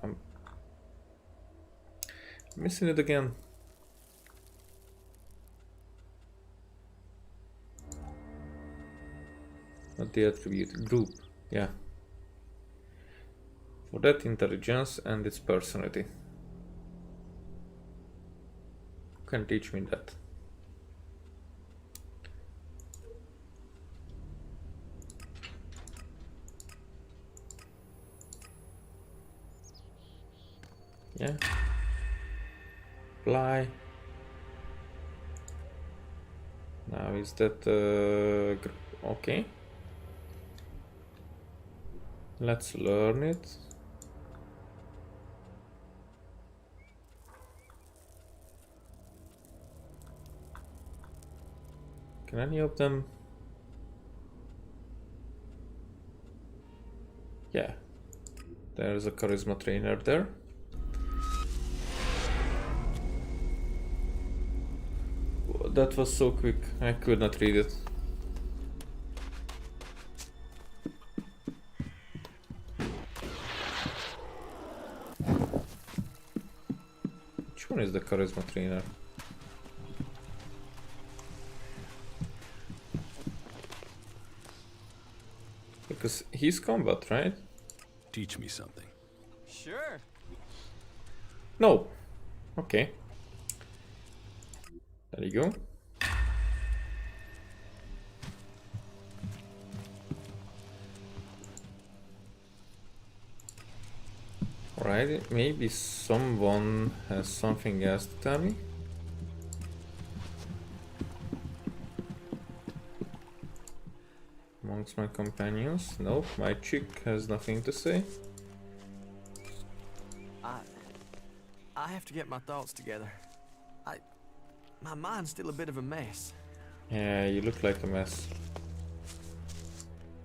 I'm missing it again. Not the attribute, group, yeah. For that, intelligence and its personality. Who can teach me that? Yeah. Fly. Now is that okay? Let's learn it. Can any of them? Yeah. There's a charisma trainer there. That was so quick, I could not read it. Which one is the charisma trainer? Because he's combat, right? Teach me something. Sure. No. Okay. There you go. Alright, maybe someone has something else to tell me. Amongst my companions? Nope, my chick has nothing to say. I have to get my thoughts together. My mind's still a bit of a mess. Yeah, you look like a mess.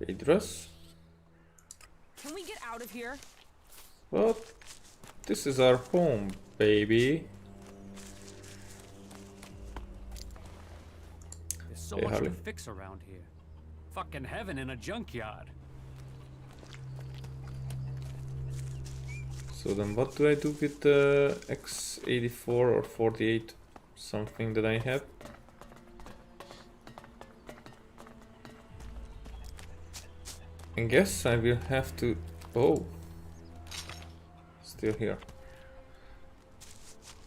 Idris? Can we get out of here? Well, this is our home, baby. There's so Hey, much Harley. to fix around here. Fucking heaven in a junkyard. So then what do I do with the X84 or 48? Something that I have? I guess I will have to... Oh. Still here.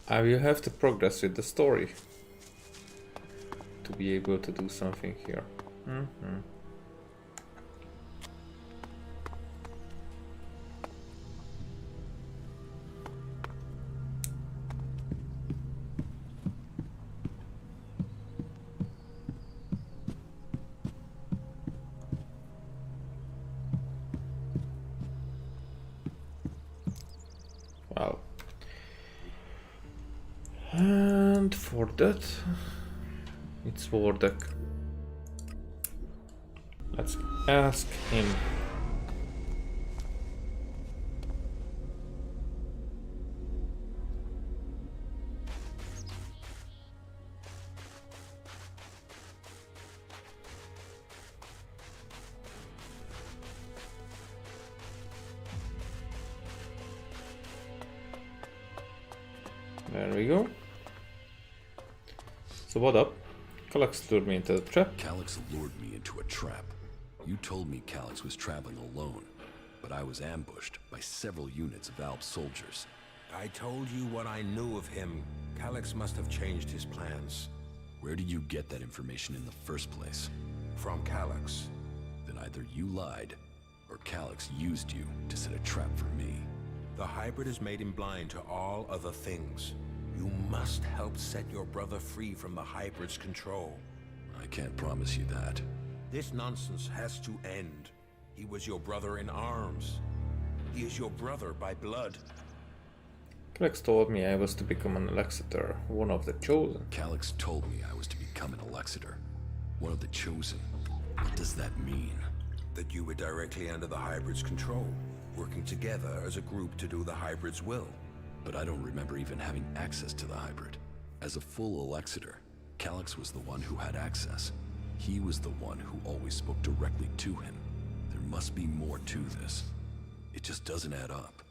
I will have to progress with the story to be able to do something here. Wow. And for that, it's Wardek. Let's ask him. There we go. So what up? Calyx lured me into the trap. Calyx lured me into a trap. You told me Calyx was traveling alone, but I was ambushed by several units of Alp soldiers. I told you what I knew of him. Calyx must have changed his plans. Where did you get that information in the first place? From Calyx. Then either you lied, or Calyx used you to set a trap for me. The hybrid has made him blind to all other things. You must help set your brother free from the hybrid's control. I can't promise you that. This nonsense has to end. He was your brother in arms. He is your brother by blood. Calyx told me I was to become an Alexander, one of the chosen. Calyx told me I was to become an Alexander, one of the chosen. What does that mean? That you were directly under the hybrid's control, working together as a group to do the hybrid's will. But I don't remember even having access to the hybrid. As a full Alexander, Calyx was the one who had access. He was the one who always spoke directly to him. There must be more to this. It just doesn't add up.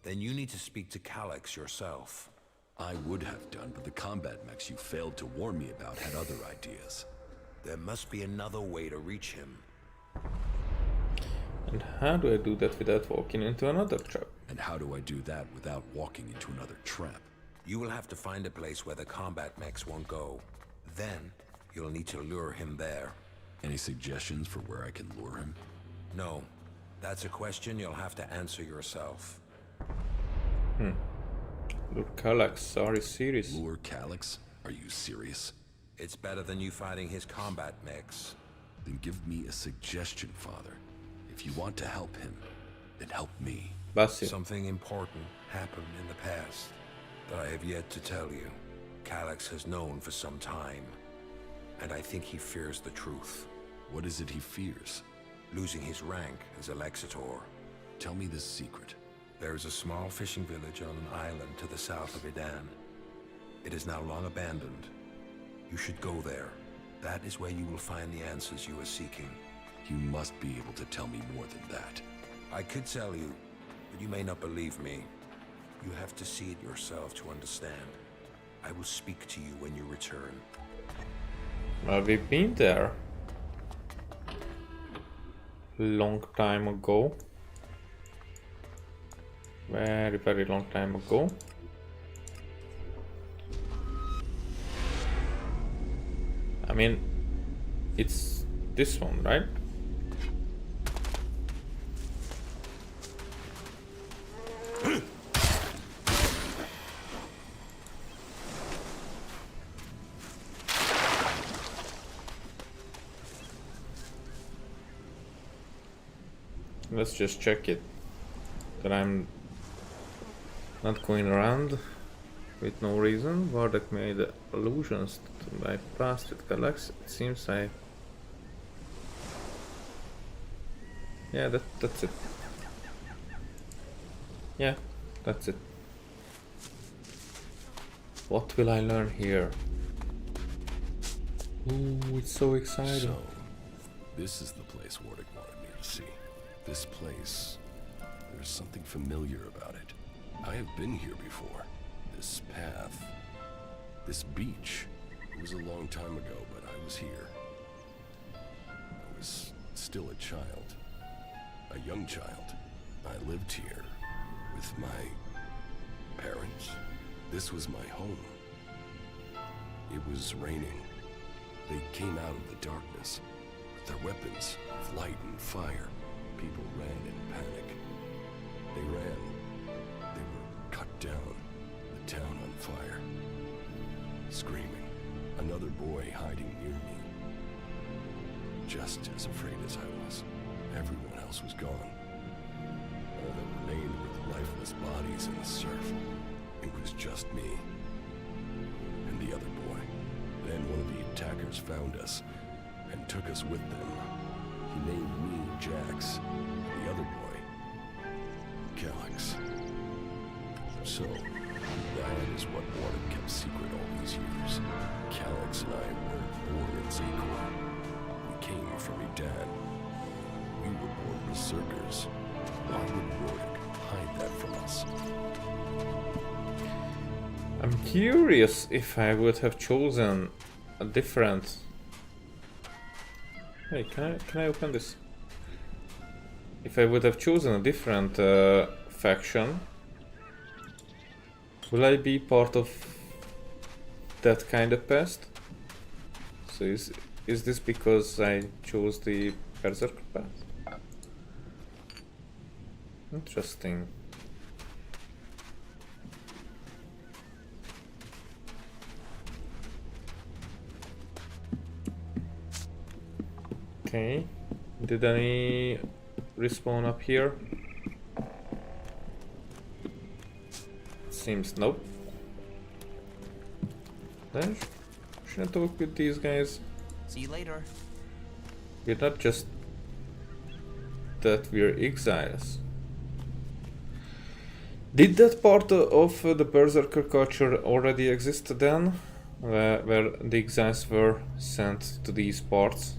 Then you need to speak to Calyx yourself. I would have done, but the combat mechs you failed to warn me about had other ideas. There must be another way to reach him. And how do I do that without walking into another trap? And how do I do that without walking into another trap? You will have to find a place where the combat mechs won't go. Then, you'll need to lure him there. Any suggestions for where I can lure him? No. That's a question you'll have to answer yourself. Look, Elex, are you serious? Lure Calyx? Are you serious? It's better than you fighting his combat mechs. Then give me a suggestion, Father. If you want to help him, then help me. Something important happened in the past that I have yet to tell you. Calyx has known for some time, and I think he fears the truth. What is it he fears? Losing his rank as a Lexitor. Tell me this secret. There is a small fishing village on an island to the south of Idan. It is now long abandoned. You should go there. That is where you will find the answers you are seeking. You must be able to tell me more than that. I could tell you, but you may not believe me. You have to see it yourself to understand. I will speak to you when you return. Well, we've been there. Long time ago. Very, very long time ago. I mean, it's this one, right? Let's just check it, that I'm not going around with no reason. Wardak made allusions to my past with Elex. It seems I... Yeah, that's it. Yeah, that's it. What will I learn here? Ooh, it's so exciting. So, this is the place Wardak wanted me to see. This place, there's something familiar about it. I have been here before. This path, this beach. It was a long time ago, but I was here. I was still a child, a young child. I lived here with my parents. This was my home. It was raining. They came out of the darkness with their weapons of light and fire. People ran in panic. They ran. They were cut down. The town on fire. Screaming. Another boy hiding near me. Just as afraid as I was. Everyone else was gone. All that remained were the lifeless bodies in the surf. It was just me. And the other boy. Then one of the attackers found us and took us with them. He named me Jax, and the other boy, Calyx. So, that is what Wardak kept secret all these years. Calyx and I weren't born in Zekor. We came from Idan. We were born berserkers. Why would Wardak hide that from us? I'm curious if I would have chosen a different... Hey, can I open this? If I would have chosen a different faction, will I be part of that kind of past? So is this because I chose the Berserker path? Interesting. Okay, did any respawn up here? Seems nope. Then should I talk with these guys? See you later. We're not just that we're exiles. Did that part of the Berserker culture already exist then? Where the exiles were sent to these parts?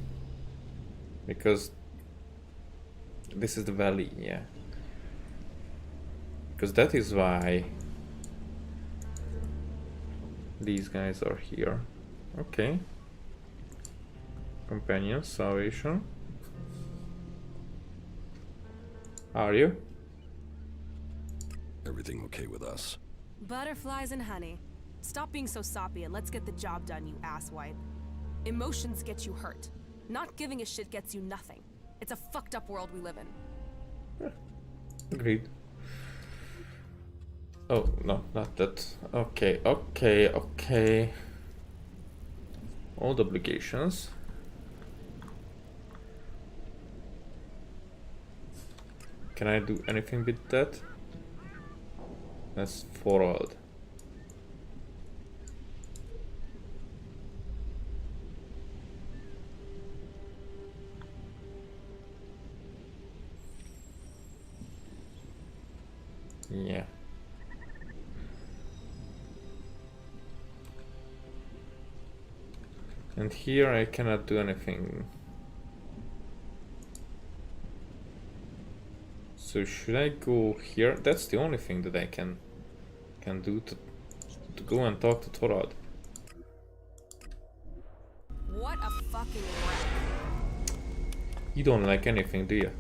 Because this is the valley, yeah. Because that is why these guys are here. Okay. Companion, salvation. Are you? Everything okay with us? Butterflies and honey. Stop being so soppy and let's get the job done, you asswipe. Emotions get you hurt. Not giving a shit gets you nothing. It's a fucked up world we live in. Agreed. Oh, no, not that. Okay, okay, okay. Old obligations. Can I do anything with that? That's forward. Yeah. And here I cannot do anything. So should I go here? That's the only thing that I can do to go and talk to Torad. What a fucking wreck. You don't like anything, do you?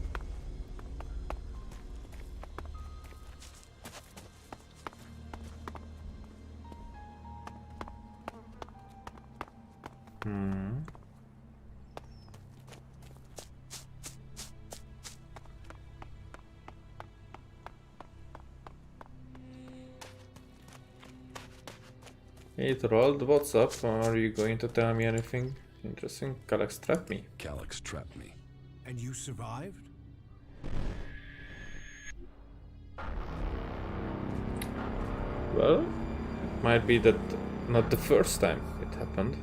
Hey Troll, what's up? Are you going to tell me anything interesting? Calyx trapped me. Calyx trapped me. And you survived? Well, it might be that not the first time it happened.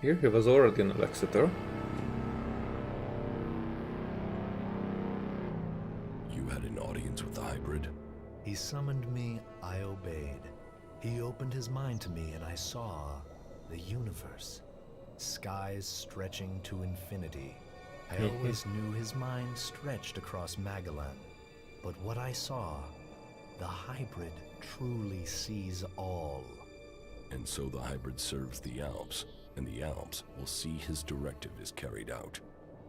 Here he was already in Alexeter. You had an audience with the hybrid? He summoned me, I obeyed. He opened his mind to me and I saw the universe. Skies stretching to infinity. I always knew his mind stretched across Magellan. But what I saw, the hybrid truly sees all. And so the hybrid serves the Alps, and the Alps will see his directive is carried out.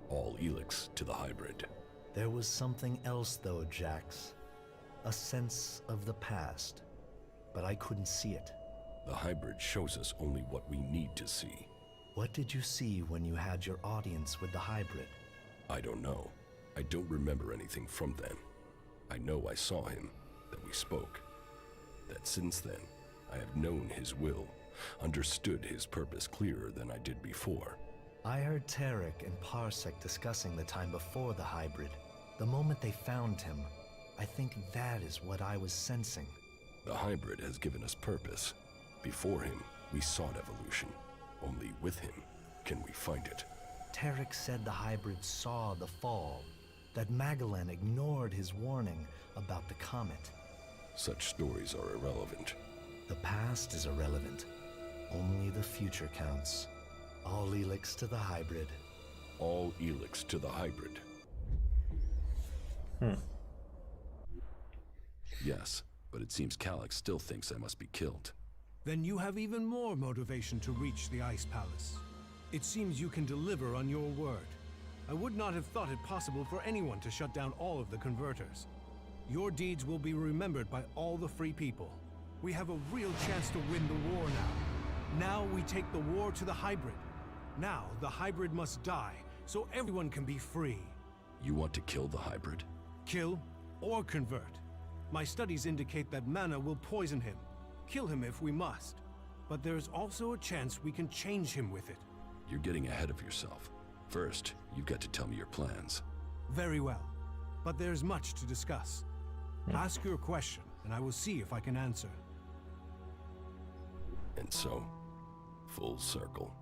All Elex to the hybrid. There was something else though, Jax. A sense of the past. But I couldn't see it. The hybrid shows us only what we need to see. What did you see when you had your audience with the hybrid? I don't know. I don't remember anything from then. I know I saw him, that we spoke. That since then, I have known his will, understood his purpose clearer than I did before. I heard Tarek and Parsec discussing the time before the hybrid. The moment they found him, I think that is what I was sensing. The hybrid has given us purpose. Before him, we sought evolution. Only with him can we find it. Tarek said the hybrid saw the fall, that Magellan ignored his warning about the comet. Such stories are irrelevant. The past is irrelevant. Only the future counts. All Elex to the hybrid. All Elex to the hybrid. Yes, but it seems Calyx still thinks I must be killed. Then you have even more motivation to reach the Ice Palace. It seems you can deliver on your word. I would not have thought it possible for anyone to shut down all of the converters. Your deeds will be remembered by all the free people. We have a real chance to win the war now. Now we take the war to the hybrid. Now the hybrid must die, so everyone can be free. You want to kill the hybrid? Kill or convert. My studies indicate that mana will poison him. Kill him if we must. But there's also a chance we can change him with it. You're getting ahead of yourself. First, you've got to tell me your plans. Very well. But there's much to discuss. Ask your question, and I will see if I can answer. And so, full circle.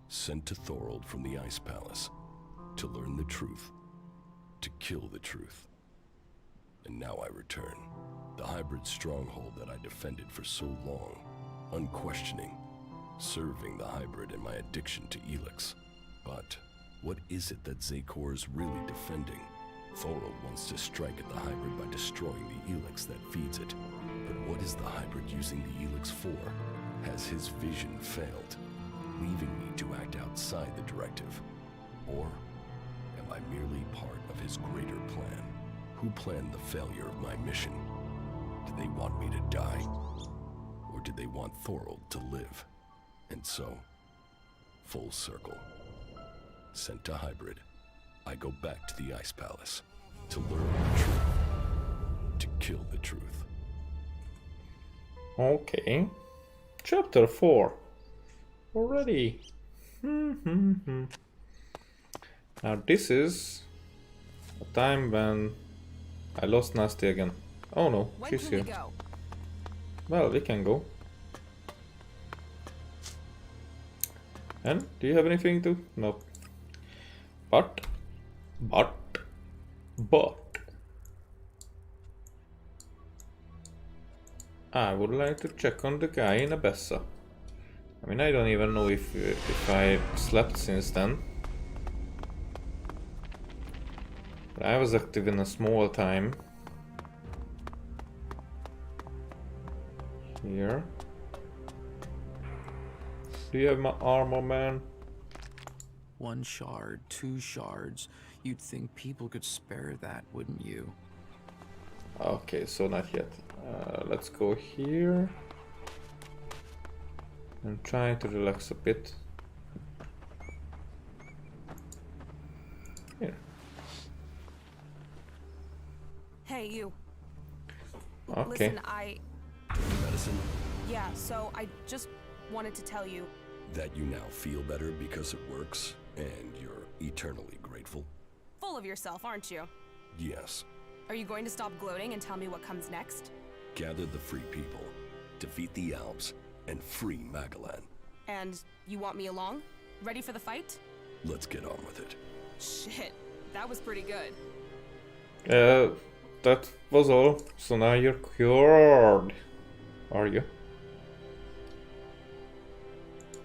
Sent to Thorold from the Ice Palace. To learn the truth. To kill the truth. And now I return. The hybrid stronghold that I defended for so long. Unquestioning. Serving the hybrid and my addiction to Elex. But what is it that Zakor is really defending? Thorold wants to strike at the hybrid by destroying the Elex that feeds it. But what is the hybrid using the Elex for? Has his vision failed, leaving me to act outside the directive? Or am I merely part of his greater plan? Who planned the failure of my mission? Do they want me to die? Or did they want Thorold to live? And so, full circle. Sent to Hybrid, I go back to the Ice Palace to learn the truth. To kill the truth. Okay. Chapter 4. Already. Now this is a time when I lost Nasty again. Oh no, When she's can here. we go? Well, we can go. And do you have anything to? No. But I would like to check on the guy in Abessa. I mean, I don't even know if I slept since then. But I was active in a small time. Here. Do you have my armor, man? 1 shard, 2 shards. You'd think people could spare that, wouldn't you? Okay, so not yet. Let's go here. And try to relax a bit. Here. Hey, you. Okay. Listen, Medicine? Yeah, so I just wanted to tell you. That you now feel better because it works, and you're eternally grateful? Full of yourself, aren't you? Yes. Are you going to stop gloating and tell me what comes next? Gather the free people, defeat the Alps, and free Magalan. And you want me along? Ready for the fight? Let's get on with it. Shit, that was pretty good. That was all. So now you're cured. Are you?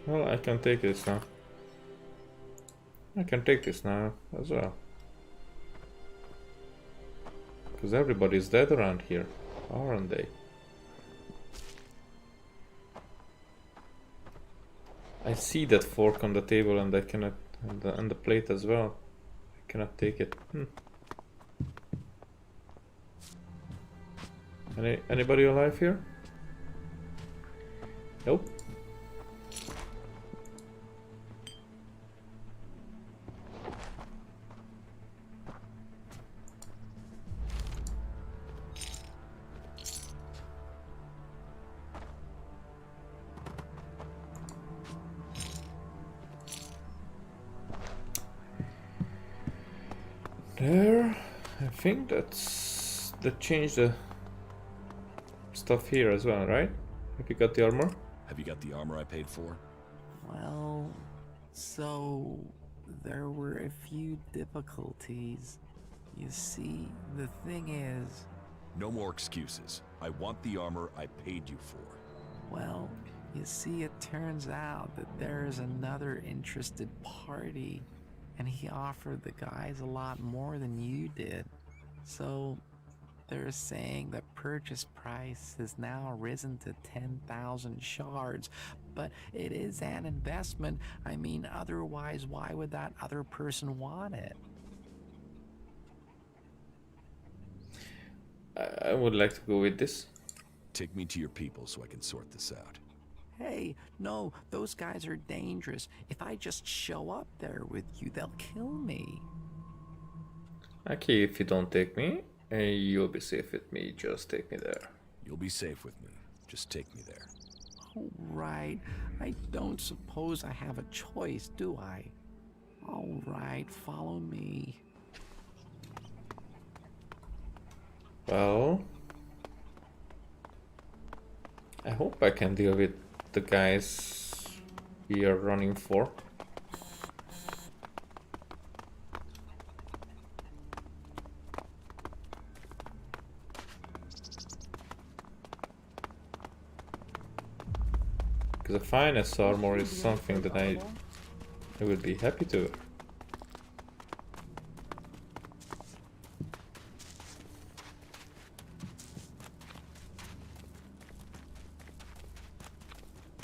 Well, I can take this now. I can take this now as well. Because everybody's dead around here, aren't they? I see that fork on the table and I cannot, and the plate as well. I cannot take it. Anybody alive here? Nope. There, I think that changed the stuff here as well, right? Have you got the armor? Have you got the armor I paid for? Well, so there were a few difficulties. You see, the thing is... No more excuses. I want the armor I paid you for. Well, you see, it turns out that there is another interested party, and he offered the guys a lot more than you did. So they're saying the purchase price has now risen to 10,000 shards, but it is an investment. I mean, otherwise, why would that other person want it? I would like to go with this. Take me to your people so I can sort this out. Hey, no, those guys are dangerous. If I just show up there with you, they'll kill me. Okay, if you don't take me, you'll be safe with me. Just take me there. You'll be safe with me. Just take me there. All right. I don't suppose I have a choice, do I? All right, follow me. Well, I hope I can deal with the guys we are running for. Because the finest armor is something that I would be happy to.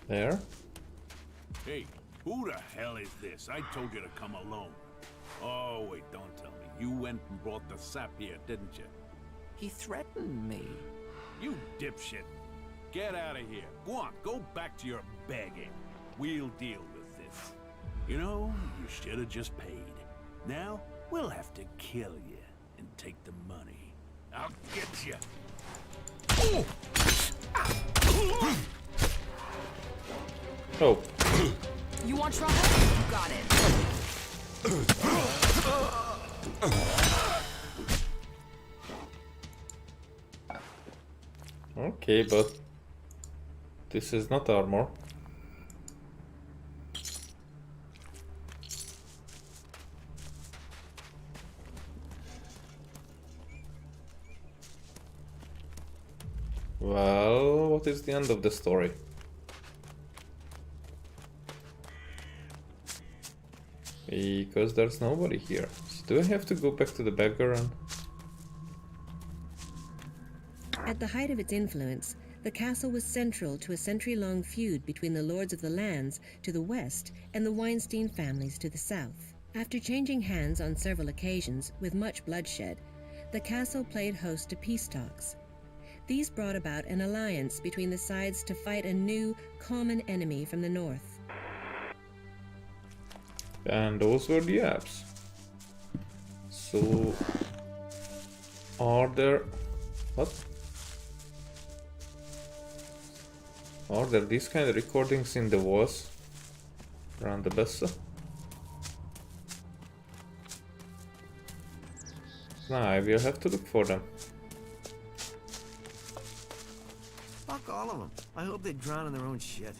There. Hey, who the hell is this? I told you to come alone. Oh, wait, don't tell me. You went and brought the sap here, didn't you? He threatened me. You dipshit. get out of here. Go on, go back to your begging. We'll deal with this. You know, you should have just paid. Now, we'll have to kill you and take the money. I'll get you. Oh. You want trouble? You got it. Okay, but this is not armor. Well, what is the end of the story? Because there's nobody here. So do I have to go back to the beggar and... At the height of its influence, the castle was central to a century-long feud between the Lords of the Lands to the west and the Weinstein families to the south. After changing hands on several occasions with much bloodshed, the castle played host to peace talks. These brought about an alliance between the sides to fight a new, common enemy from the north. And those were the apps. So... are there... what? Are there these kind of recordings in the walls around the Bessa? Nah, I will have to look for them. Fuck all of them. I hope they drown in their own shit.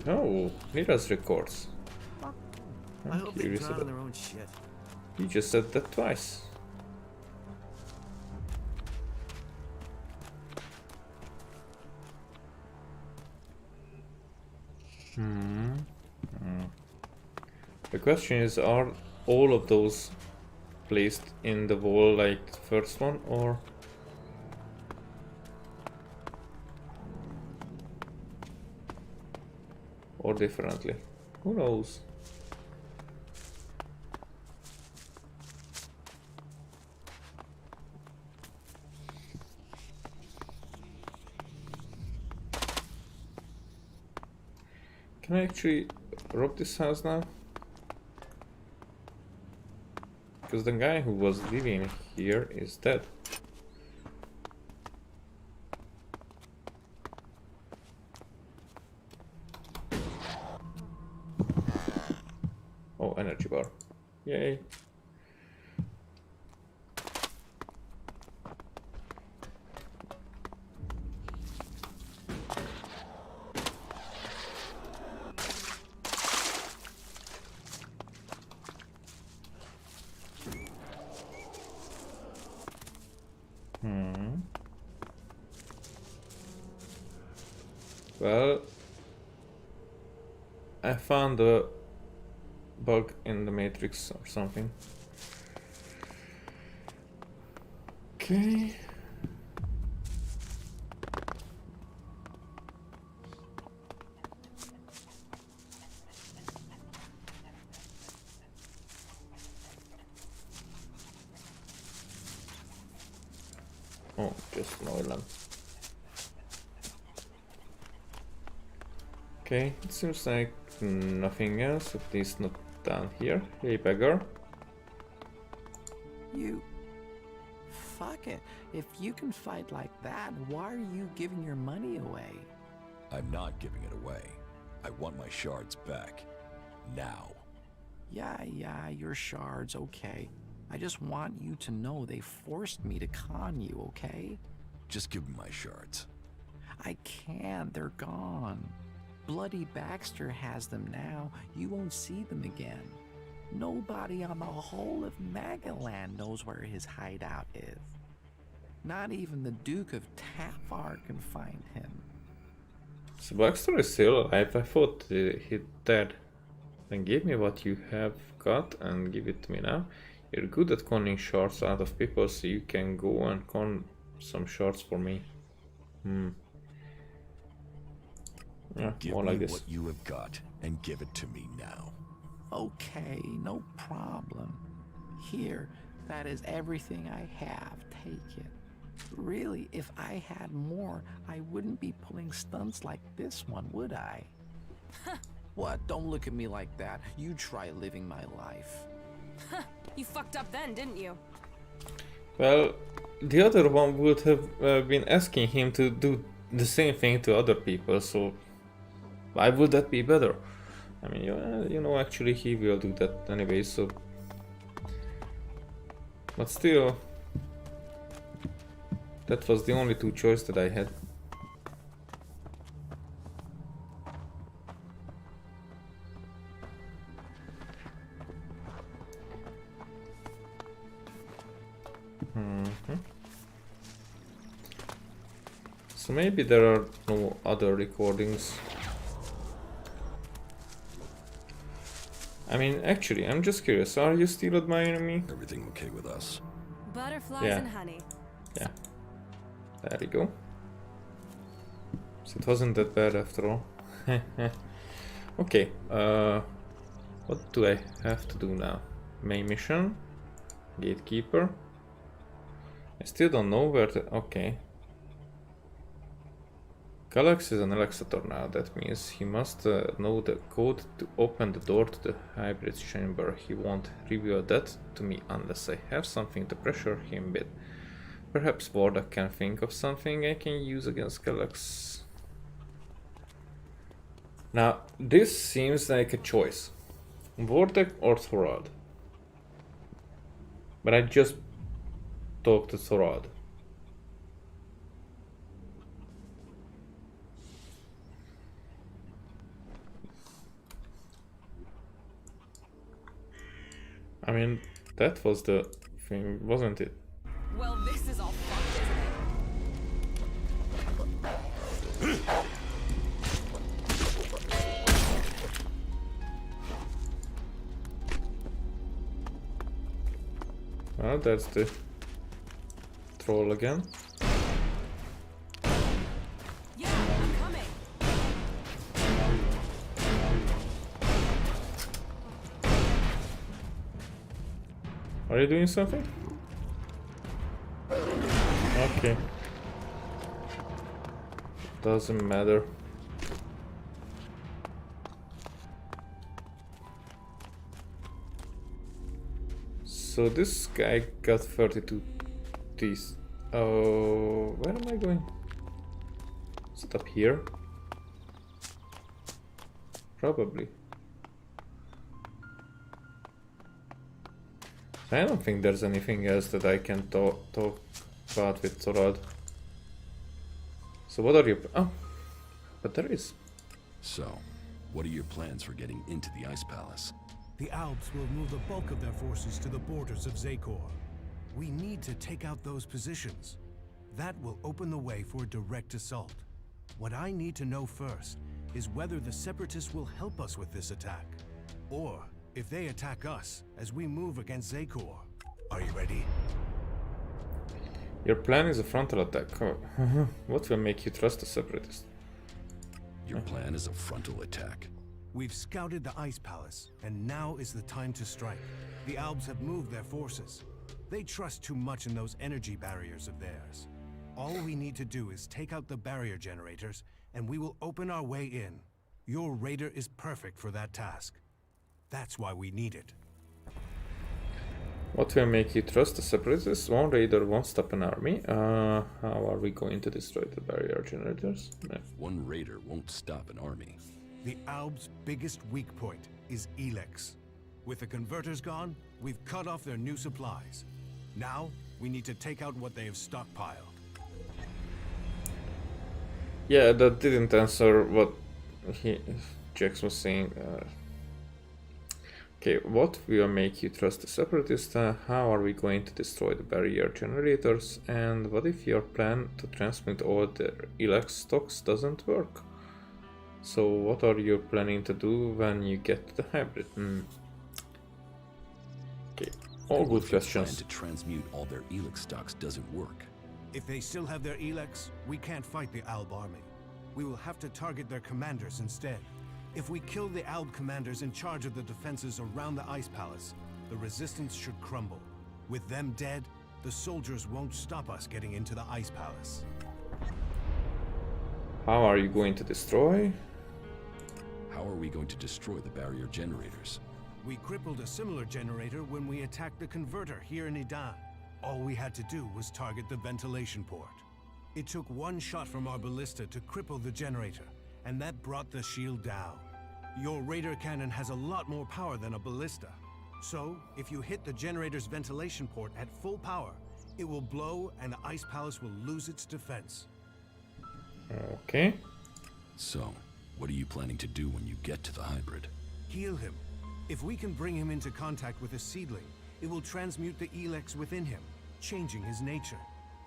Oh, Mira's records. I hope they drown in their own shit. You just said that twice. The question is, are all of those placed in the wall like the first one, or differently? Who knows? Can I actually rob this house now? Because the guy who was living here is dead. Oh, energy bar. Yay. Well, I found a bug in the matrix or something. Okay. Oh, just an oil lamp. Okay, it seems like nothing else, at least not down here. Hey, beggar. You... fuck it. If you can fight like that, why are you giving your money away? I'm not giving it away. I want my shards back. Now. Yeah, your shards, okay. I just want you to know they forced me to con you, okay? Just give me my shards. I can't, they're gone. Bloody Baxter has them now. You won't see them again. Nobody on the whole of Magaland knows where his hideout is. Not even the Duke of Tafar can find him. So Baxter is still alive. I thought he's dead. Then give me what you have got and give it to me now. You're good at conning shards out of people, so you can go and con some shards for me. Yeah, Give more me like this. what you have got and give it to me now. Okay, no problem. Here, that is everything I have. Take it. Really, if I had more, I wouldn't be pulling stunts like this one, would I? What? Don't look at me like that. You try living my life. You fucked up then, didn't you? Well, the other one would have been asking him to do the same thing to other people, so why would that be better? I mean, you know, actually he will do that anyway, so... But still... That was the only two choices that I had. So maybe there are no other recordings. I mean, actually, I'm just curious. Are you still admiring me? Everything okay with us? Butterflies and honey. Yeah. There you go. So it wasn't that bad after all. Okay. What do I have to do now? Main mission. Gatekeeper. I still don't know where to... Okay. Elex is an Elexator now. That means he must know the code to open the door to the hybrid chamber. He won't reveal that to me unless I have something to pressure him with. Perhaps Warda can think of something I can use against Elex. Now, this seems like a choice. Warda or Thorad? But I just talked to Thorad. I mean, that was the thing, wasn't it? Well, this is all fucked, isn't it? Well, that's the troll again. Yeah, I'm coming. Are you doing something? Okay. Doesn't matter. So this guy got 32 teeth. Oh, where am I going? Is it up here? Probably. I don't think there's anything else that I can talk about with Thorad. So what are you... Oh, but there is. So, what are your plans for getting into the Ice Palace? The Alps will move the bulk of their forces to the borders of Zakor. We need to take out those positions. That will open the way for a direct assault. What I need to know first is whether the Separatists will help us with this attack, or if they attack us as we move against Zakor. Are you ready? Your plan is a frontal attack. Oh. What will make you trust the Separatists? Your plan is a frontal attack. We've scouted the Ice Palace, and now is the time to strike. The Albs have moved their forces. They trust too much in those energy barriers of theirs. All we need to do is take out the barrier generators, and we will open our way in. Your raider is perfect for that task. That's why we need it. What will make you trust the Separatists? One raider won't stop an army. How are we going to destroy the barrier generators? No. One raider won't stop an army. The Alb's biggest weak point is Elex. With the converters gone, we've cut off their new supplies. Now, we need to take out what they have stockpiled. Yeah, that didn't answer what Jax was saying. Okay, what will make you trust the Separatists? How are we going to destroy the barrier generators? And what if your plan to transmit all the Elex stocks doesn't work? So what are you planning to do when you get to the hybrid? Okay, all good questions. Plan to transmute all their Elex stocks doesn't work. If they still have their Elex, we can't fight the Alb army. We will have to target their commanders instead. If we kill the Alb commanders in charge of the defenses around the Ice Palace, the resistance should crumble. With them dead, the soldiers won't stop us getting into the Ice Palace. How are you going to destroy? How are we going to destroy the barrier generators? We crippled a similar generator when we attacked the converter here in Idan. All we had to do was target the ventilation port. It took one shot from our ballista to cripple the generator, and that brought the shield down. Your radar cannon has a lot more power than a ballista. So, if you hit the generator's ventilation port at full power, it will blow and the Ice Palace will lose its defense. Okay. So, what are you planning to do when you get to the hybrid? Heal him. If we can bring him into contact with a seedling, it will transmute the Elex within him, changing his nature.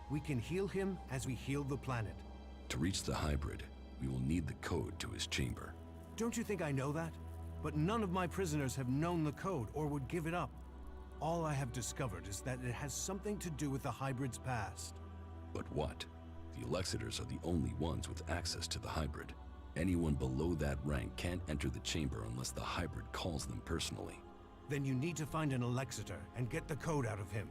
We can heal him as we heal the planet. To reach the hybrid, we will need the code to his chamber. Don't you think I know that? But none of my prisoners have known the code or would give it up. All I have discovered is that it has something to do with the hybrid's past. But what? The Alexiters are the only ones with access to the hybrid. Anyone below that rank can't enter the chamber unless the hybrid calls them personally. Then you need to find an Alexiter and get the code out of him.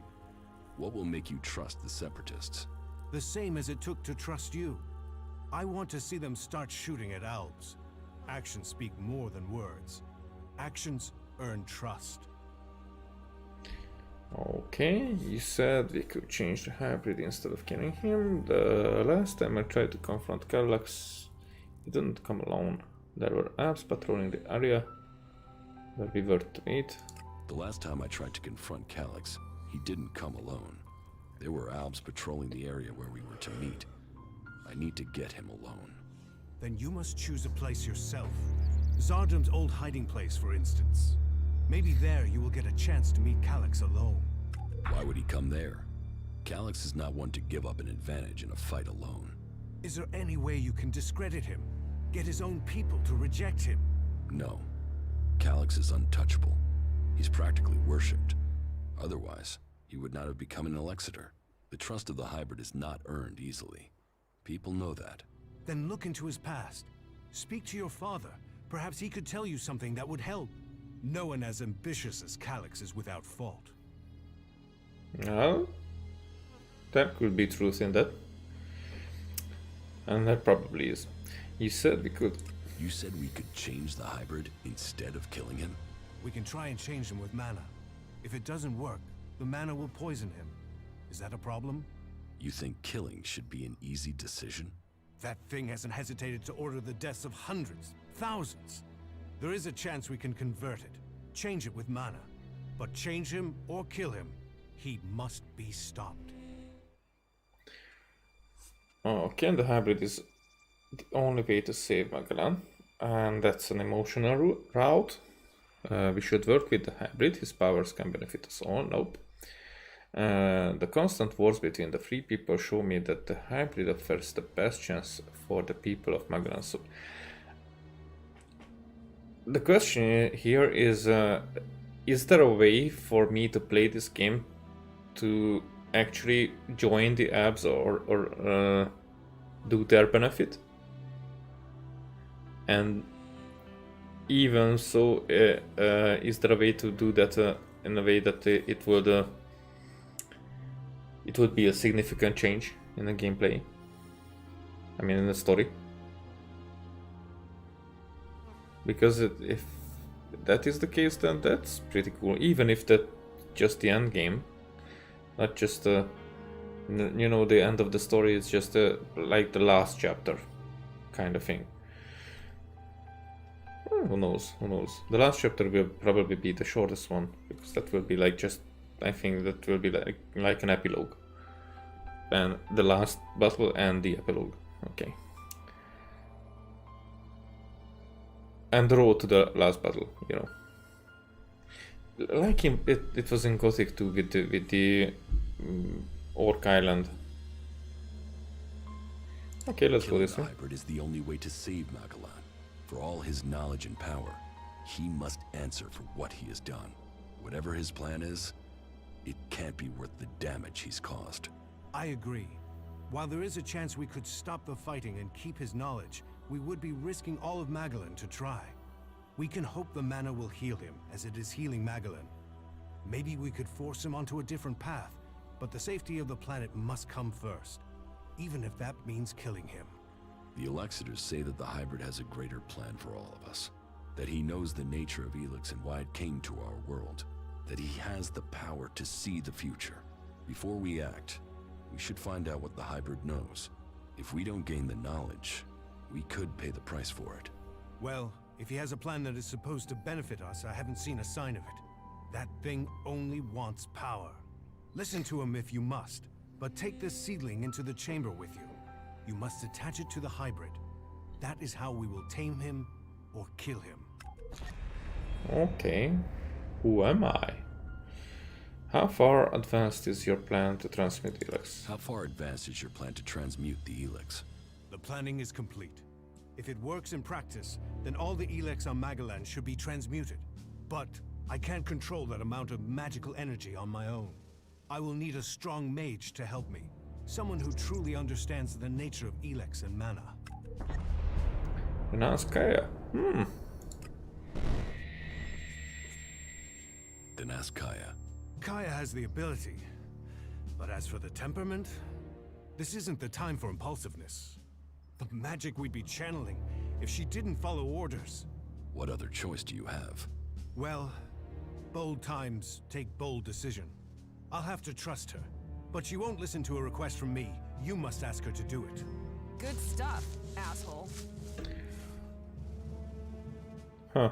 What will make you trust the Separatists? The same as it took to trust you. I want to see them start shooting at Albs. Actions speak more than words. Actions earn trust. Okay, you said we could change the hybrid instead of killing him. The last time I tried to confront Elex, he didn't come alone. There were Alps patrolling the area where we were to meet. The last time I tried to confront Calyx, he didn't come alone. There were Alps patrolling the area where we were to meet. I need to get him alone. Then you must choose a place yourself. Zardum's old hiding place, for instance. Maybe there you will get a chance to meet Calyx alone. Why would he come there? Calyx is not one to give up an advantage in a fight alone. Is there any way you can discredit him? Get his own people to reject him? No. Calyx is untouchable. He's practically worshipped. Otherwise, he would not have become an Alexiter. The trust of the hybrid is not earned easily. People know that. Then look into his past. Speak to your father. Perhaps he could tell you something that would help. No one as ambitious as Calyx is without fault. Well, there could be truth in that. And there probably is. You said we could... You said we could change the hybrid instead of killing him? We can try and change him with mana. If it doesn't work, the mana will poison him. Is that a problem? You think killing should be an easy decision? That thing hasn't hesitated to order the deaths of hundreds, thousands. There is a chance we can convert it, change it with mana. But change him or kill him, he must be stopped. Okay, the hybrid is the only way to save Magellan, and that's an emotional route. We should work with the hybrid, his powers can benefit us all. Nope. The constant wars between the three people show me that the hybrid offers the best chance for the people of Magellan. So the question here is there a way for me to play this game to actually join the abs or do their benefit? And even so, is there a way to do that in a way that it would be a significant change in the gameplay? I mean, in the story. Because if that is the case, then that's pretty cool. Even if that's just the end game, not just the end of the story is just like the last chapter kind of thing. Who knows? Who knows? The last chapter will probably be the shortest one, because that will be like just, I think that will be like an epilogue. And the last battle and the epilogue. Okay. And the road to the last battle, you know. Like it was in Gothic 2 with the Orc Island. Okay, let's go this way. The hybrid is the only way to save Magellan. For all his knowledge and power, he must answer for what he has done. Whatever his plan is, it can't be worth the damage he's caused. I agree. While there is a chance we could stop the fighting and keep his knowledge, we would be risking all of Magalan to try. We can hope the mana will heal him, as it is healing Magalan. Maybe we could force him onto a different path, but the safety of the planet must come first, even if that means killing him. The Elexiters say that the hybrid has a greater plan for all of us. That he knows the nature of Elex and why it came to our world. That he has the power to see the future. Before we act, we should find out what the hybrid knows. If we don't gain the knowledge, we could pay the price for it. Well, if he has a plan that is supposed to benefit us, I haven't seen a sign of it. That thing only wants power. Listen to him if you must, but take this seedling into the chamber with you. You must attach it to the hybrid. That is how we will tame him or kill him. Okay. Who am I? How far advanced is your plan to transmute Elex? How far advanced is your plan to transmute the Elex? The planning is complete. If it works in practice, then all the Elex on Magalan should be transmuted. But I can't control that amount of magical energy on my own. I will need a strong mage to help me. Someone who truly understands the nature of Elex and mana. And ask Kaya. Then ask Kaya. Kaya has the ability. But as for the temperament, this isn't the time for impulsiveness. The magic we'd be channeling if she didn't follow orders. What other choice do you have? Well, bold times take bold decision. I'll have to trust her. But she won't listen to a request from me. You must ask her to do it. Good stuff, asshole. Huh.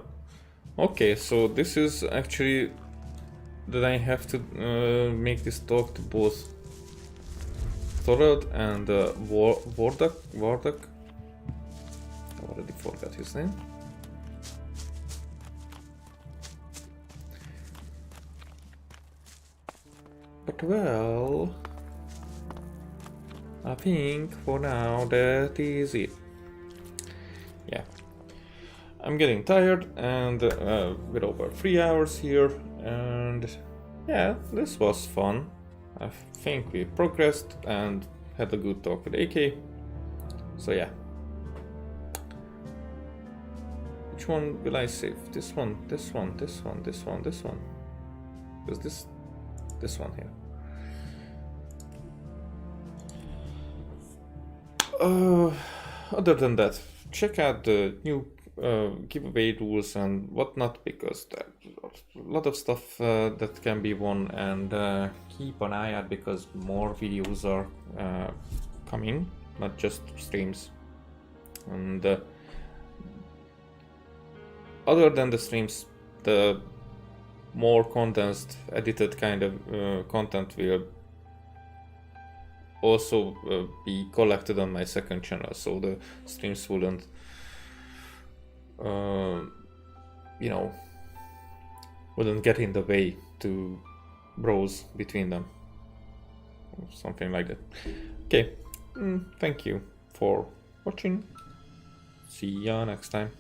Okay, so this is actually that I have to make this talk to both Thorod and Vordak. I already forgot his name. But well, I think for now that is it. Yeah, I'm getting tired, and we're over 3 hours here, and yeah, this was fun. I think we progressed and had a good talk with AK. So yeah. Which one will I save? This one, this one, this one, this one, this one. Because this one here. Other than that, check out the new giveaway rules and whatnot, because there's a lot of stuff that can be won, and keep an eye out because more videos are coming, not just streams. And other than the streams, the more condensed, edited kind of content will also be collected on my second channel, so the streams wouldn't wouldn't get in the way to browse between them, something like that. Okay, thank you for watching. See ya next time.